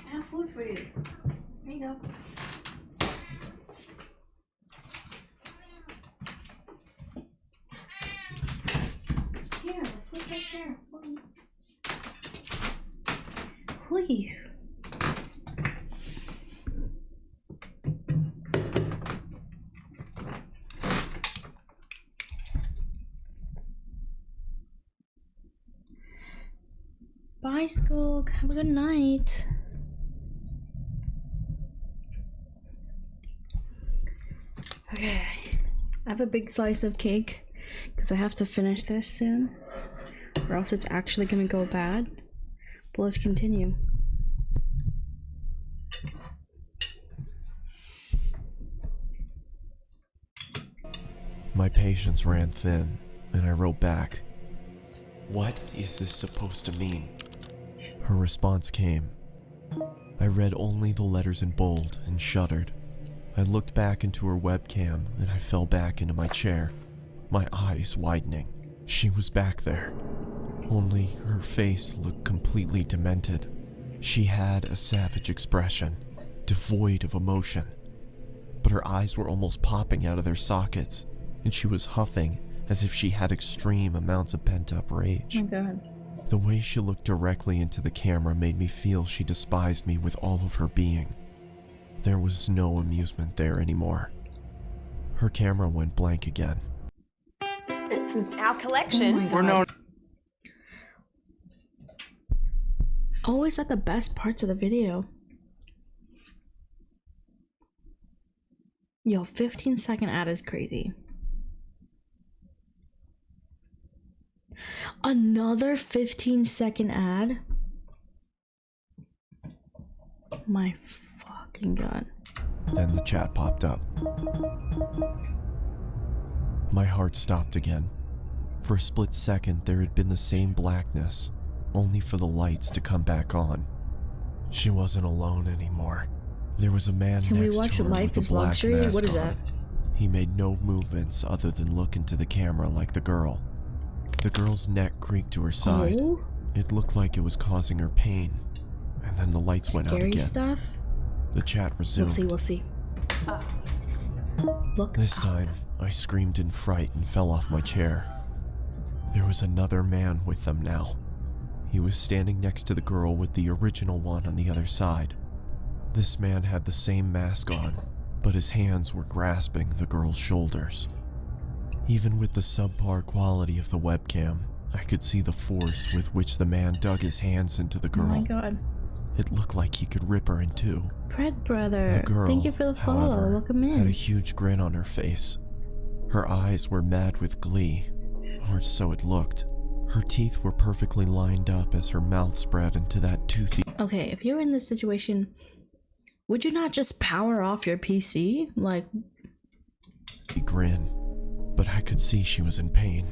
I have food for you. Here you go. Here, the food's right there. Whee. Bye, Skog. Have a good night. Okay, I have a big slice of cake because I have to finish this soon, or else it's actually gonna go bad. But let's continue. My patience ran thin, and I wrote back, "What is this supposed to mean?" Her response came. I read only the letters in bold and shuddered. I looked back into her webcam and I fell back into my chair, my eyes widening. She was back there, only her face looked completely demented. She had a savage expression, devoid of emotion, but her eyes were almost popping out of their sockets, and she was huffing as if she had extreme amounts of pent-up rage. Oh my god. The way she looked directly into the camera made me feel she despised me with all of her being. There was no amusement there anymore. Her camera went blank again. This is our collection. We're known. Always at the best parts of the video. Yo, 15-second ad is crazy. Another 15-second ad? My fucking god. Then the chat popped up. My heart stopped again. For a split second, there had been the same blackness, only for the lights to come back on. She wasn't alone anymore. There was a man Can we next watch to her Life with a is black Luxury? mask What is on. that? He made no movements other than look into the camera like the girl. The girl's neck creaked to her side. Oh? It looked like it was causing her pain. And then the lights went out Scary again. stuff? The chat resumed. We'll see. Look. This time, I screamed in fright and fell off my chair. There was another man with them now. He was standing next to the girl with the original one on the other side. This man had the same mask on, but his hands were grasping the girl's shoulders. Even with the subpar quality of the webcam, I could see the force with which the man dug his hands into the girl. Oh my god. It looked like he could rip her in two. Bread brother. The girl, Thank you for the follow. however, Welcome had a in. huge grin on her face. Her eyes were mad with glee, or so it looked. Her teeth were perfectly lined up as her mouth spread into that toothy Okay, if you're in this situation, would you not just power off your PC? Like, grin. But I could see she was in pain.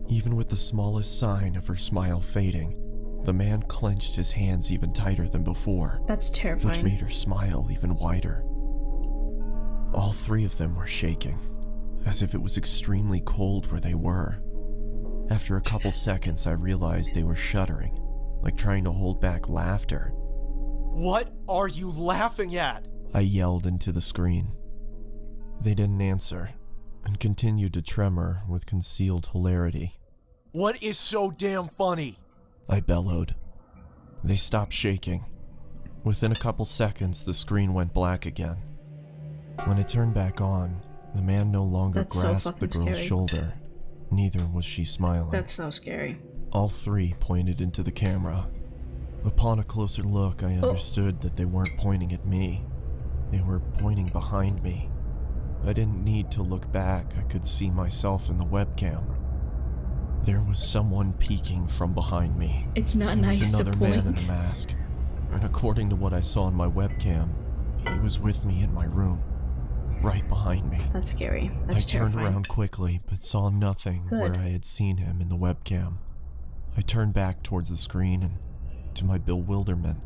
Even with the smallest sign of her smile fading, the man clenched his hands even tighter than before. that's terrifying. Which made her smile even wider. All three of them were shaking, as if it was extremely cold where they were. After a couple seconds, I realized they were shuddering, like trying to hold back laughter. What are you laughing at? I yelled into the screen. They didn't answer, and continued to tremor with concealed hilarity. What is so damn funny? I bellowed. They stopped shaking. Within a couple seconds, the screen went black again. When it turned back on, the man no longer That's so grasped the fucking girl's scary. shoulder. Neither was she smiling. That's so scary. All three pointed into the camera. Upon a closer look, I understood that they weren't pointing at me. They were pointing behind me. I didn't need to look back. I could see myself in the webcam. There was someone peeking from behind me. It's not It was nice to another man in point. a mask. And according to what I saw on my webcam, he was with me in my room, right behind me. That's scary. That's I turned terrifying. around quickly, but saw nothing Good. where I had seen him in the webcam. I turned back towards the screen, and to my bewilderment,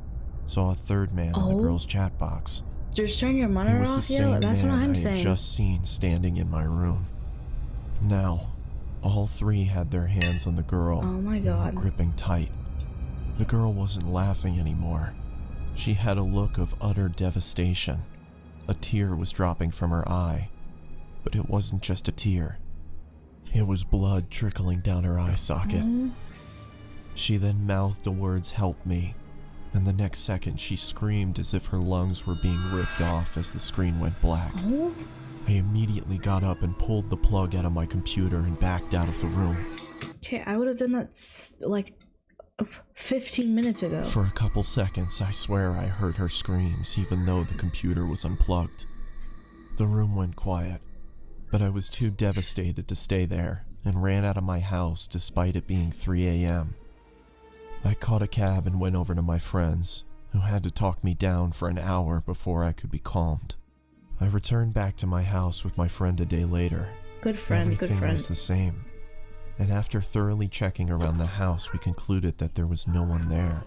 saw a third man in the girl's chat box. Just turn your He monitor was the off, same yo. That's what man I'm I saying. had just seen standing in my room. Now, all three had their hands on the girl. Oh my and were God. gripping tight. The girl wasn't laughing anymore. She had a look of utter devastation. A tear was dropping from her eye. But it wasn't just a tear. It was blood trickling down her eye socket. She then mouthed the words, "Help me," and the next second she screamed as if her lungs were being ripped off as the screen went black. I immediately got up and pulled the plug out of my computer and backed out of the room. Okay, I would have done that like 15 minutes ago. For a couple seconds, I swear I heard her screams, even though the computer was unplugged. The room went quiet, but I was too devastated to stay there and ran out of my house despite it being 3 a.m. I caught a cab and went over to my friends, who had to talk me down for an hour before I could be calmed. I returned back to my house with my friend a day later. Good friend, Everything good friend. was the same. And after thoroughly checking around the house, we concluded that there was no one there,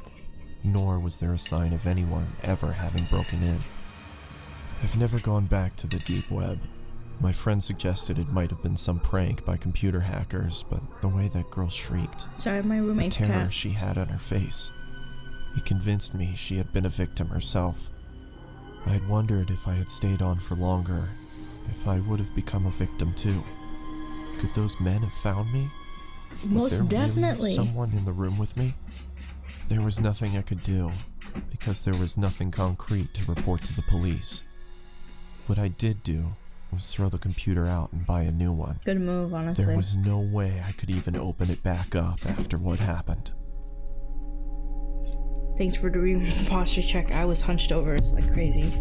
nor was there a sign of anyone ever having broken in. I've never gone back to the deep web. My friend suggested it might have been some prank by computer hackers, but the way that girl shrieked, Sorry, my roommate's the terror cat. she had on her face, it convinced me she had been a victim herself. I had wondered if I had stayed on for longer, if I would have become a victim too. Could those men have found me? Was Most there definitely. really someone in the room with me? There was nothing I could do, because there was nothing concrete to report to the police. What I did do was throw the computer out and buy a new one. Good move, honestly. There was no way I could even open it back up after what happened. Thanks for the posture check. I was hunched over like crazy.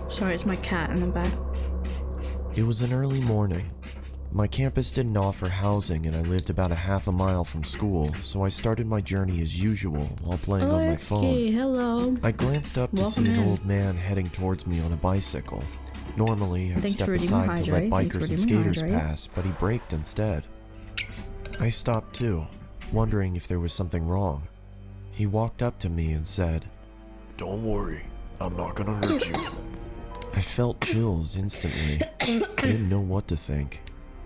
Sorry, it's my cat in the back. It was an early morning. My campus didn't offer housing and I lived about a half a mile from school, so I started my journey as usual while playing on my phone. Okay, hello. I glanced up to Welcome see an in. old man heading towards me on a bicycle. Normally, I'd Thanks step for redeeming aside to let hydrate. Thanks for bikers and redeeming skaters hydrate. pass, but he braked instead. I stopped too, wondering if there was something wrong. He walked up to me and said, "Don't worry, I'm not gonna hurt you." I felt chills instantly. I didn't know what to think.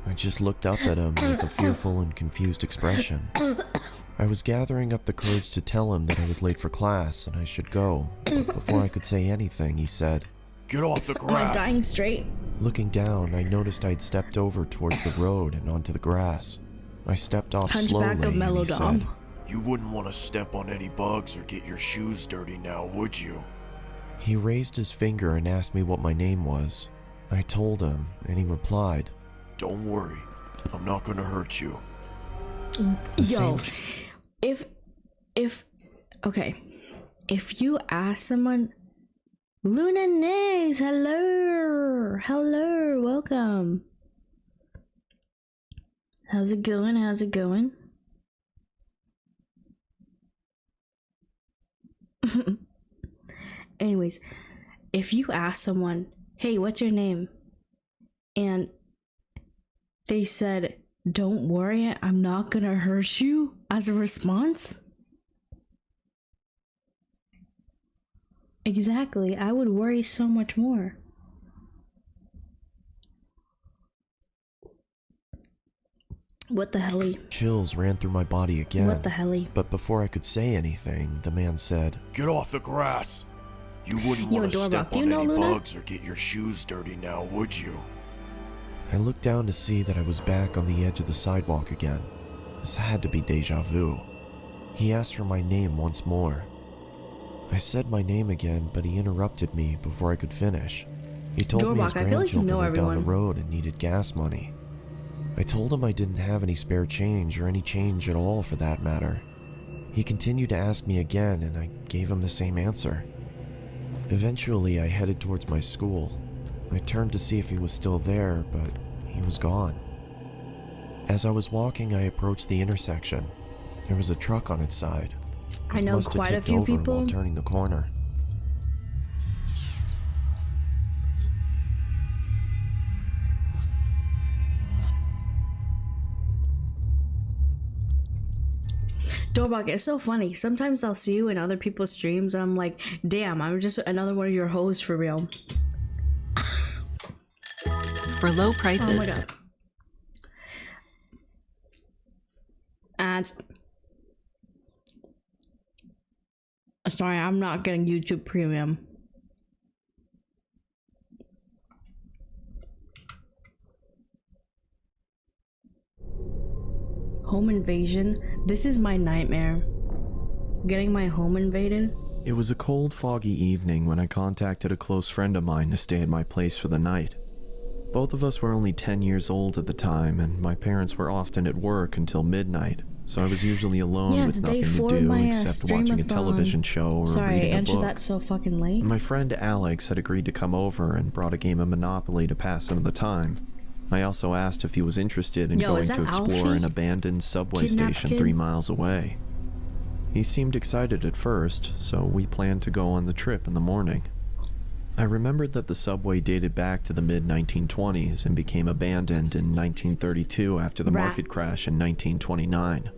I just looked up at him with a fearful and confused expression. I was gathering up the courage to tell him that I was late for class and I should go, but before I could say anything, he said, "Get off the Am I grass." dying straight? Looking down, I noticed I'd stepped over towards the road and onto the grass. I stepped off Hunchback slowly of and he Melodom. said, You wouldn't want to step on any bugs or get your shoes dirty now, would you? He raised his finger and asked me what my name was. I told him, and he replied, "Don't worry, I'm not gonna hurt you." Yo, if you ask someone, Luna Nix, hello, welcome. How's it going? Anyways, if you ask someone, hey, what's your name? And they said, don't worry, I'm not gonna hurt you, as a response. Exactly, I would worry so much more. What the helly? Chills ran through my body again. What the helly? But before I could say anything, the man said, "Get off the grass. You wouldn't Yo, want to Doorbell, step do you on know any Luna? bugs or get your shoes dirty now, would you?" I looked down to see that I was back on the edge of the sidewalk again. This had to be deja vu. He asked for my name once more. I said my name again, but he interrupted me before I could finish. He told me his Doorbell, I feel like you grandchildren know were down the everyone. road and needed gas money. I told him I didn't have any spare change or any change at all for that matter. He continued to ask me again and I gave him the same answer. Eventually I headed towards my school. I turned to see if he was still there, but he was gone. As I was walking, I approached the intersection. There was a truck on its side. I It know must have quite a tipped few over people. while turning the corner. Dobak, it's so funny. Sometimes I'll see you in other people's streams and I'm like, damn, I'm just another one of your hosts for real. For low prices. Oh my god. Ads. Sorry, I'm not getting YouTube Premium. Home invasion? This is my nightmare. Getting my home invaded? It was a cold, foggy evening when I contacted a close friend of mine to stay at my place for the night. Both of us were only 10 years old at the time, and my parents were often at work until midnight, so I was usually alone with nothing to do except watching a television show or Sorry, reading I a answered book. that so fucking late. My friend Alex had agreed to come over and brought a game of Monopoly to pass some of the time. I also asked if he was interested in going to explore an abandoned subway station 3 miles away. He seemed excited at first, so we planned to go on the trip in the morning. I remembered that the subway dated back to the mid-1920s and became abandoned in 1932 after the market crash in 1929.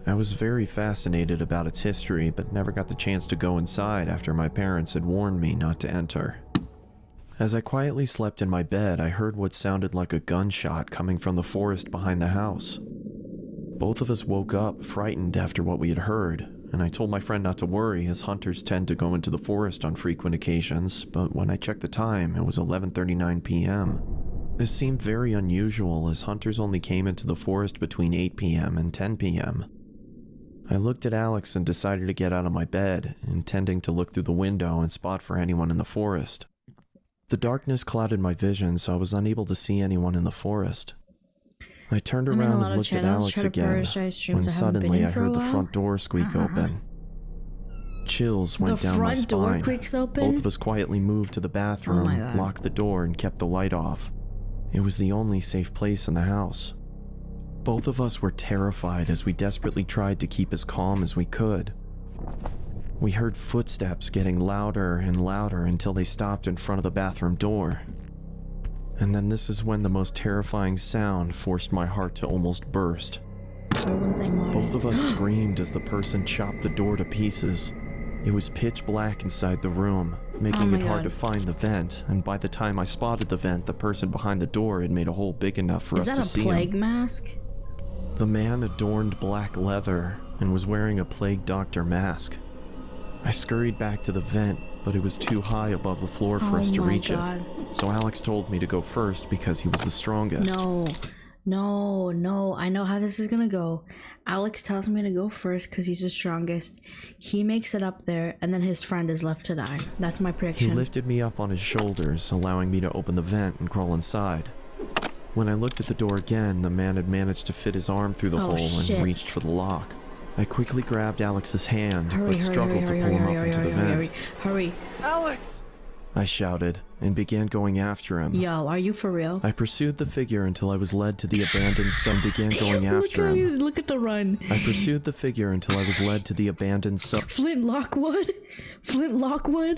I was very fascinated about its history, but never got the chance to go inside after my parents had warned me not to enter. As I quietly slept in my bed, I heard what sounded like a gunshot coming from the forest behind the house. Both of us woke up, frightened after what we had heard, and I told my friend not to worry, as hunters tend to go into the forest on frequent occasions, but when I checked the time, it was 11:39 p.m. This seemed very unusual, as hunters only came into the forest between 8 p.m. and 10 p.m. I looked at Alex and decided to get out of my bed, intending to look through the window and spot for anyone in the forest. The darkness clouded my vision, so I was unable to see anyone in the forest. I turned around and looked at Alex again, when suddenly I heard the front door squeak open. Chills went down my spine. The front door creaks open? Both of us quietly moved to the bathroom, locked the door, and kept the light off. It was the only safe place in the house. Both of us were terrified as we desperately tried to keep as calm as we could. We heard footsteps getting louder and louder until they stopped in front of the bathroom door. And then this is when the most terrifying sound forced my heart to almost burst. Both of us screamed as the person chopped the door to pieces. It was pitch black inside the room, making it hard to find the vent, and by the time I spotted the vent, the person behind the door had made a hole big enough for us to see him. Is that a plague mask? The man adorned black leather and was wearing a plague doctor mask. I scurried back to the vent, but it was too high above the floor for us to reach it. So Alex told me to go first because he was the strongest. No, I know how this is gonna go. Alex tells me to go first because he's the strongest. He makes it up there, and then his friend is left to die. That's my prediction. He lifted me up on his shoulders, allowing me to open the vent and crawl inside. When I looked at the door again, the man had managed to fit his arm through the hole and reached for the lock. I quickly grabbed Alex's hand, but struggled to pull him up into the vent. Hurry! Alex! I shouted, and began going after him. Yo, are you for real? I pursued the figure until I was led to the abandoned began going after him. Look at the run. I pursued the figure until I was led to the abandoned Flint Lockwood?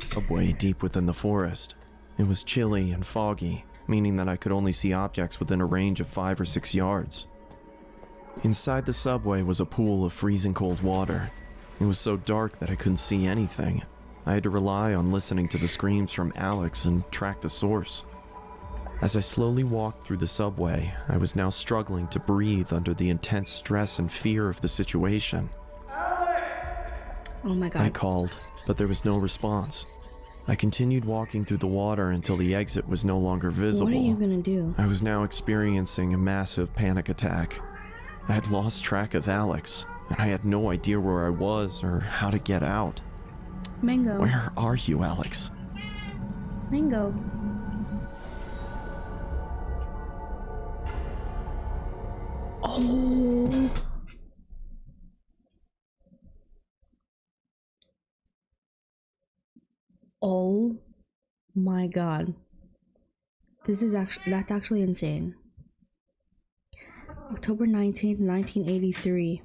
Subway deep within the forest. It was chilly and foggy, meaning that I could only see objects within a range of 5 or 6 yards. Inside the subway was a pool of freezing cold water. It was so dark that I couldn't see anything. I had to rely on listening to the screams from Alex and track the source. As I slowly walked through the subway, I was now struggling to breathe under the intense stress and fear of the situation. Alex! Oh my god. I called, but there was no response. I continued walking through the water until the exit was no longer visible. What are you gonna do? I was now experiencing a massive panic attack. I had lost track of Alex, and I had no idea where I was or how to get out. Mango. Where are you, Alex? Mango. Oh. Oh my god. That's actually insane. October 19th, 1983.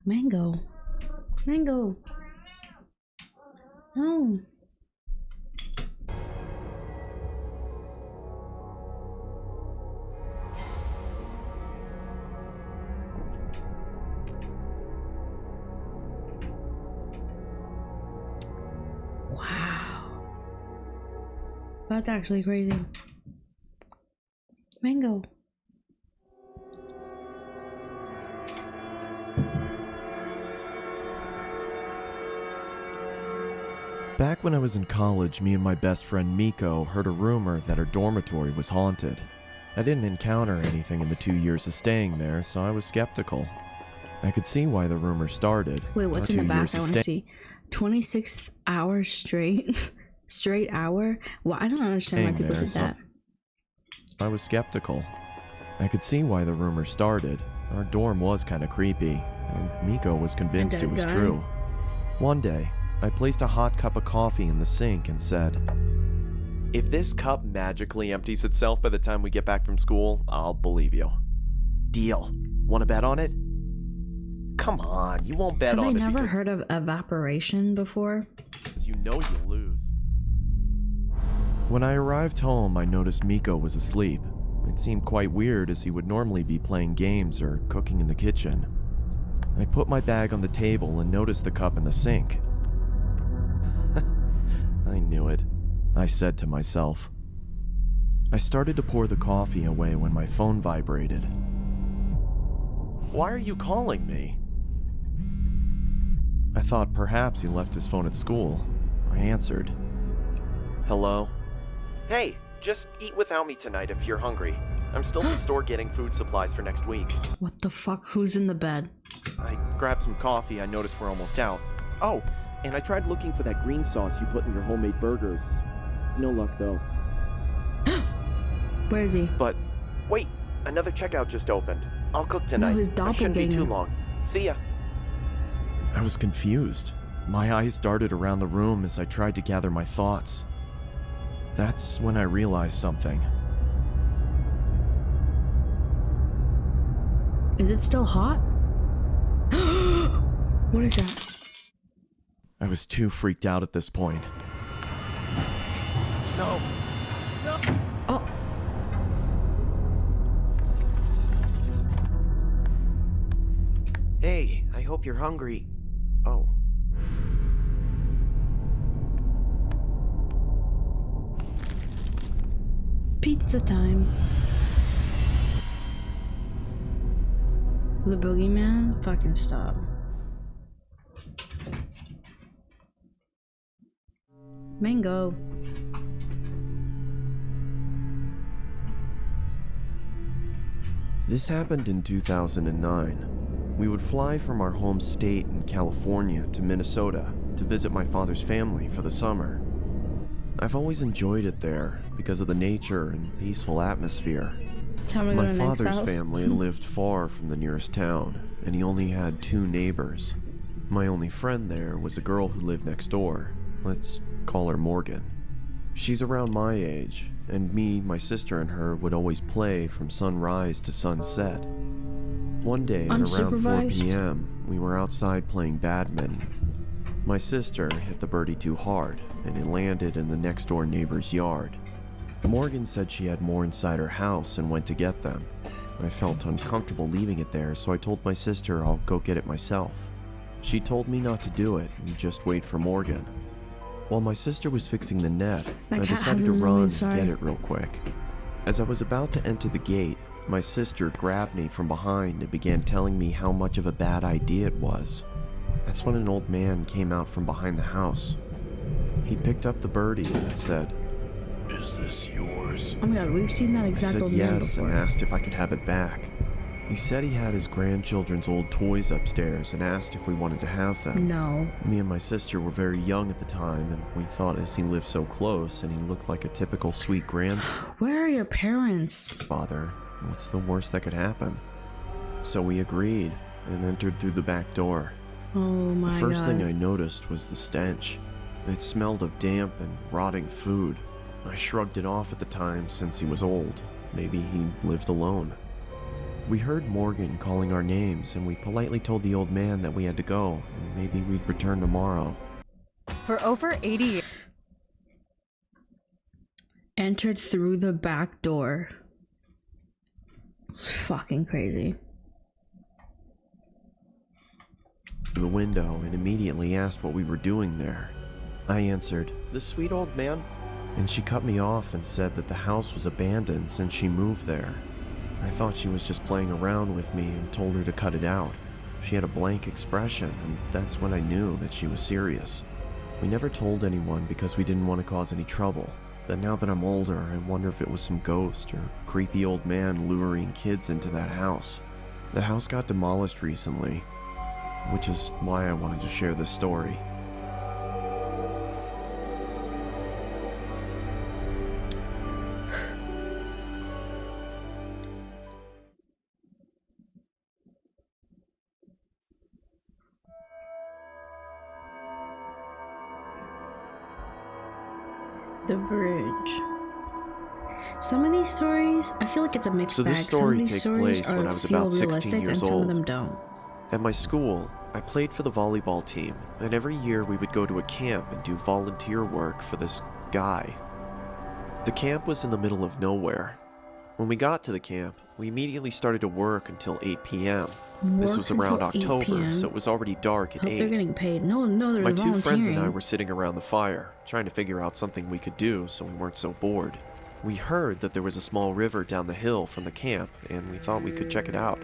Mango. No. That's actually crazy. Mango. Back when I was in college, me and my best friend Miko heard a rumor that her dormitory was haunted. I didn't encounter anything in the 2 years of staying there, so I was skeptical. I could see why the rumor started. Wait, what's in the back? I want to see. 26 hours straight? Straight hour? Well, I don't understand why people did that. I was skeptical. I could see why the rumor started. Our dorm was kind of creepy, and Miko was convinced it was true. One day, I placed a hot cup of coffee in the sink and said, "If this cup magically empties itself by the time we get back from school, I'll believe you. Deal. Want to bet on it?" Come on, you won't bet on it. Have they never heard of evaporation before? You know you lose. When I arrived home, I noticed Miko was asleep. It seemed quite weird, as he would normally be playing games or cooking in the kitchen. I put my bag on the table and noticed the cup in the sink. I knew it, I said to myself. I started to pour the coffee away when my phone vibrated. "Why are you calling me?" I thought perhaps he left his phone at school. I answered. "Hello? Hey, just eat without me tonight if you're hungry. I'm still in the store getting food supplies for next week." What the fuck? Who's in the bed? I grabbed some coffee. I noticed we're almost out. Oh, and I tried looking for that green sauce you put in your homemade burgers. No luck, though. Where is he? But, wait, another checkout just opened. I'll cook tonight. No, his It shouldn't be doppelganger. too long. See ya. I was confused. My eyes darted around the room as I tried to gather my thoughts. That's when I realized something. Is it still hot? What is that? I was too freaked out at this point. No! No! Oh! Hey, I hope you're hungry. Oh. Pizza time. The boogeyman? Fucking stop. Mango. This happened in 2009. We would fly from our home state in California to Minnesota to visit my father's family for the summer. I've always enjoyed it there because of the nature and peaceful atmosphere. My father's family lived far from the nearest town, and he only had 2 neighbors. My only friend there was a girl who lived next door. Let's call her Morgan. She's around my age, and me, my sister, and her would always play from sunrise to sunset. One day at around 4 p.m., we were outside playing badminton. My sister hit the birdie too hard, and it landed in the next door neighbor's yard. Morgan said she had more inside her house and went to get them. I felt uncomfortable leaving it there, so I told my sister I'll go get it myself. She told me not to do it and just wait for Morgan. While my sister was fixing the net, I decided to run and get it real quick. As I was about to enter the gate, my sister grabbed me from behind and began telling me how much of a bad idea it was. That's when an old man came out from behind the house. He picked up the birdie and said, "Is this yours?" Oh my god, we've seen that exact old man before. I said yes and asked if I could have it back. He said he had his grandchildren's old toys upstairs and asked if we wanted to have them. No. Me and my sister were very young at the time, and we thought as he lived so close and he looked like a typical sweet grandfather, Where are your parents? what's the worst that could happen? So we agreed and entered through the back door. Oh my god. The first thing I noticed was the stench. It smelled of damp and rotting food. I shrugged it off at the time since he was old. Maybe he lived alone. We heard Morgan calling our names, and we politely told the old man that we had to go, and maybe we'd return tomorrow. For over 80 years. Entered through the back door. It's fucking crazy. The window and immediately asked what we were doing there. I answered, "The sweet old man And she cut me off and said that the house was abandoned since she moved there. I thought she was just playing around with me and told her to cut it out. She had a blank expression, and that's when I knew that she was serious. We never told anyone because we didn't want to cause any trouble. But now that I'm older, I wonder if it was some ghost or creepy old man luring kids into that house. The house got demolished recently, which is why I wanted to share this story. The bridge. Some of these stories, I feel like it's a mixed bag. So this story some of these takes place when I was about 16 years and some old. of them don't. At my school, I played for the volleyball team, and every year we would go to a camp and do volunteer work for this guy. The camp was in the middle of nowhere. When we got to the camp, we immediately started to work until 8 p.m. This was around October, so it was already dark at Hope 8. they're getting paid. No, they're My two friends and I volunteering. were sitting around the fire, trying to figure out something we could do so we weren't so bored. We heard that there was a small river down the hill from the camp, and we thought we could check it out.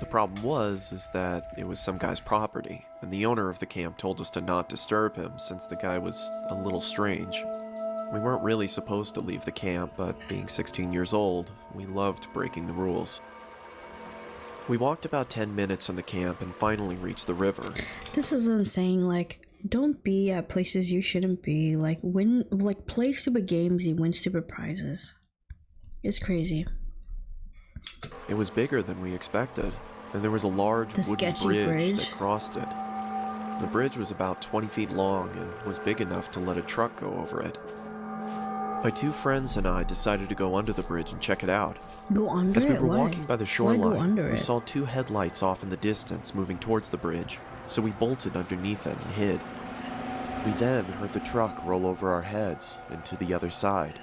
The problem is that it was some guy's property, and the owner of the camp told us to not disturb him since the guy was a little strange. We weren't really supposed to leave the camp, but being 16 years old, we loved breaking the rules. We walked about 10 minutes from the camp and finally reached the river. This is what I'm saying, like, don't be at places you shouldn't be. Like, play stupid games, you win stupid prizes. It's crazy. It was bigger than we expected, and there was a large wooden bridge that crossed it. The bridge was about 20 feet long and was big enough to let a truck go over it. My two friends and I decided to go under the bridge and check it out. Go under As we it? were Why? walking by the Why go shoreline, under we it? saw two headlights off in the distance moving towards the bridge, so we bolted underneath it and hid. We then heard the truck roll over our heads and to the other side.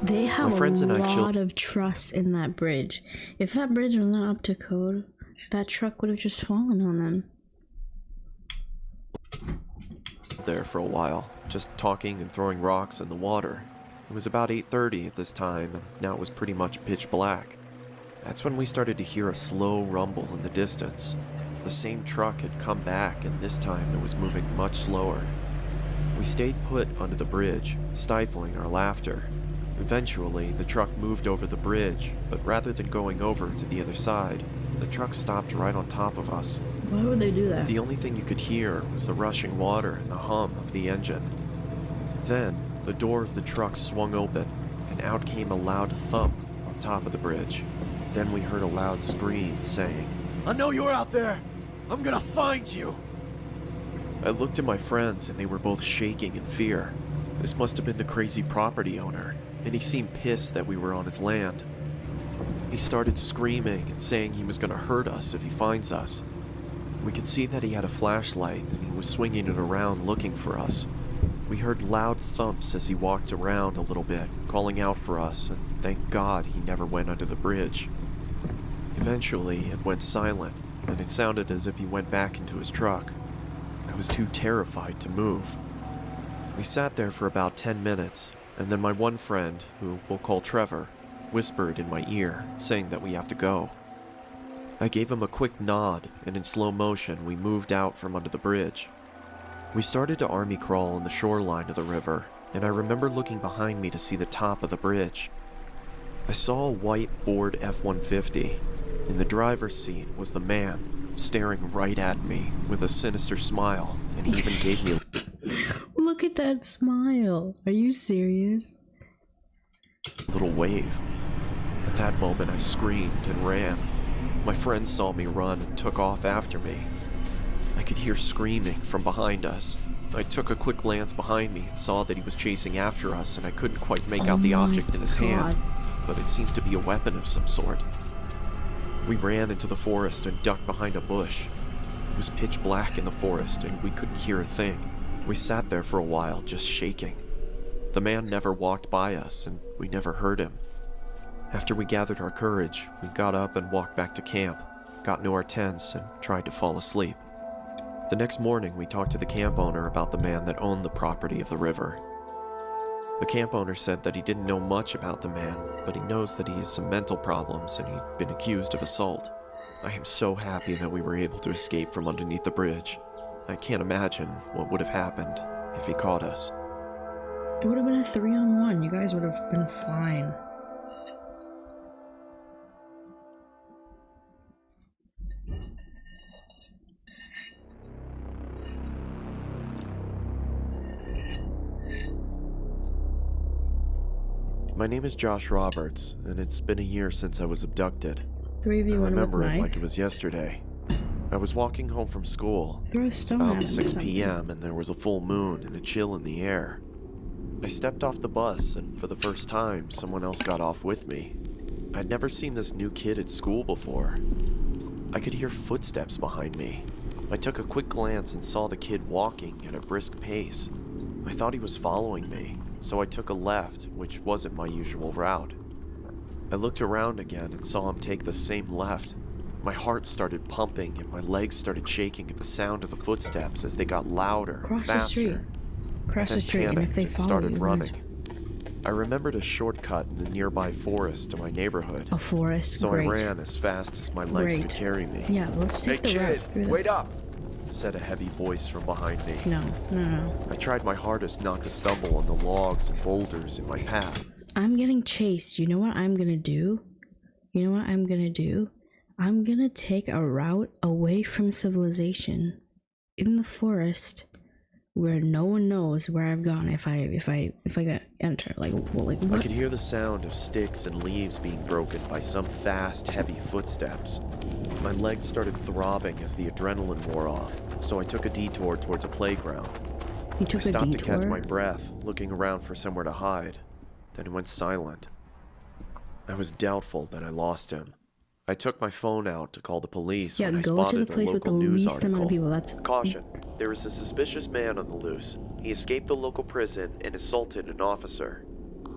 They have My friends a and I lot of trust in that bridge. If that bridge was not up to code, that truck would have just fallen on them. There for a while, just talking and throwing rocks in the water. It was about 8:30 at this time, and now it was pretty much pitch black. That's when we started to hear a slow rumble in the distance. The same truck had come back, and this time it was moving much slower. We stayed put under the bridge, stifling our laughter. Eventually, the truck moved over the bridge, but rather than going over to the other side, the truck stopped right on top of us. Why would they do that? The only thing you could hear was the rushing water and the hum of the engine. Then, the door of the truck swung open, and out came a loud thump on top of the bridge. Then we heard a loud scream saying, I know you're out there. I'm gonna find you. I looked at my friends and they were both shaking in fear. This must have been the crazy property owner, and he seemed pissed that we were on his land. He started screaming and saying he was gonna hurt us if he finds us. We could see that he had a flashlight and he was swinging it around looking for us. We heard loud thumps as he walked around a little bit, calling out for us, and thank God he never went under the bridge. Eventually, it went silent, and it sounded as if he went back into his truck. I was too terrified to move. We sat there for about 10 minutes, and then my one friend, who we'll call Trevor, whispered in my ear, saying that we have to go. I gave him a quick nod, and in slow motion we moved out from under the bridge. We started to army crawl on the shoreline of the river, and I remember looking behind me to see the top of the bridge. I saw a white Ford F-150. In the driver's seat was the man, staring right at me with a sinister smile, and he even gave me Look at that smile. Are you serious? a little wave. At that moment I screamed and ran. My friends saw me run and took off after me. I could hear screaming from behind us. I took a quick glance behind me and saw that he was chasing after us, and I couldn't quite make out the object in his hand, but it seemed to be a weapon of some sort. We ran into the forest and ducked behind a bush. It was pitch black in the forest, and we couldn't hear a thing. We sat there for a while, just shaking. The man never walked by us, and we never heard him. After we gathered our courage, we got up and walked back to camp, got into our tents, and tried to fall asleep. The next morning, we talked to the camp owner about the man that owned the property of the river. The camp owner said that he didn't know much about the man, but he knows that he has some mental problems and he'd been accused of assault. I am so happy that we were able to escape from underneath the bridge. I can't imagine what would have happened if he caught us. It would have been a 3-on-1. You guys would have been fine. My name is Josh Roberts, and it's been a year since I was abducted. 3 of you went with remember it knife. like it was yesterday. I was walking home from school. Throw a stone about at him or 6 something. p.m. and there was a full moon and a chill in the air. I stepped off the bus, and for the first time, someone else got off with me. I'd never seen this new kid at school before. I could hear footsteps behind me. I took a quick glance and saw the kid walking at a brisk pace. I thought he was following me, so I took a left, which wasn't my usual route. I looked around again and saw him take the same left. My heart started pumping and my legs started shaking at the sound of the footsteps as they got louder and Cross the faster. street. Cross the street, and if Panicked they and follow started you, running. then I remembered a shortcut in the nearby forest to my neighborhood. A forest, So great. I ran as fast as my legs could Great. carry me. Yeah, let's take the route through the... wait up! Said a heavy voice from behind me. No. I tried my hardest not to stumble on the logs and boulders in my path. I'm getting chased. You know what I'm gonna do? I'm gonna take a route away from civilization in the forest where no one knows where I've gone if I got enter. Like I what? could hear the sound of sticks and leaves being broken by some fast, heavy footsteps. My legs started throbbing as the adrenaline wore off, so I took a detour towards a playground. You took I a stopped to catch detour? my breath, looking around for somewhere to hide. Then it went silent. I was doubtful that I lost him. I took my phone out to call the police Yeah, when I go to spotted the place a with the local news least amount of article. people. That's Caution. There is a suspicious man on the loose. He escaped the local prison and assaulted an officer.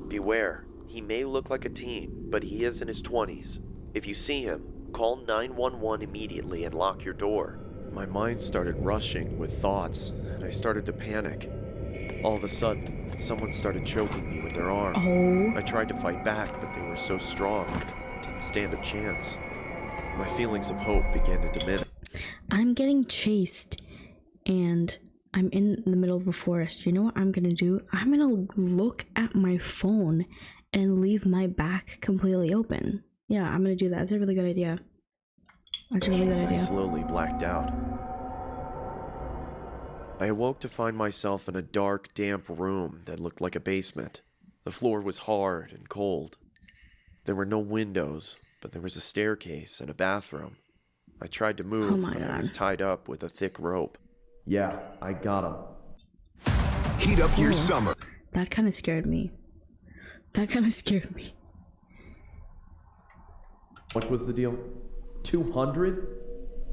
Beware. He may look like a teen, but he is in his 20s. If you see him, call 911 immediately and lock your door. My mind started rushing with thoughts, and I started to panic. All of a sudden, someone started choking me with their arm. Oh. I tried to fight back, but they were so strong, I didn't stand a chance. My feelings of hope began to diminish. I'm getting chased and I'm in the middle of a forest. You know what I'm gonna do? I'm gonna look at my phone and leave my back completely open. Yeah, I'm gonna do that. That's a really good idea. That's a really good As I idea. slowly blacked out. I awoke to find myself in a dark, damp room that looked like a basement. The floor was hard and cold. There were no windows, but there was a staircase and a bathroom. I tried to move, Oh my but I was God. tied up with a thick rope. Yeah, I got him. Heat up your Oh. summer. That kind of scared me. What was the deal? 200?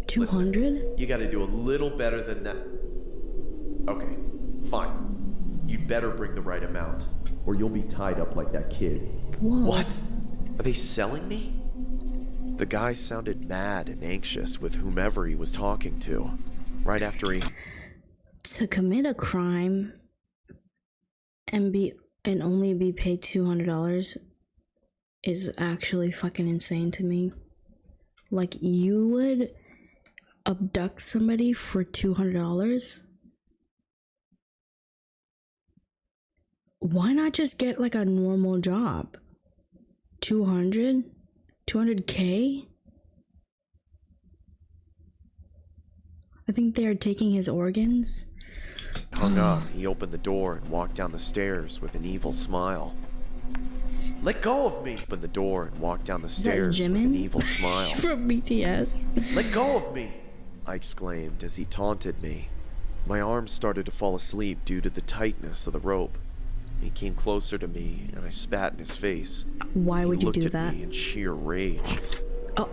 200? You gotta do a little better than that. Okay, fine. You'd better bring the right amount, or you'll be tied up like that kid. Whoa. What? Are they selling me? The guy sounded mad and anxious with whomever he was talking to. Right after he... To commit a crime and only be paid $200 is actually fucking insane to me. Like, you would abduct somebody for $200? Why not just get like a normal job? 200? 200K? I think they're taking his organs. hung up, he opened the door and walked down the stairs with an evil smile. Let go of me! Opened the door and walked down the that stairs with Jimin? an evil smile. From BTS. Let go of me! I exclaimed as he taunted me. My arms started to fall asleep due to the tightness of the rope. He came closer to me and I spat in his face. Why would He you do looked at that? me in sheer rage. Oh.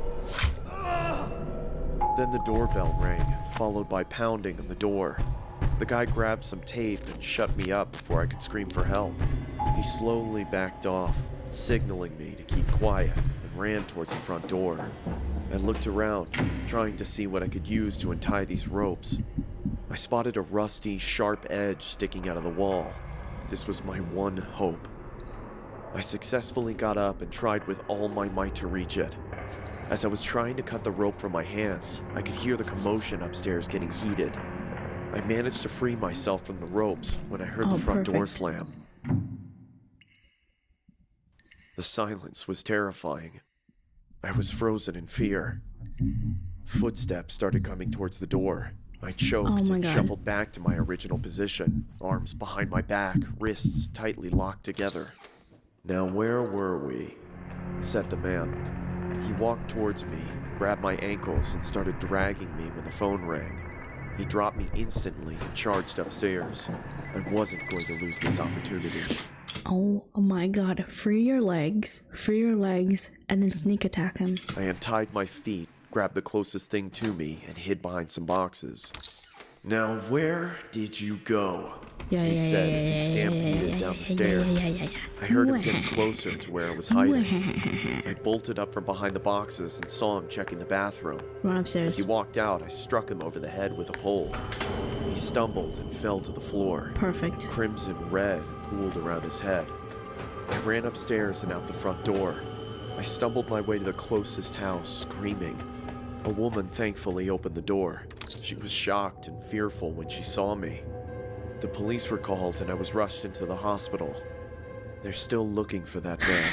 Then the doorbell rang, followed by pounding on the door. The guy grabbed some tape and shut me up before I could scream for help. He slowly backed off, signaling me to keep quiet, and ran towards the front door. I looked around, trying to see what I could use to untie these ropes. I spotted a rusty, sharp edge sticking out of the wall. This was my one hope. I successfully got up and tried with all my might to reach it. As I was trying to cut the rope from my hands, I could hear the commotion upstairs getting heated. I managed to free myself from the ropes when I heard the front door slam. The silence was terrifying. I was frozen in fear. Footsteps started coming towards the door. I choked and shuffled back to my original position, arms behind my back, wrists tightly locked together. "Now where were we?" said the man. He walked towards me, grabbed my ankles, and started dragging me when the phone rang. He dropped me instantly and charged upstairs. I wasn't going to lose this opportunity. Oh my god, free your legs, and then sneak attack him. I untied my feet, grabbed the closest thing to me, and hid behind some boxes. "Now where did you go?" he said as he stampeded down the stairs. I heard him getting closer to where I was hiding. I bolted up from behind the boxes and saw him checking the bathroom. Run upstairs. As he walked out, I struck him over the head with a pole. He stumbled and fell to the floor. Perfect. Crimson red pooled around his head. I ran upstairs and out the front door. I stumbled my way to the closest house, screaming. A woman thankfully opened the door. She was shocked and fearful when she saw me. The police were called and I was rushed into the hospital. They're still looking for that man.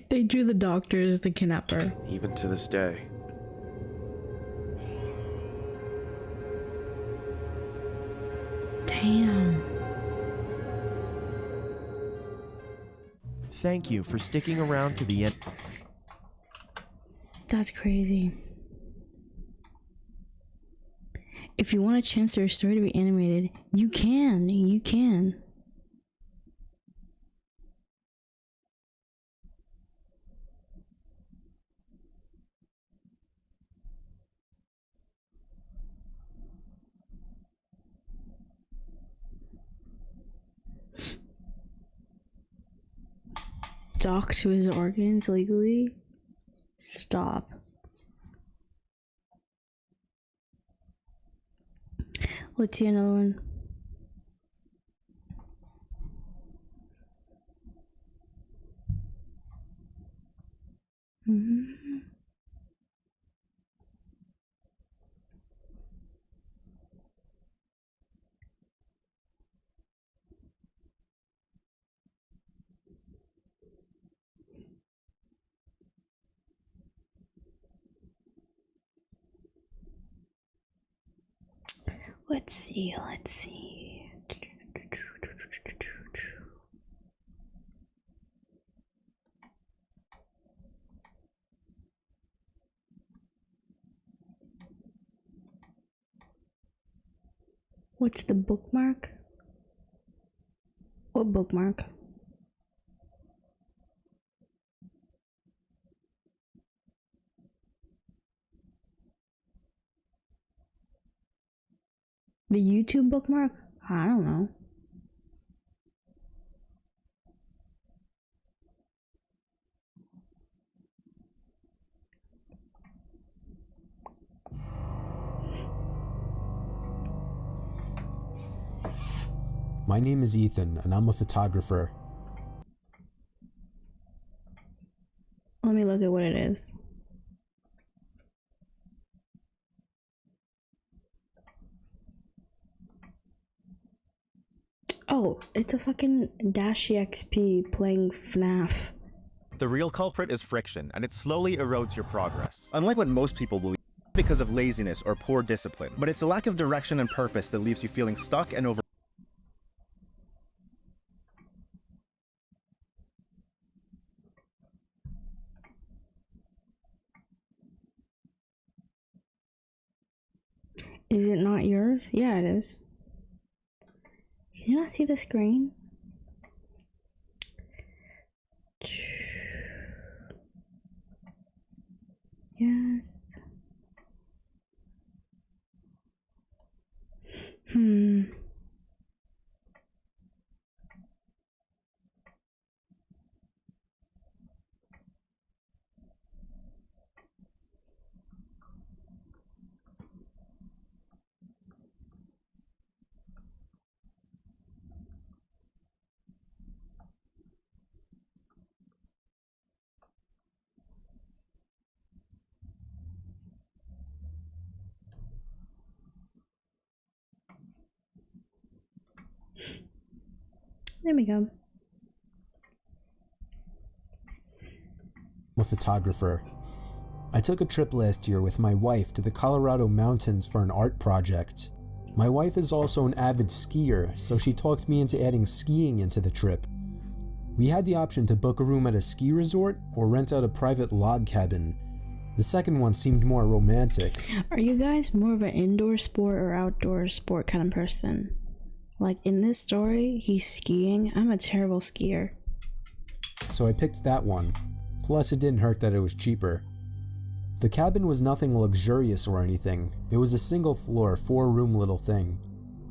They drew the doctor as the kidnapper. Even to this day. Damn. Thank you for sticking around to the end. That's crazy. If you want a chance for your story to be animated, you can. You can. Dock to his organs legally? Stop. Let's see another one. Let's see. What's the bookmark? What bookmark? The YouTube bookmark? I don't know. My name is Ethan, and I'm a photographer. Let me look at what it is. Oh, it's a fucking Dash EXP playing FNAF. The real culprit is friction, and it slowly erodes your progress. Unlike what most people believe, because of laziness or poor discipline, but it's a lack of direction and purpose that leaves you feeling stuck and over. Is it not yours? Yeah, it is. Can you not see the screen? Yes. There we go. I'm a photographer. I took a trip last year with my wife to the Colorado mountains for an art project. My wife is also an avid skier, so she talked me into adding skiing into the trip. We had the option to book a room at a ski resort or rent out a private log cabin. The second one seemed more romantic. Are you guys more of an indoor sport or outdoor sport kind of person? Like in this story, he's skiing. I'm a terrible skier. So I picked that one. Plus it didn't hurt that it was cheaper. The cabin was nothing luxurious or anything. It was a single floor, 4-room little thing.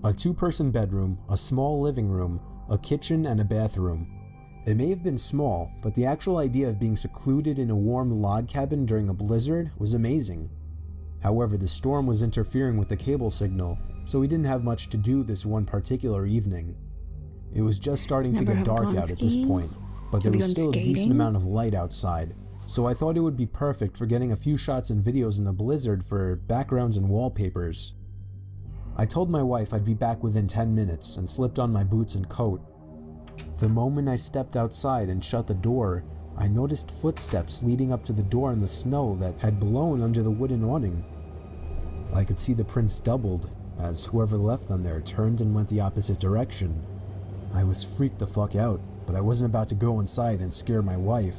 A 2-person bedroom, a small living room, a kitchen, and a bathroom. It may have been small, but the actual idea of being secluded in a warm log cabin during a blizzard was amazing. However, the storm was interfering with the cable signal, so we didn't have much to do this one particular evening. It was just starting to get dark out at this point, but there was still a decent amount of light outside, so I thought it would be perfect for getting a few shots and videos in the blizzard for backgrounds and wallpapers. I told my wife I'd be back within 10 minutes and slipped on my boots and coat. The moment I stepped outside and shut the door, I noticed footsteps leading up to the door in the snow that had blown under the wooden awning. I could see the prints doubled, as whoever left them there turned and went the opposite direction. I was freaked the fuck out, but I wasn't about to go inside and scare my wife.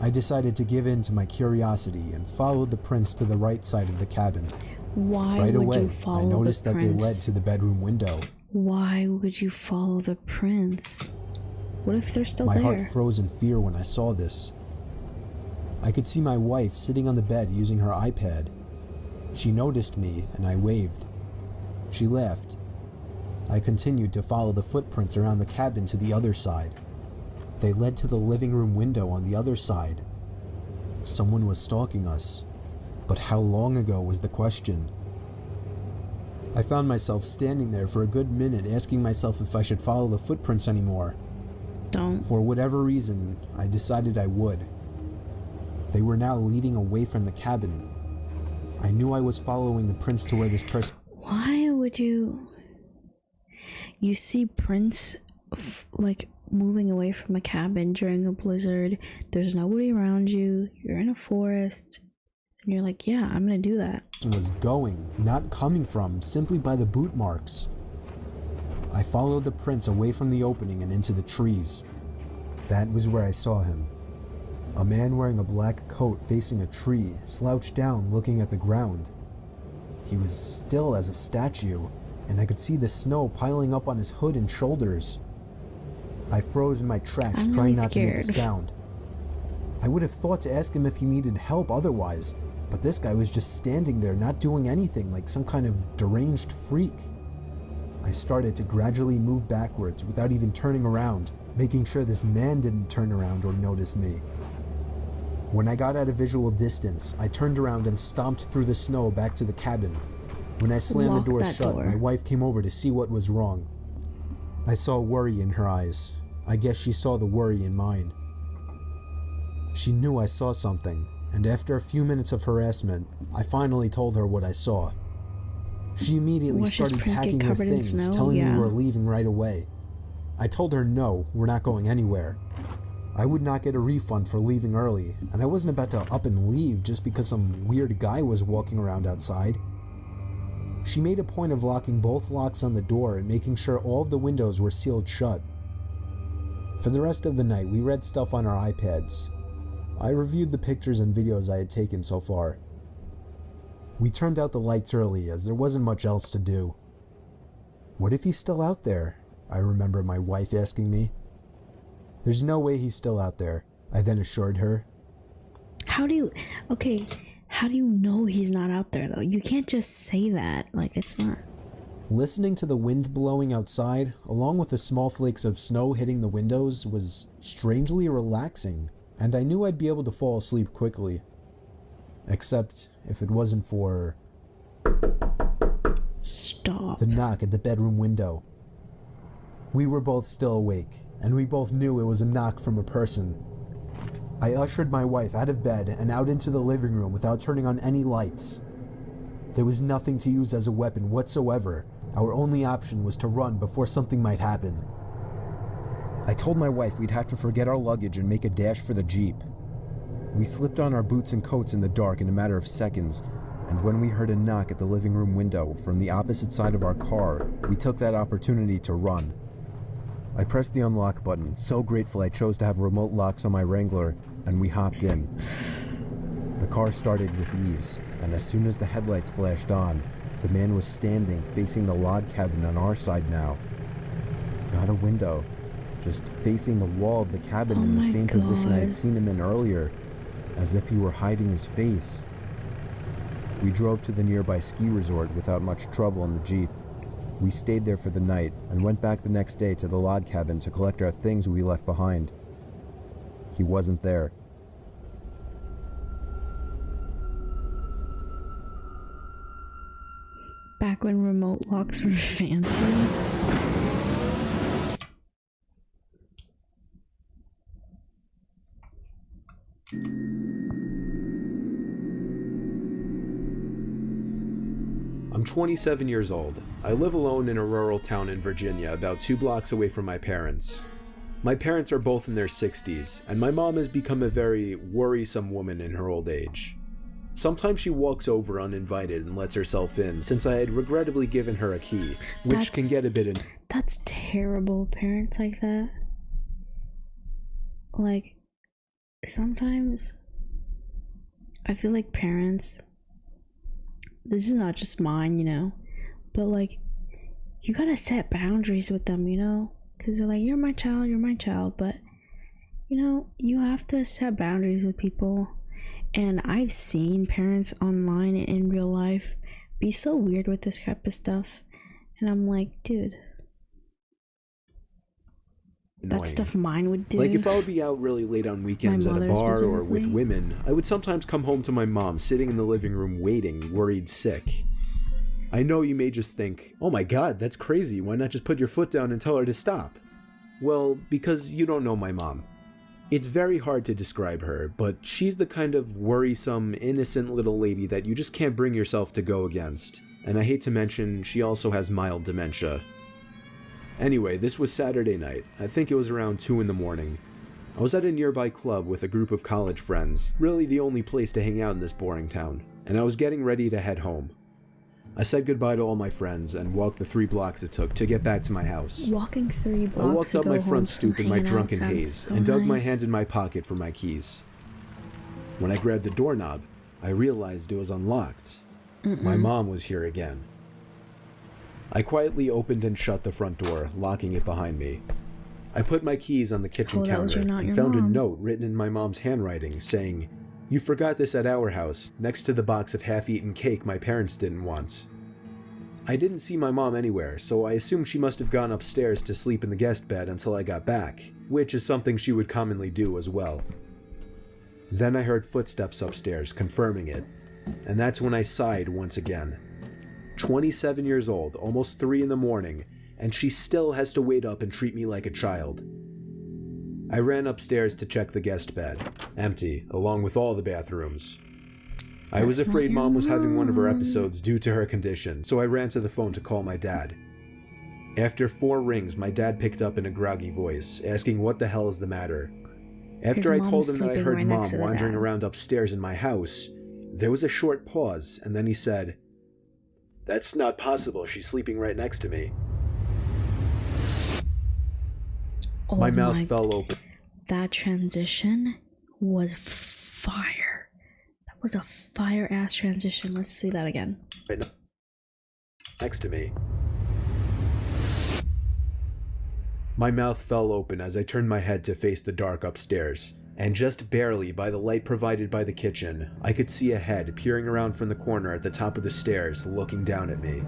I decided to give in to my curiosity and followed the prints to the right side of the cabin. Why right would away, you follow I noticed the that they prints? led to the bedroom window. Why would you follow the prints? What if they're still My there? heart froze in fear when I saw this. I could see my wife sitting on the bed using her iPad. She noticed me and I waved. She laughed. I continued to follow the footprints around the cabin to the other side. They led to the living room window on the other side. Someone was stalking us, but how long ago was the question? I found myself standing there for a good minute asking myself if I should follow the footprints anymore. Don't. For whatever reason, I decided I would. They were now leading away from the cabin. I knew I was following the prints to where this person... Why would you... You see prints like moving away from a cabin during a blizzard. There's nobody around you. You're in a forest. And you're like, yeah, I'm gonna do that. Was going, not coming from, simply by the boot marks. I followed the prints away from the opening and into the trees. That was where I saw him. A man wearing a black coat facing a tree, slouched down looking at the ground. He was still as a statue, and I could see the snow piling up on his hood and shoulders. I froze in my tracks, trying not to make a sound. I would have thought to ask him if he needed help otherwise, but this guy was just standing there not doing anything, like some kind of deranged freak. I started to gradually move backwards without even turning around, making sure this man didn't turn around or notice me. When I got at a visual distance, I turned around and stomped through the snow back to the cabin. When I slammed the door shut, my wife came over to see what was wrong. I saw worry in her eyes. I guess she saw the worry in mine. She knew I saw something, and after a few minutes of harassment, I finally told her what I saw. She immediately started packing her things, telling me we're leaving right away. I told her no, we're not going anywhere. I would not get a refund for leaving early, and I wasn't about to up and leave just because some weird guy was walking around outside. She made a point of locking both locks on the door and making sure all of the windows were sealed shut. For the rest of the night, we read stuff on our iPads. I reviewed the pictures and videos I had taken so far. We turned out the lights early as there wasn't much else to do. What if he's still out there? I remember my wife asking me. There's no way he's still out there, I then assured her. How do you know he's not out there though? You can't just say that, like it's not. Listening to the wind blowing outside, along with the small flakes of snow hitting the windows, was strangely relaxing, and I knew I'd be able to fall asleep quickly. Except if it wasn't for... Stop. The knock at the bedroom window. We were both still awake, and we both knew it was a knock from a person. I ushered my wife out of bed and out into the living room without turning on any lights. There was nothing to use as a weapon whatsoever. Our only option was to run before something might happen. I told my wife we'd have to forget our luggage and make a dash for the Jeep. We slipped on our boots and coats in the dark in a matter of seconds, and when we heard a knock at the living room window from the opposite side of our car, we took that opportunity to run. I pressed the unlock button, so grateful I chose to have remote locks on my Wrangler, and we hopped in. The car started with ease, and as soon as the headlights flashed on, the man was standing facing the log cabin on our side now. Not a window, just facing the wall of the cabin in the same position I had seen him in earlier, as if he were hiding his face. We drove to the nearby ski resort without much trouble in the Jeep. We stayed there for the night and went back the next day to the log cabin to collect our things we left behind. He wasn't there. Back when remote locks were fancy. I'm 27 years old. I live alone in a rural town in Virginia, about 2 blocks away from my parents. My parents are both in their 60s, and my mom has become a very worrisome woman in her old age. Sometimes she walks over uninvited and lets herself in, since I had regrettably given her a key, which can get a bit That's terrible, parents like that. Like, sometimes I feel like parents, this is not just mine, you know, but like, you gotta set boundaries with them, you know, because they're like, you're my child, but you know, you have to set boundaries with people. And I've seen parents online and in real life be so weird with this type of stuff, and I'm like, dude, that stuff mine would do. Like, if I would be out really late on weekends at a bar or with women, I would sometimes come home to my mom sitting in the living room waiting, worried sick. I know you may just think, oh my god, that's crazy, why not just put your foot down and tell her to stop? Well, because you don't know my mom. It's very hard to describe her, but she's the kind of worrisome, innocent little lady that you just can't bring yourself to go against. And I hate to mention, she also has mild dementia. Anyway, this was Saturday night. I think it was around 2 in the morning. I was at a nearby club with a group of college friends, really the only place to hang out in this boring town, and I was getting ready to head home. I said goodbye to all my friends and walked the 3 blocks it took to get back to my house. Walking 3 blocks. I walked up my front stoop in my drunken haze and dug my hand in my pocket for my keys. When I grabbed the doorknob, I realized it was unlocked. My mom was here again. I quietly opened and shut the front door, locking it behind me. I put my keys on the kitchen counter and found a note written in my mom's handwriting saying, "You forgot this at our house, next to the box of half-eaten cake my parents didn't want." I didn't see my mom anywhere, so I assumed she must have gone upstairs to sleep in the guest bed until I got back, which is something she would commonly do as well. Then I heard footsteps upstairs, confirming it, and that's when I sighed once again. 27 years old, almost 3 in the morning, and she still has to wait up and treat me like a child. I ran upstairs to check the guest bed, empty, along with all the bathrooms. I was afraid Mom was having one of her episodes due to her condition, so I ran to the phone to call my dad. After 4 rings, my dad picked up in a groggy voice, asking what the hell is the matter. After I told him that I heard Mom wandering around upstairs in my house, there was a short pause, and then he said, "That's not possible, she's sleeping right next to me." Oh my mouth fell open. That transition was fire. That was a fire-ass transition. Let's see that again. Right next to me. My mouth fell open as I turned my head to face the dark upstairs, and just barely by the light provided by the kitchen, I could see a head peering around from the corner at the top of the stairs, looking down at me.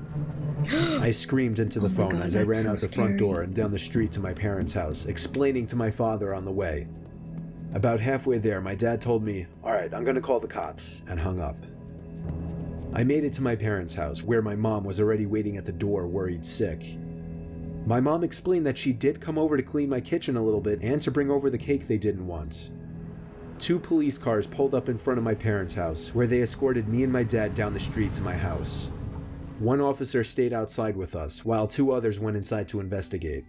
I screamed into the phone as I ran out the front door and down the street to my parents' house, explaining to my father on the way. About halfway there, my dad told me, "Alright, I'm gonna call the cops," and hung up. I made it to my parents' house, where my mom was already waiting at the door, worried sick. My mom explained that she did come over to clean my kitchen a little bit and to bring over the cake they didn't want. 2 police cars pulled up in front of my parents' house, where they escorted me and my dad down the street to my house. 1 officer stayed outside with us, while 2 others went inside to investigate.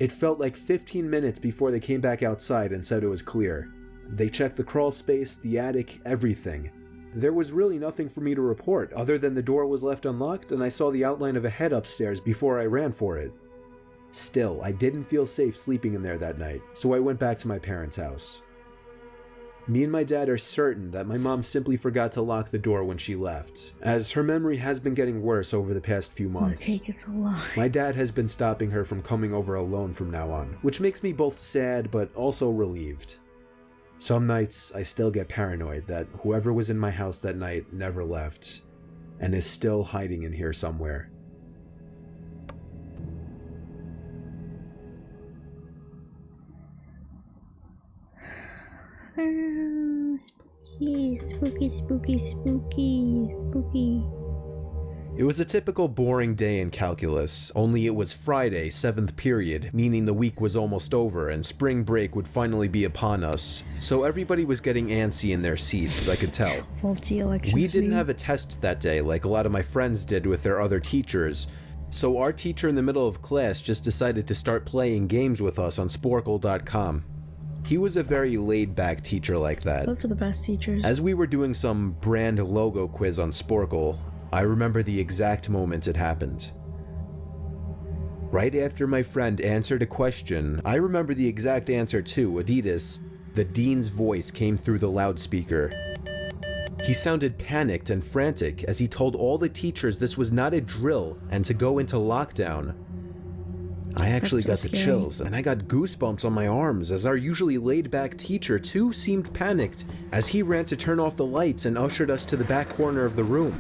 It felt like 15 minutes before they came back outside and said it was clear. They checked the crawl space, the attic, everything. There was really nothing for me to report other than the door was left unlocked and I saw the outline of a head upstairs before I ran for it. Still, I didn't feel safe sleeping in there that night, so I went back to my parents' house. Me and my dad are certain that my mom simply forgot to lock the door when she left, as her memory has been getting worse over the past few months. Okay, it's a lie. My dad has been stopping her from coming over alone from now on, which makes me both sad but also relieved. Some nights, I still get paranoid that whoever was in my house that night never left, and is still hiding in here somewhere. Spooky, spooky, spooky, spooky, spooky. It was a typical boring day in calculus, only it was Friday, 7th period, meaning the week was almost over and spring break would finally be upon us, so everybody was getting antsy in their seats, I could tell. Faulty electricity. We didn't have a test that day like a lot of my friends did with their other teachers, so our teacher in the middle of class just decided to start playing games with us on Sporkle.com. He was a very laid-back teacher like that. Those are the best teachers. As we were doing some brand logo quiz on Sporkle, I remember the exact moment it happened. Right after my friend answered a question, I remember the exact answer too, Adidas. The dean's voice came through the loudspeaker. He sounded panicked and frantic as he told all the teachers this was not a drill and to go into lockdown. I actually got the chills, and I got goosebumps on my arms as our usually laid-back teacher too seemed panicked as he ran to turn off the lights and ushered us to the back corner of the room.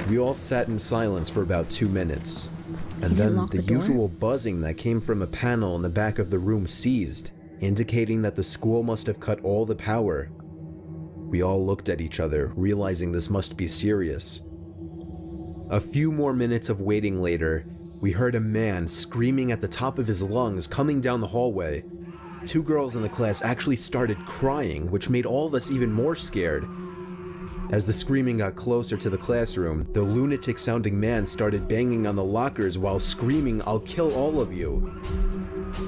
We all sat in silence for about 2 minutes, and then the usual buzzing that came from a panel in the back of the room ceased, indicating that the school must have cut all the power. We all looked at each other, realizing this must be serious. A few more minutes of waiting later, we heard a man screaming at the top of his lungs coming down the hallway. 2 girls in the class actually started crying, which made all of us even more scared. As the screaming got closer to the classroom, the lunatic-sounding man started banging on the lockers while screaming, "I'll kill all of you."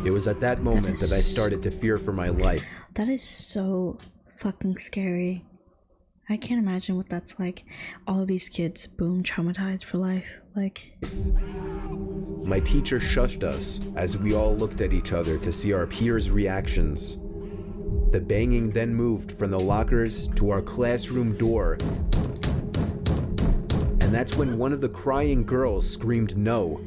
It was at that moment that I started to fear for my life. That is so fucking scary. I can't imagine what that's like. All of these kids, boom, traumatized for life. Like... My teacher shushed us as we all looked at each other to see our peers' reactions. The banging then moved from the lockers to our classroom door. And that's when one of the crying girls screamed no.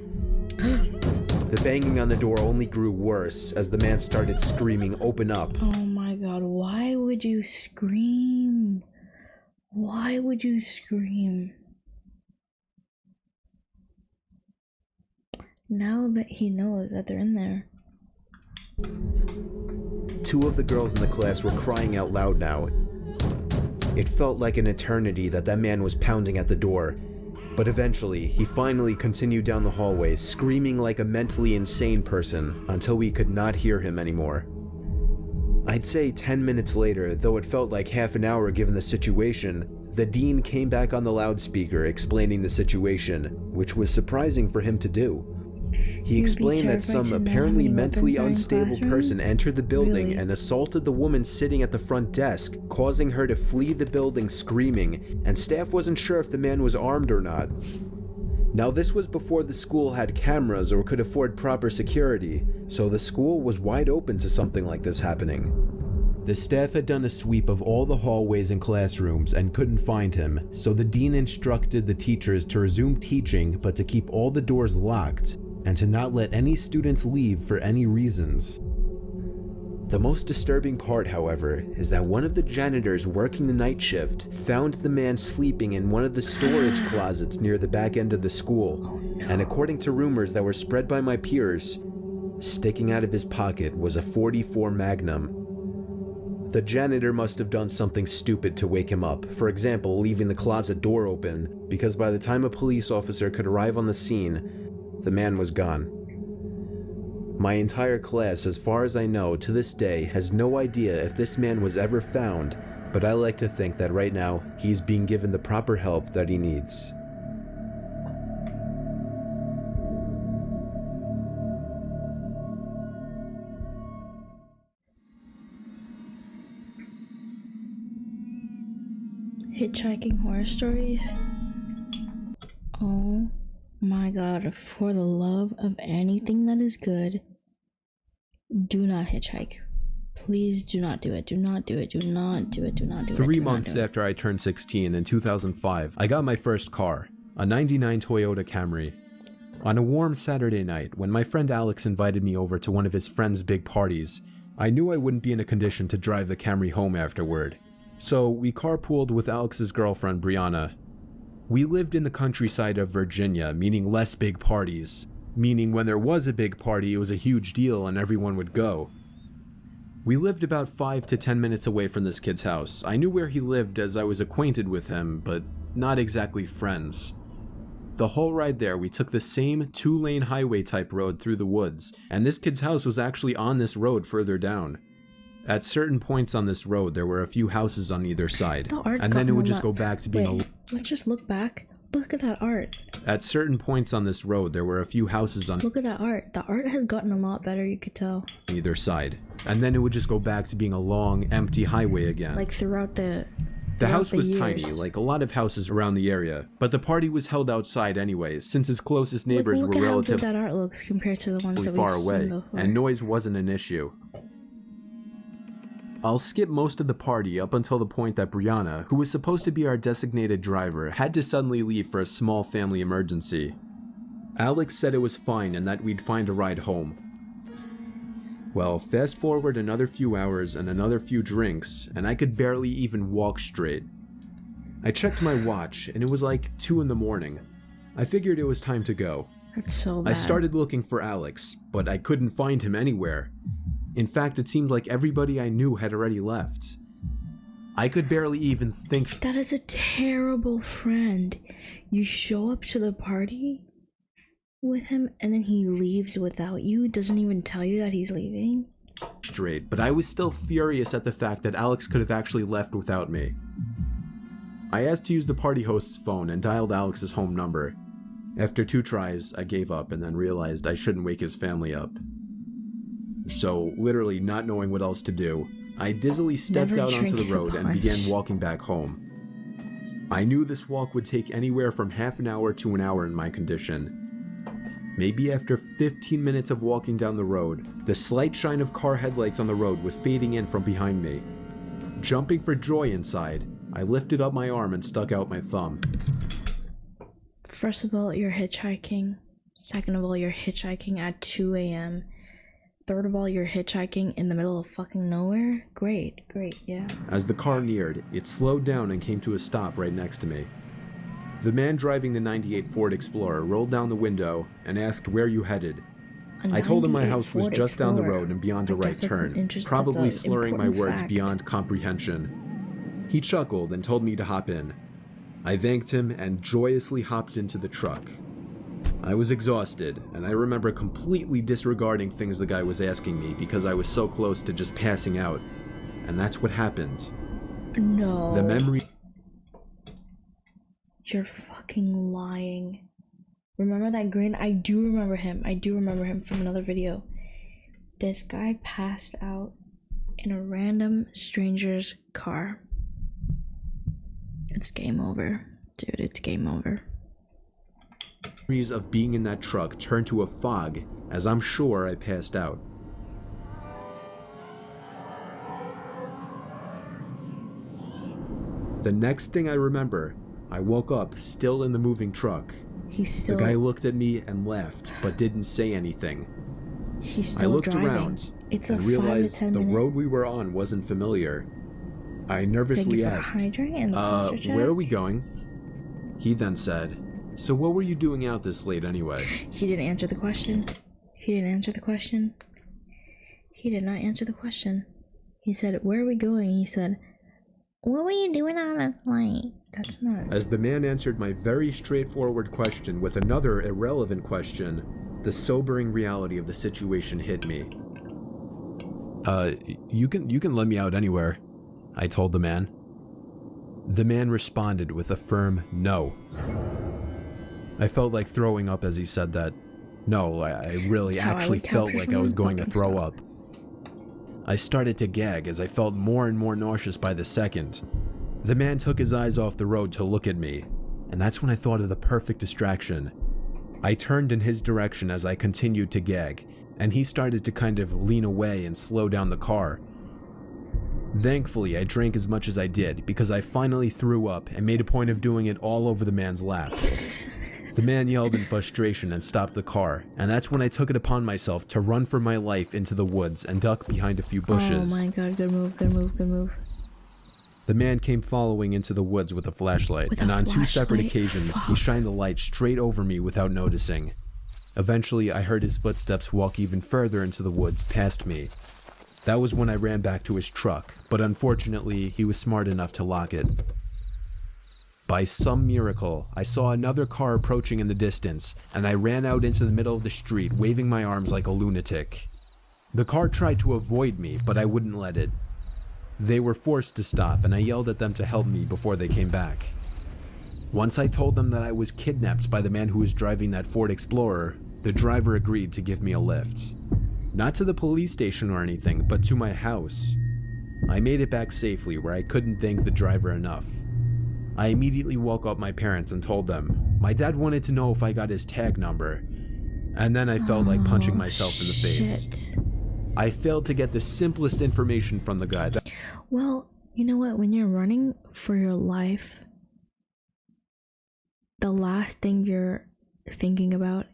The banging on the door only grew worse as the man started screaming, "Open up." Oh my god, why would you scream? Why would you scream? Now that he knows that they're in there. 2 of the girls in the class were crying out loud now. It felt like an eternity that man was pounding at the door, but eventually he finally continued down the hallway, screaming like a mentally insane person until we could not hear him anymore. I'd say 10 minutes later, though it felt like half an hour given the situation, the dean came back on the loudspeaker explaining the situation, which was surprising for him to do. He explained that some apparently mentally unstable person entered the building and assaulted the woman sitting at the front desk, causing her to flee the building screaming, and staff wasn't sure if the man was armed or not. Now this was before the school had cameras or could afford proper security, so the school was wide open to something like this happening. The staff had done a sweep of all the hallways and classrooms and couldn't find him, so the dean instructed the teachers to resume teaching but to keep all the doors locked, and to not let any students leave for any reasons. The most disturbing part, however, is that one of the janitors working the night shift found the man sleeping in one of the storage closets near the back end of the school, and according to rumors that were spread by my peers, sticking out of his pocket was a .44 Magnum. The janitor must have done something stupid to wake him up, for example, leaving the closet door open, because by the time a police officer could arrive on the scene, the man was gone. My entire class, as far as I know, to this day, has no idea if this man was ever found, but I like to think that right now, he's being given the proper help that he needs. Hitchhiking horror stories? Oh my god, for the love of anything that is good, do not hitchhike. Please do not do it. Do not do it. Do not do it. Do not do it. 3 months after I turned 16 in 2005, I got my first car, a 99 Toyota Camry. On a warm Saturday night, when my friend Alex invited me over to one of his friend's big parties, I knew I wouldn't be in a condition to drive the Camry home afterward. So we carpooled with Alex's girlfriend Brianna. We lived in the countryside of Virginia, meaning less big parties, meaning when there was a big party it was a huge deal and everyone would go. We lived about 5 to 10 minutes away from this kid's house. I knew where he lived as I was acquainted with him, but not exactly friends. The whole ride there, we took the same 2-lane highway type road through the woods, and this kid's house was actually on this road further down. At certain points on this road, there were a few houses on either side, and then it would just go back to being let's just look back. Look at that art. At certain points on this road, there were a few houses on Look at that art. The art has gotten a lot better, you could tell. either side, and then it would just go back to being a long, empty highway again. Like throughout the house was years. tiny, like a lot of houses around the area, but the party was held outside anyways, since its closest neighbors look were at how relatively good that art looks compared to the ones that far we've away, seen before. and noise wasn't an issue. I'll skip most of the party up until the point that Brianna, who was supposed to be our designated driver, had to suddenly leave for a small family emergency. Alex said it was fine and that we'd find a ride home. Well, fast forward another few hours and another few drinks, and I could barely even walk straight. I checked my watch, and it was like 2 in the morning. I figured it was time to go. That's so bad. I started looking for Alex, but I couldn't find him anywhere. In fact, it seemed like everybody I knew had already left. I could barely even think. That is a terrible friend. You show up to the party with him and then he leaves without you, doesn't even tell you that he's leaving. Straight, but I was still furious at the fact that Alex could have actually left without me. I asked to use the party host's phone and dialed Alex's home number. After 2 tries, I gave up and then realized I shouldn't wake his family up. So, literally not knowing what else to do, I dizzily stepped out onto the road and began walking back home. I knew this walk would take anywhere from half an hour to an hour in my condition. Maybe after 15 minutes of walking down the road, the slight shine of car headlights on the road was fading in from behind me. Jumping for joy inside, I lifted up my arm and stuck out my thumb. First of all, you're hitchhiking. Second of all, you're hitchhiking at 2 a.m. Third of all, you're hitchhiking in the middle of fucking nowhere? Great, yeah. As the car neared, it slowed down and came to a stop right next to me. The man driving the '98 Ford Explorer rolled down the window and asked where you headed. I told him my house was just down the road and beyond a right turn, probably slurring my words beyond comprehension. He chuckled and told me to hop in. I thanked him and joyously hopped into the truck. I was exhausted, and I remember completely disregarding things the guy was asking me because I was so close to just passing out. And that's what happened. No. The memory... You're fucking lying. Remember that grin? I do remember him. I do remember him from another video. This guy passed out in a random stranger's car. It's game over. Dude, it's game over. Memories of being in that truck turned to a fog as I'm sure I passed out. The next thing I remember, I woke up still in the moving truck. The guy looked at me and laughed, but didn't say anything. He's still I looked driving. Around it's and a realized 5 to 10 the minute. road we were on wasn't familiar. I nervously asked, where are we going? He then said, so what were you doing out this late anyway? He didn't answer the question. He didn't answer the question. He did not answer the question. He said, where are we going? He said, what were you doing on that flight? That's not... As the man answered my very straightforward question with another irrelevant question, the sobering reality of the situation hit me. You can let me out anywhere, I told the man. The man responded with a firm no. I felt like throwing up as he said that. No, I really actually felt like I was going to throw up. I started to gag as I felt more and more nauseous by the second. The man took his eyes off the road to look at me, and that's when I thought of the perfect distraction. I turned in his direction as I continued to gag, and he started to kind of lean away and slow down the car. Thankfully, I drank as much as I did because I finally threw up and made a point of doing it all over the man's lap. The man yelled in frustration and stopped the car, and that's when I took it upon myself to run for my life into the woods and duck behind a few bushes. Oh my god, good move, good move, good move. The man came following into the woods with a flashlight, and on 2 separate occasions, he shined the light straight over me without noticing. Eventually, I heard his footsteps walk even further into the woods past me. That was when I ran back to his truck, but unfortunately, he was smart enough to lock it. By some miracle, I saw another car approaching in the distance, and I ran out into the middle of the street, waving my arms like a lunatic. The car tried to avoid me, but I wouldn't let it. They were forced to stop, and I yelled at them to help me before they came back. Once I told them that I was kidnapped by the man who was driving that Ford Explorer, the driver agreed to give me a lift. Not to the police station or anything, but to my house. I made it back safely, where I couldn't thank the driver enough. I immediately woke up my parents and told them. My dad wanted to know if I got his tag number, and then I felt like punching myself in the face. I failed to get the simplest information from the guy. Well, you know what? When you're running for your life, the last thing you're thinking about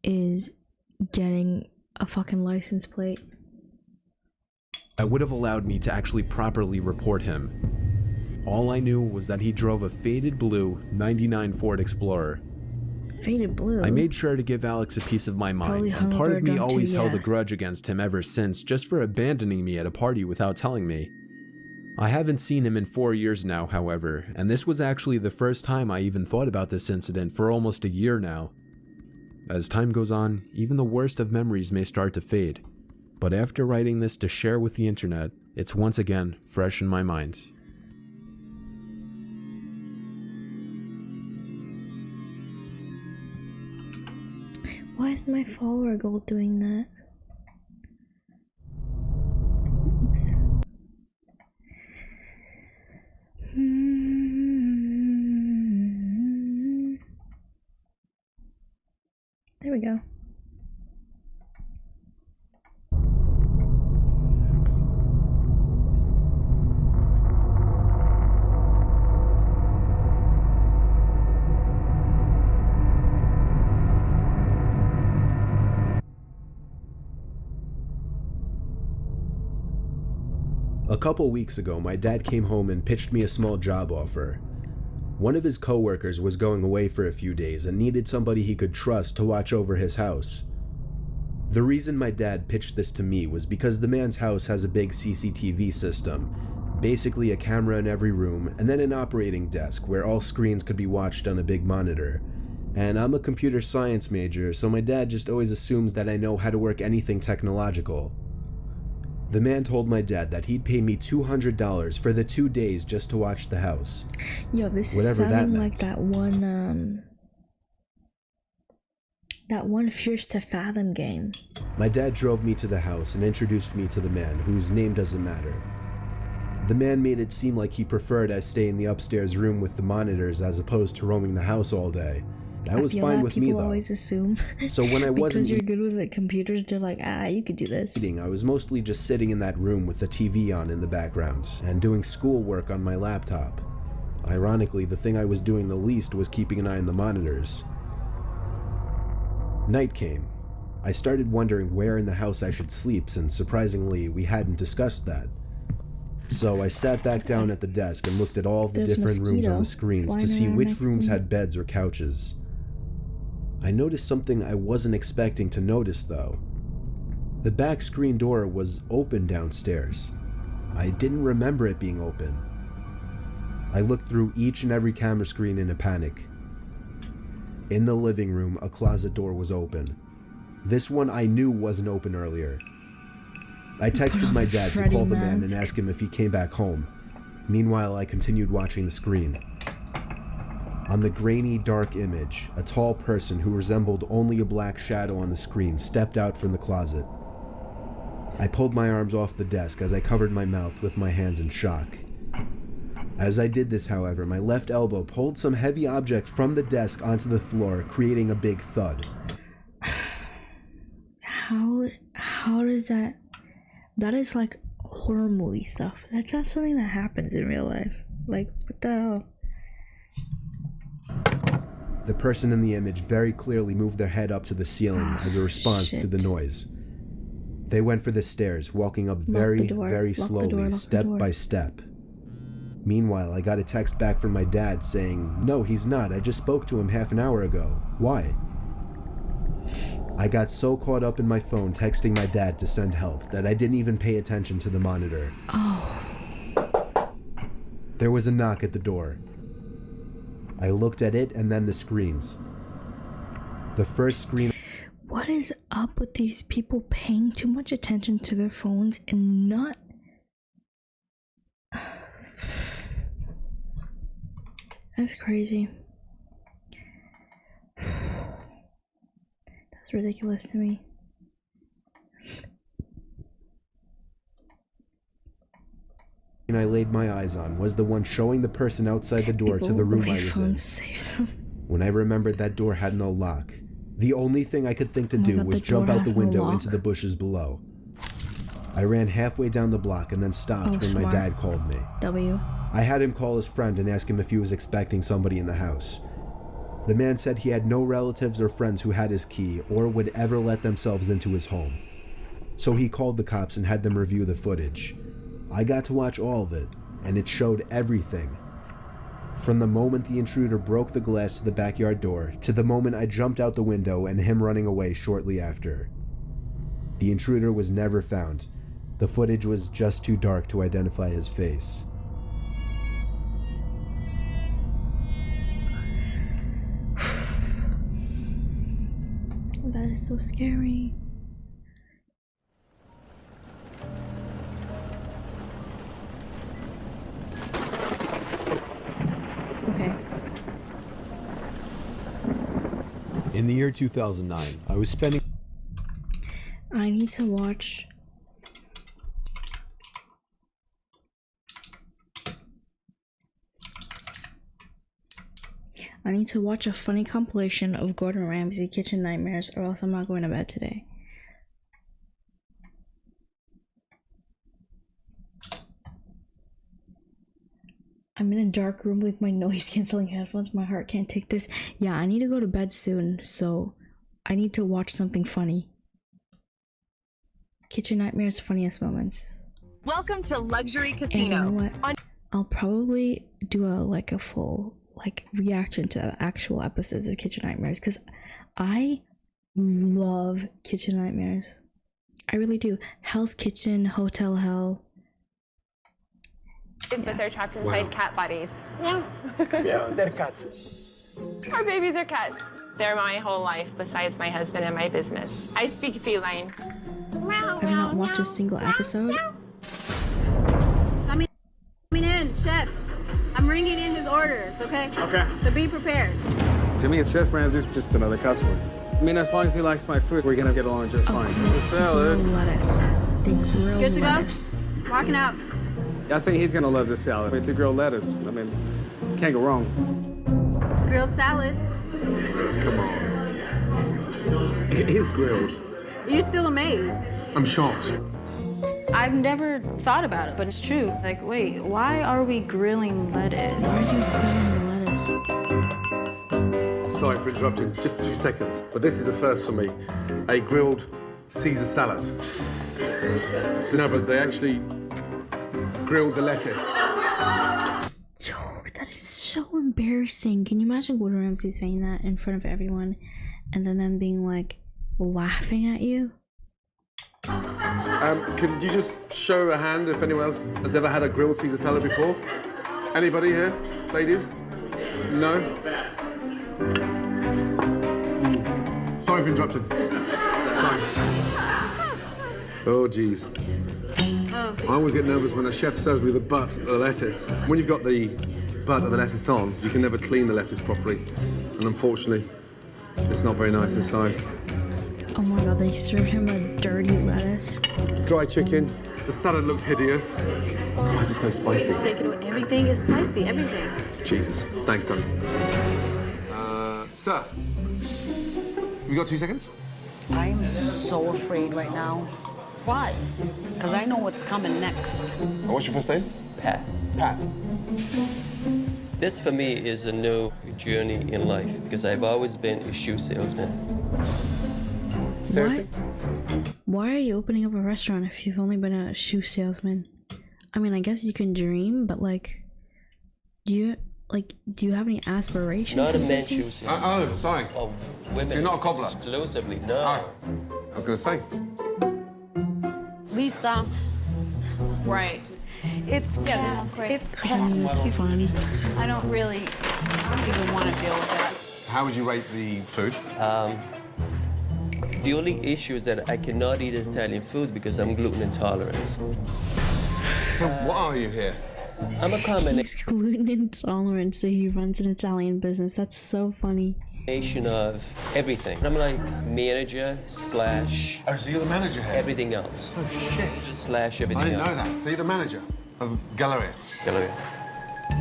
is getting a fucking license plate. That would have allowed me to actually properly report him. All I knew was that he drove a faded blue '99 Ford Explorer. Faded blue? I made sure to give Alex a piece of my mind, and part of me always held a grudge against him ever since, just for abandoning me at a party without telling me. I haven't seen him in 4 years now, however, and this was actually the first time I even thought about this incident for almost a year now. As time goes on, even the worst of memories may start to fade, but after writing this to share with the internet, it's once again fresh in my mind. Why is my follower goal doing that? Oops. There we go. A couple weeks ago, my dad came home and pitched me a small job offer. One of his coworkers was going away for a few days and needed somebody he could trust to watch over his house. The reason my dad pitched this to me was because the man's house has a big CCTV system, basically a camera in every room, and then an operating desk where all screens could be watched on a big monitor. And I'm a computer science major, so my dad just always assumes that I know how to work anything technological. The man told my dad that he'd pay me $200 for the 2 days just to watch the house. Yo, this is whatever sounding like that one Fierce to Fathom game. My dad drove me to the house and introduced me to the man, whose name doesn't matter. The man made it seem like he preferred I stay in the upstairs room with the monitors as opposed to roaming the house all day. That was fine with me, though. People always assume. So when I wasn't because you're good with the computers, they're like, you could do this. I was mostly just sitting in that room with the TV on in the background and doing schoolwork on my laptop. Ironically, the thing I was doing the least was keeping an eye on the monitors. Night came. I started wondering where in the house I should sleep, since surprisingly, we hadn't discussed that. So I sat back down at the desk and looked at all the different rooms on the screens to see which rooms had beds or couches. I noticed something I wasn't expecting to notice, though. The back screen door was open downstairs. I didn't remember it being open. I looked through each and every camera screen in a panic. In the living room, a closet door was open. This one I knew wasn't open earlier. I texted my dad to call the man and ask him if he came back home. Meanwhile, I continued watching the screen. On the grainy, dark image, a tall person who resembled only a black shadow on the screen stepped out from the closet. I pulled my arms off the desk as I covered my mouth with my hands in shock. As I did this, however, my left elbow pulled some heavy object from the desk onto the floor, creating a big thud. How does that... That is like horror movie stuff. That's not something that happens in real life. Like, what the hell? The person in the image very clearly moved their head up to the ceiling as a response to the noise. They went for the stairs, walking up very slowly, step by step. Meanwhile, I got a text back from my dad saying, "No, he's not. I just spoke to him half an hour ago. Why?" I got so caught up in my phone texting my dad to send help that I didn't even pay attention to the monitor. There was a knock at the door. I looked at it and then the screens. The first screen... What is up with these people paying too much attention to their phones and not... That's crazy. That's ridiculous to me. I laid my eyes on was the one showing the person outside the door to the room I was in. When I remembered that door had no lock, the only thing I could think to do was jump out the window into the bushes below. I ran halfway down the block and then stopped when my dad called me. I had him call his friend and ask him if he was expecting somebody in the house. The man said he had no relatives or friends who had his key or would ever let themselves into his home. So he called the cops and had them review the footage. I got to watch all of it, and it showed everything. From the moment the intruder broke the glass to the backyard door, to the moment I jumped out the window and him running away shortly after. The intruder was never found. The footage was just too dark to identify his face. That is so scary. Okay. In the year 2009, I was spending... I need to watch... I need to watch a funny compilation of Gordon Ramsay kitchen nightmares, or else I'm not going to bed today. I'm in a dark room with my noise canceling headphones. My heart can't take this. Yeah, I need to go to bed soon, so I need to watch something funny. Kitchen nightmares, funniest moments. Welcome to Luxury Casino. And you know what? I'll probably do a full reaction to actual episodes of Kitchen Nightmares, because I love Kitchen Nightmares. I really do. Hell's Kitchen, Hotel Hell. But they're trapped inside cat bodies. Yeah. Yeah, they're cats. Our babies are cats. They're my whole life besides my husband and my business. I speak feline. I've not watched a single episode. Coming in, chef. I'm ringing in his orders, okay? Okay. So be prepared. To me, Chef Ramsay's just another customer. I mean, as long as he likes my food, we're gonna get along just fine. Grilled lettuce. They grilled Good to lettuce. go? Walking out. I think he's gonna love this salad. It's a grilled lettuce. I mean, can't go wrong. Grilled salad. Come on. It is grilled. You're still amazed. I'm shocked. I've never thought about it, but it's true. Like, wait, why are we grilling lettuce? Why are you grilling the lettuce? Sorry for interrupting. Just 2 seconds. But this is a first for me. A grilled Caesar salad. No, but they actually grilled the lettuce. Yo, that is so embarrassing. Can you imagine Gordon Ramsay saying that in front of everyone and then them being like laughing at you? Can you just show a hand if anyone else has ever had a grilled Caesar salad before? Anybody here? Ladies? No? Sorry for interrupting. Sorry. Oh, geez. I always get nervous when a chef serves me the butt of the lettuce. When you've got the butt of the lettuce on, you can never clean the lettuce properly. And unfortunately, it's not very nice inside. Oh my god, they served him a dirty lettuce. Dry chicken, The salad looks hideous. Why is it so spicy? Take it away. Everything is spicy. Everything. Jesus. Thanks, Tony. Sir, you got 2 seconds? I'm so afraid right now. Why? Because I know what's coming next. What's your first name? Pat. Pat. This for me is a new journey in life because I've always been a shoe salesman. Seriously? Why are you opening up a restaurant if you've only been a shoe salesman? I mean, I guess you can dream, but like, do you have any aspirations? Not a for men's business? shoe Oh, sorry. Oh, women. So you're not a cobbler? Exclusively, no. I was going to say. Lisa. Right. It's Pat. It's Pat. It's funny. I don't really even want to deal with that. How would you rate the food? The only issue is that I cannot eat Italian food because I'm gluten intolerant. So what are you here? I'm a combination. He's gluten intolerant, so he runs an Italian business. That's so funny. Of everything. I'm like manager slash. Oh, so you're the manager here? Everything else. Oh, shit. Slash everything I didn't else. know that. So you're the manager of Galleria? Galleria.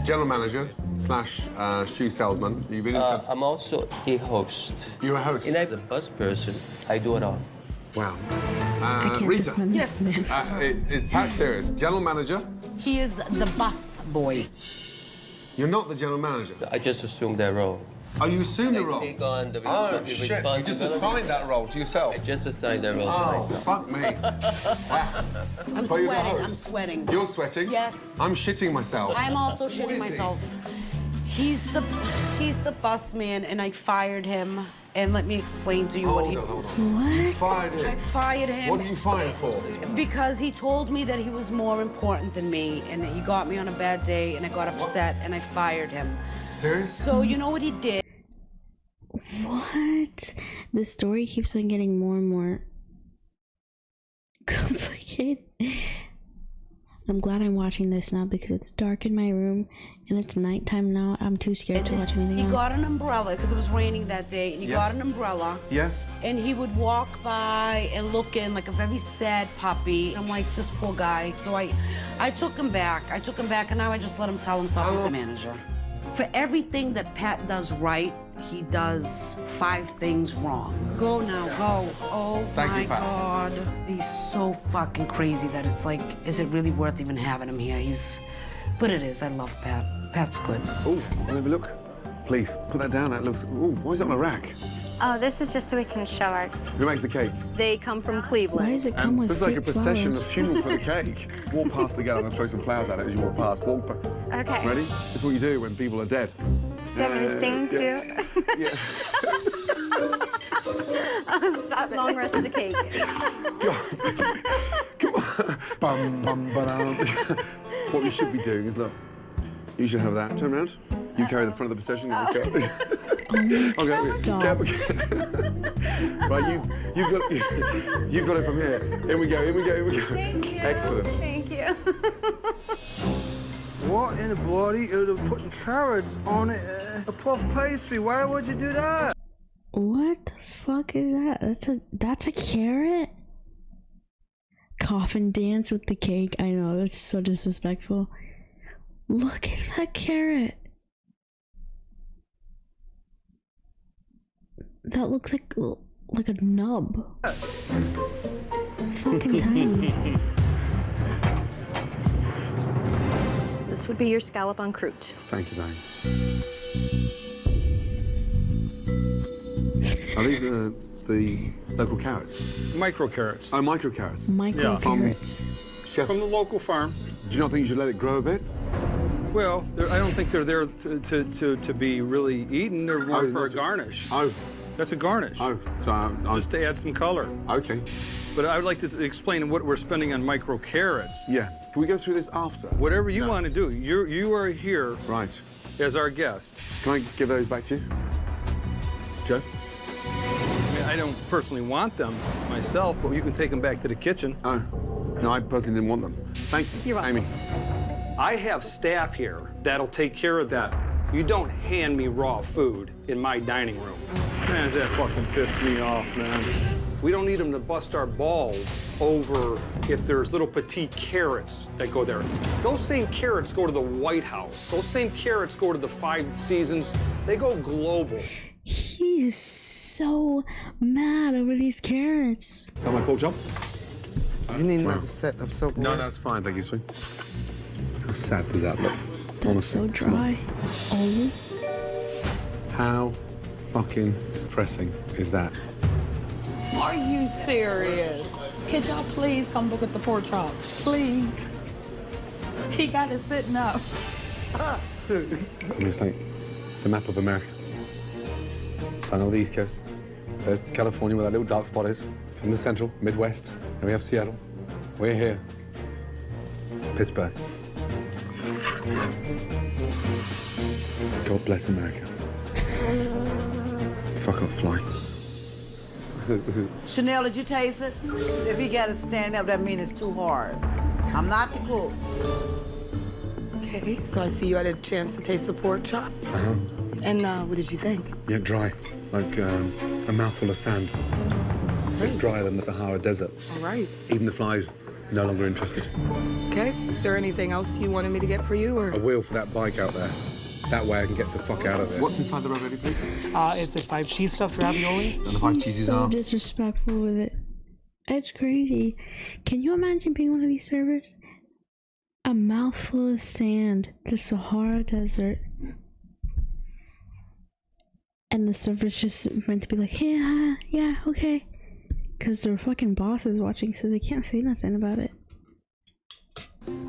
General manager slash shoe salesman. You've been I'm also a host. You're a host? And as a bus person, I do it all. Wow. I can't Rita. defend this man. Is Pat serious? General manager? He is the bus boy. You're not the general manager? I just assumed that role. Oh, you assumed the role? Take on the Oh, shit. responsibility. You just assigned that role to yourself? I just assigned that role to Oh, myself. fuck me. Wow. I'm So you're the sweating. host. I'm sweating. You're sweating? Yes. I'm shitting myself. I'm also What shitting is he? myself. He's the bus man, and I fired him. And let me explain to you what he. Hold on. What? You fired him? I fired him. What did you fire him for? Because he told me that he was more important than me, and he got me on a bad day, and I got upset, and I fired him. Serious? So you know what he did? What? The story keeps on getting more and more complicated. I'm glad I'm watching this now because it's dark in my room and it's nighttime now. I'm too scared to watch anything He else. got an umbrella because it was raining that day, and he Yes. got an umbrella. Yes? And he would walk by and look in like a very sad puppy. I'm like, this poor guy. So I took him back. And now I just let him tell himself he's the manager. For everything that Pat does right, he does 5 things wrong. Go now, go. Oh Thank my you, Pat. God. He's so fucking crazy that it's like, is it really worth even having him here? But it is. I love Pat. Pat's good. Oh, can I have a look? Please, put that down. That looks... Oh, why is it on a rack? Oh, this is just so we can show our... Who makes the cake? They come from Cleveland. Why does it come with There's like a fake procession, flowers? a funeral for the cake. Walk past the girl, I'm going to throw some flowers at it as you walk past. Okay. Ready? This is what you do when people are dead. Do you want me to sing too? Yeah. Oh, stop it. Long rest of the cake. Come on. Bum, bum, ba-dum. What we should be doing is, look, you should have that. Turn around. You carry the front of the procession. Okay. Stop. Right, you've got it from here. In we go. Thank you. Excellent. Thank you. What in the bloody hell are putting carrots on a puff pastry? Why would you do that? What the fuck is that? That's a carrot? Coffin dance with the cake. I know, that's so disrespectful. Look at that carrot. That looks like a nub. It's fucking tiny. This would be your scallop on croûte. Thank you, Diane. Are these the local carrots? Micro carrots. Oh, micro carrots. Micro carrots. Chefs, From the local farm. do you not think you should let it grow a bit? Well, I don't think they're there to be really eaten. They're more for a garnish. Oh. That's a garnish. Oh, so I'm Just to add some color. Okay. But I would like to explain what we're spending on micro carrots. Yeah. Can we go through this after? Whatever you want to do. You are here Right. as our guest. Can I give those back to you? Joe? I mean, I don't personally want them myself, but you can take them back to the kitchen. Oh. No, I personally didn't want them. Thank you. You're welcome. Amy. I have staff here that'll take care of that. You don't hand me raw food in my dining room. Man, that fucking pissed me off, man. We don't need them to bust our balls over if there's little petite carrots that go there. Those same carrots go to the White House. Those same carrots go to the 5 Seasons. They go global. He's so mad over these carrots. Is that my pork chop? You need another set of soap. No, that's fine, thank you, sweet. How sad does that look? That's Honestly, so dry. Oh. How fucking depressing is that? Are you serious? Could y'all please come look at the pork chop? Please. He got it sitting up. I mean, it's like the map of America. Sun on the East Coast. There's California where that little dark spot is. In the central, Midwest. And we have Seattle. We're here. Pittsburgh. God bless America. Fuck off, fly. Chanel, did you taste it? If you gotta stand up, that means it's too hard. I'm not the cook. Okay, so I see you had a chance to taste the pork chop. Uh-huh. And what did you think? Yeah, dry. Like a mouthful of sand. It's drier than the Sahara Desert. All right. Even the flies, no longer interested. Okay, is there anything else you wanted me to get for you, or? A wheel for that bike out there. That way I can get the fuck out of there. What's inside the ravioli, please? It's a 5 cheese stuffed ravioli. And the 5 cheeses So are? disrespectful with it. It's crazy. Can you imagine being one of these servers? A mouthful of sand, the Sahara Desert. And the server's just meant to be like, yeah, okay. Because their fucking boss is watching, so they can't say nothing about it.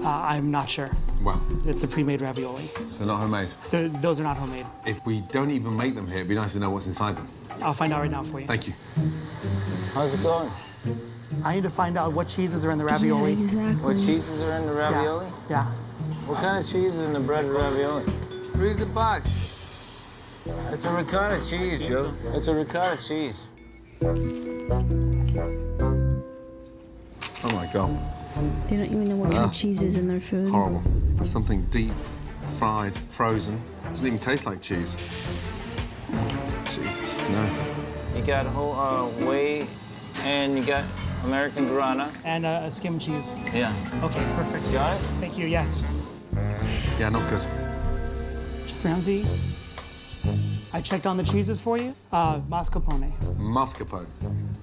I'm not sure. Well. It's a pre-made ravioli. So not homemade? Those are not homemade. If we don't even make them here, it'd be nice to know what's inside them. I'll find out right now for you. Thank you. How's it going? I need to find out what cheeses are in the ravioli. Yeah, exactly. What cheeses are in the ravioli? Yeah. What kind of cheese is in the breaded ravioli? Read the box. It's a ricotta cheese, Joe. It's a ricotta cheese. Oh my God. They don't even know what kind of cheese is in their food. Horrible. There's something deep, fried, frozen. Doesn't even taste like cheese. Jesus, no. You got whole whey, and you got American guarana. And a skim cheese. Yeah. Okay, perfect. You got it? Thank you, yes. Yeah, not good. Chef Ramsay, I checked on the cheeses for you. Mascarpone. Mascarpone.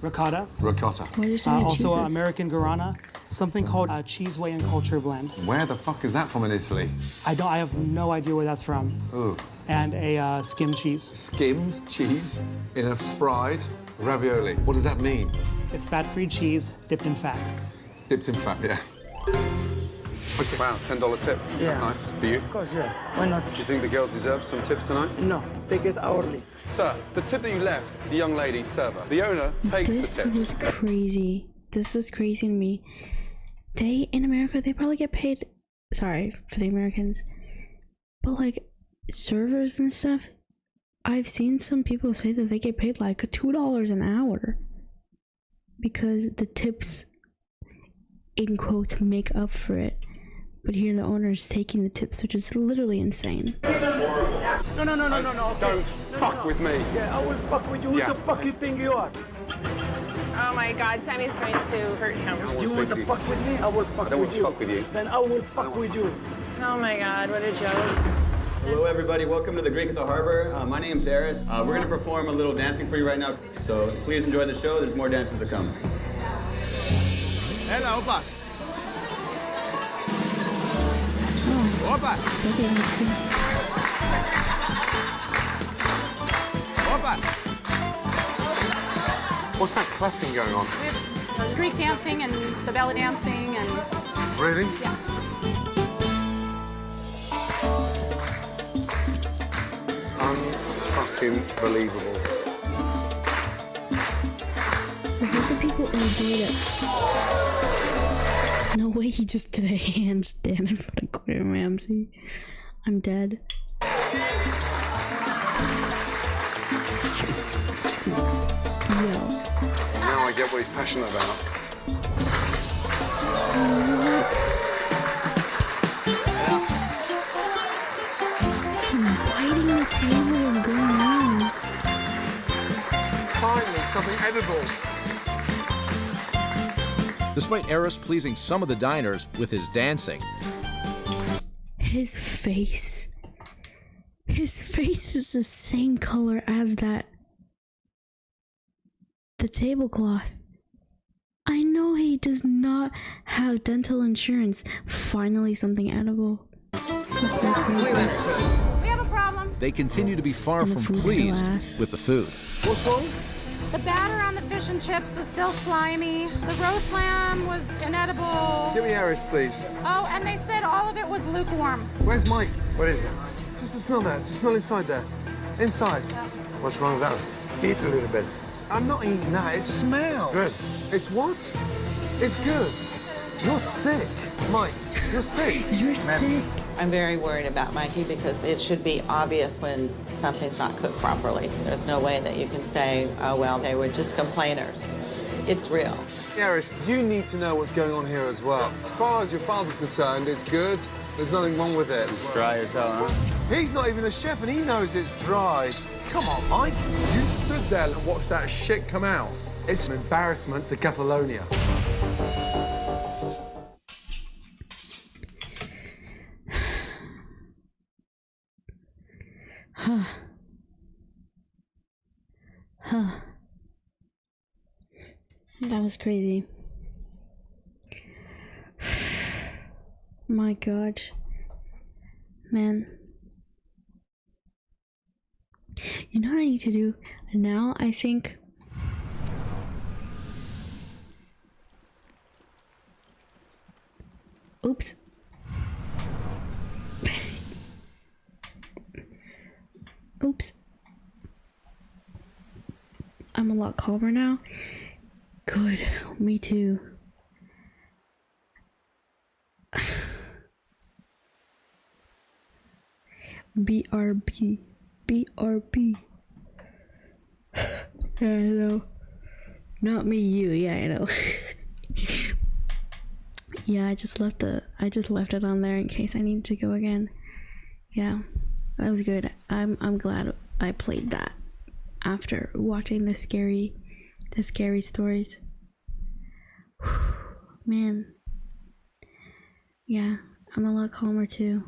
Ricotta. Ricotta. Why are there so many also cheeses? American guarana. Something called cheese whey and culture blend. Where the fuck is that from in Italy? I have no idea where that's from. Ooh. And a skim cheese. Skimmed cheese in a fried ravioli. What does that mean? It's fat-free cheese dipped in fat. Dipped in fat, yeah. Okay. Wow, $10 tip. Yeah. That's nice. For you? Of course, yeah. Why not? Do you think the girls deserve some tips tonight? No, they get hourly. Sir, the tip that you left the young lady server, the owner takes This the tips. was crazy. This was crazy to me. They, in America, they probably get paid, sorry for the Americans, but like servers and stuff, I've seen some people say that they get paid like $2 an hour because the tips, in quotes, make up for it. But here the owner is taking the tips, which is literally insane. No. Don't fuck with me. Yeah, I will fuck with you. Who the fuck you think you are? Oh my God, Tammy's going to hurt him. You want to fuck with me? I will fuck with you. Fuck with you. Then I will fuck with you. Oh my God, what a joke. Hello, everybody. Welcome to the Greek at the Harbor. My name's Eris. We're going to perform a little dancing for you right now, so please enjoy the show. There's more dances to come. Hello, Opa. Opa. Opa. What's that clapping going on? Greek dancing and the belly dancing and... Really? Yeah. Unfucking believable. I hope the people enjoyed it. No way he just did a handstand in front of Gordon Ramsay. I'm dead. Yo. Now I get what he's passionate about. What? Some biting the table and going on. Finally, something edible. despite Eris pleasing some of the diners with his dancing. His face. His face is the same color as the tablecloth. I know he does not have dental insurance. Finally, something edible. We have a problem. They continue to be far from pleased with the food. What's wrong? The batter on the fish and chips was still slimy. The roast lamb was inedible. Give me Eris, please. Oh, and they said all of it was lukewarm. Where's Mike? What is it? Just smell that. Just smell inside there. Inside. What's wrong with that? Eat a little bit. I'm not eating that. It smells. It's good. It's what? It's good. You're sick. Mike, you're sick. You're sick. I'm very worried about Mikey because it should be obvious when something's not cooked properly. There's no way that you can say, oh, well, they were just complainers. It's real. Eris, you need to know what's going on here as well. As far as your father's concerned, it's good. There's nothing wrong with it. It's dry as hell, huh? He's not even a chef and he knows it's dry. Come on, Mike. You stood there and watched that shit come out. It's an embarrassment to Catalonia. Huh. That was crazy. My God. Man. You know what I need to do? Now I think... Oops. Oops. I'm a lot calmer now. Good. Me too. BRB. BRB. Yeah, I know. Not me, you. Yeah, I know. Yeah, I just left it on there in case I needed to go again. Yeah, that was good. I'm glad I played that after watching the scary stories. Man. Yeah, I'm a lot calmer too.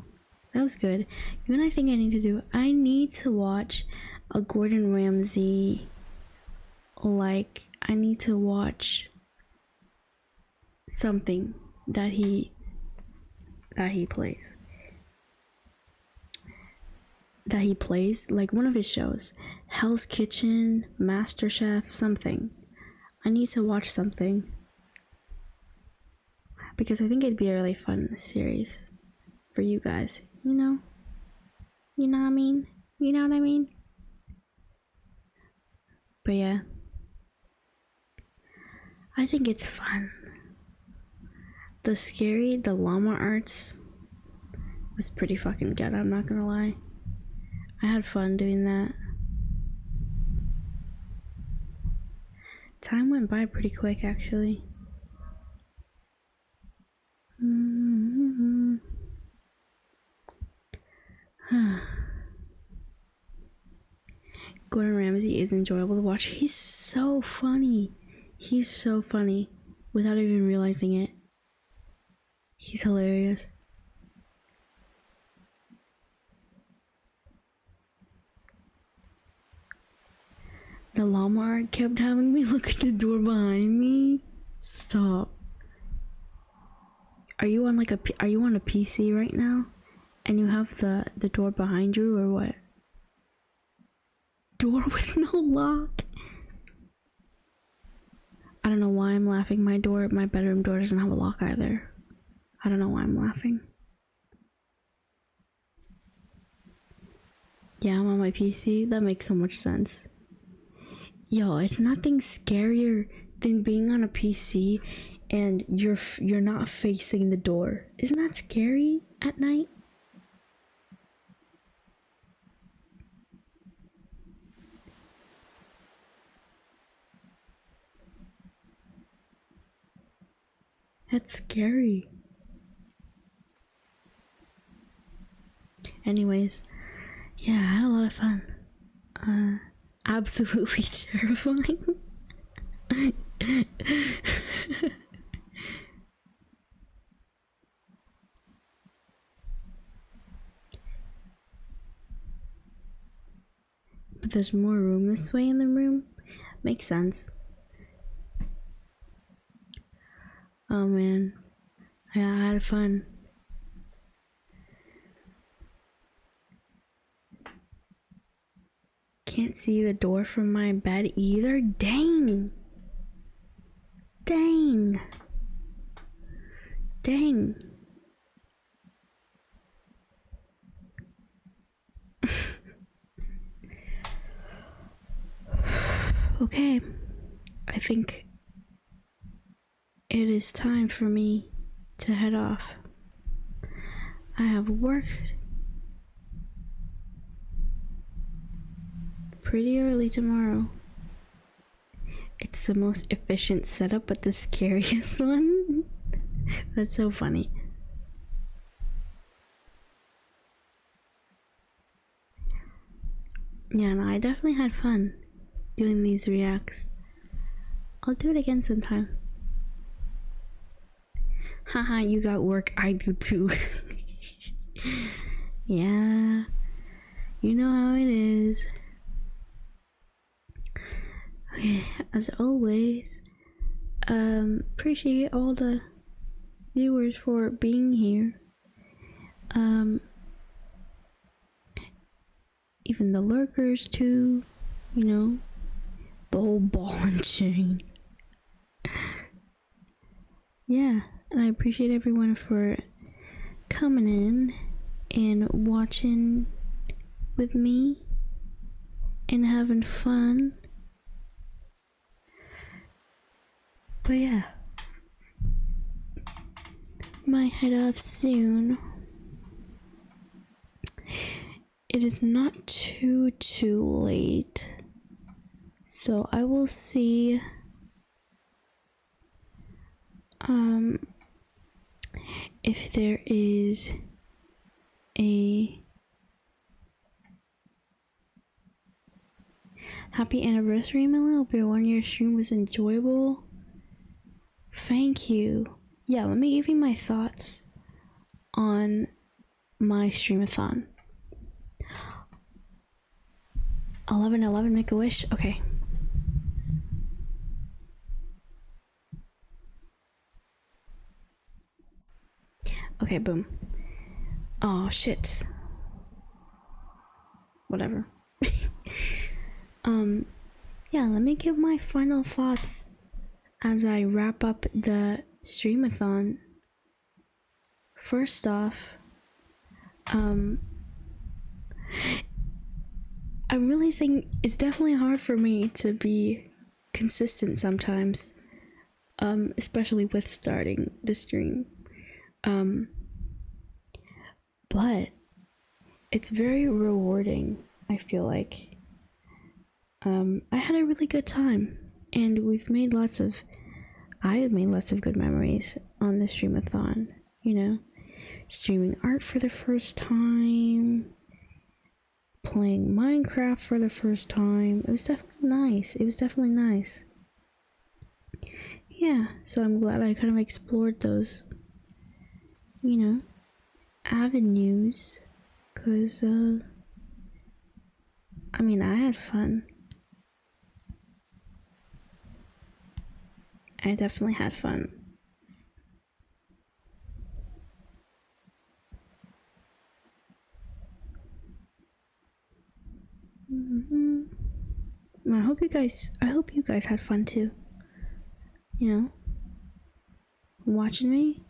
That was good. You know what I think I need to do? I need to watch a Gordon Ramsay, like, I need to watch something that he plays. That he plays, like one of his shows. Hell's Kitchen, MasterChef, something. I need to watch something. Because I think it'd be a really fun series for you guys. You know? You know what I mean? You know what I mean? But yeah. I think it's fun. The llama arts was pretty fucking good, I'm not gonna lie. I had fun doing that. Time went by pretty quick, actually. Gordon Ramsay is enjoyable to watch. He's so funny. He's so funny without even realizing it. He's hilarious. The llama kept having me look at the door behind me. Stop. Are you on a PC right now? And you have the door behind you or what? Door with no lock. I don't know why I'm laughing. My bedroom door doesn't have a lock either. I don't know why I'm laughing. Yeah, I'm on my PC. That makes so much sense. Yo, it's nothing scarier than being on a PC and you're not facing the door. Isn't that scary at night? That's scary. Anyways, yeah, I had a lot of fun. Absolutely terrifying. there's more room this way in the room. Makes sense. Oh man, I had fun. Can't see the door from my bed either. Dang. Dang. Dang. Okay, I think it is time for me to head off. I have work pretty early tomorrow. It's the most efficient setup, but the scariest one. That's so funny. Yeah, no, I definitely had fun doing these reacts. I'll do it again sometime. Haha, you got work, I do too. Yeah, you know how it is. Okay, as always, appreciate all the viewers for being here. Even the lurkers too, you know, the whole ball and chain. Yeah, and I appreciate everyone for coming in and watching with me and having fun. But yeah, might head off soon. It is not too late, so I will see if there is a happy anniversary, Mila. Hope your 1-year stream was enjoyable. Thank you. Yeah, let me give you my thoughts on my streamathon. 11/11 make a wish. Okay. Okay, boom. Oh shit. Whatever. Yeah, let me give my final thoughts as I wrap up the streamathon. First off, I'm realizing it's definitely hard for me to be consistent sometimes, especially with starting the stream. But it's very rewarding, I feel like. I had a really good time, and I have made lots of good memories on the streamathon, you know, streaming art for the first time, playing Minecraft for the first time. It was definitely nice. Yeah, so I'm glad I kind of explored those, you know, avenues, because I mean, I had fun. I definitely had fun. I hope you guys had fun too. You know, watching me.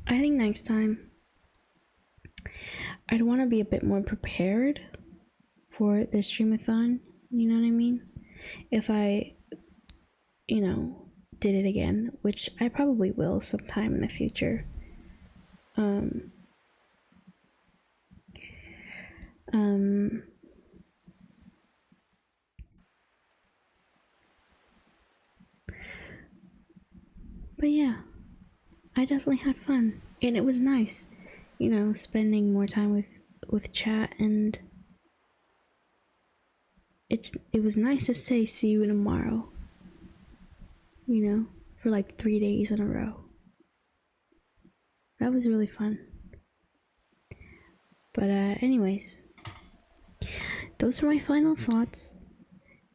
I think next time I'd want to be a bit more prepared for the streamathon, you know what I mean? If I, you know, did it again, which I probably will sometime in the future. But yeah, I definitely had fun, and it was nice, you know, spending more time with chat, and it was nice to say see you tomorrow, you know, for like 3 days in a row. That was really fun. But anyways, those are my final thoughts.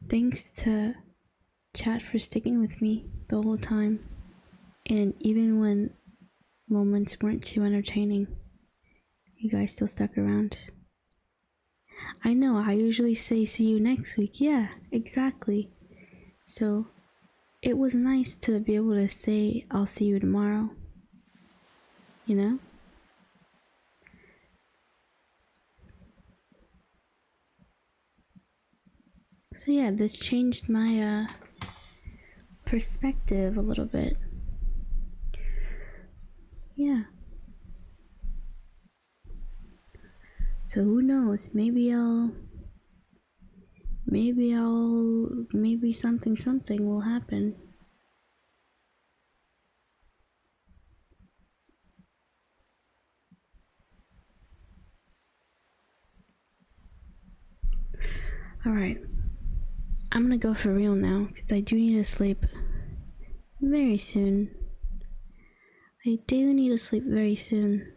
Thanks to chat for sticking with me the whole time. And even when moments weren't too entertaining, you guys still stuck around. I know, I usually say see you next week. Yeah, exactly. So it was nice to be able to say I'll see you tomorrow. You know? So yeah, this changed my perspective a little bit. Yeah. So who knows? Maybe something will happen. Alright. I'm gonna go for real now, because I do need to sleep very soon. I do need to sleep very soon.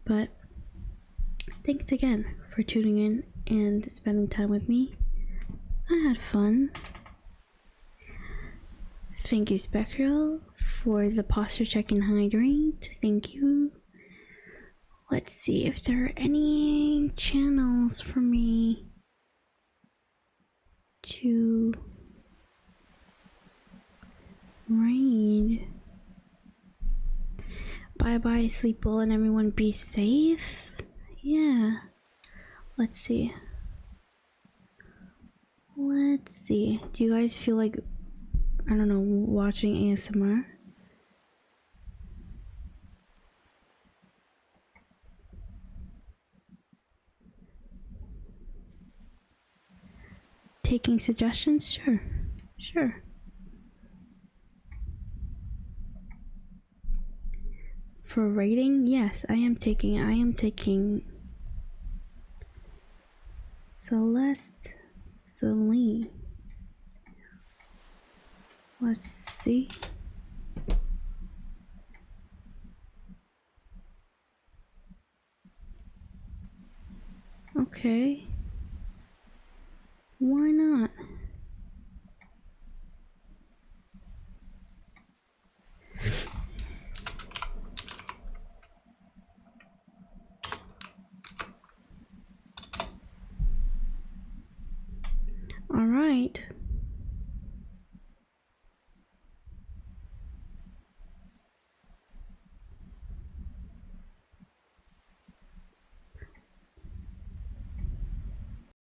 But thanks again for tuning in and spending time with me. I had fun. Thank you, Spectral, for the posture check and hydrate. Thank you. Let's see if there are any channels for me to raid. Bye bye, sleep well, and everyone be safe. Yeah. Let's see. Do you guys feel like, I don't know, watching ASMR? Taking suggestions? Sure. For rating, yes, I am taking Celeste Celine. Let's see. Okay. Why not? All right.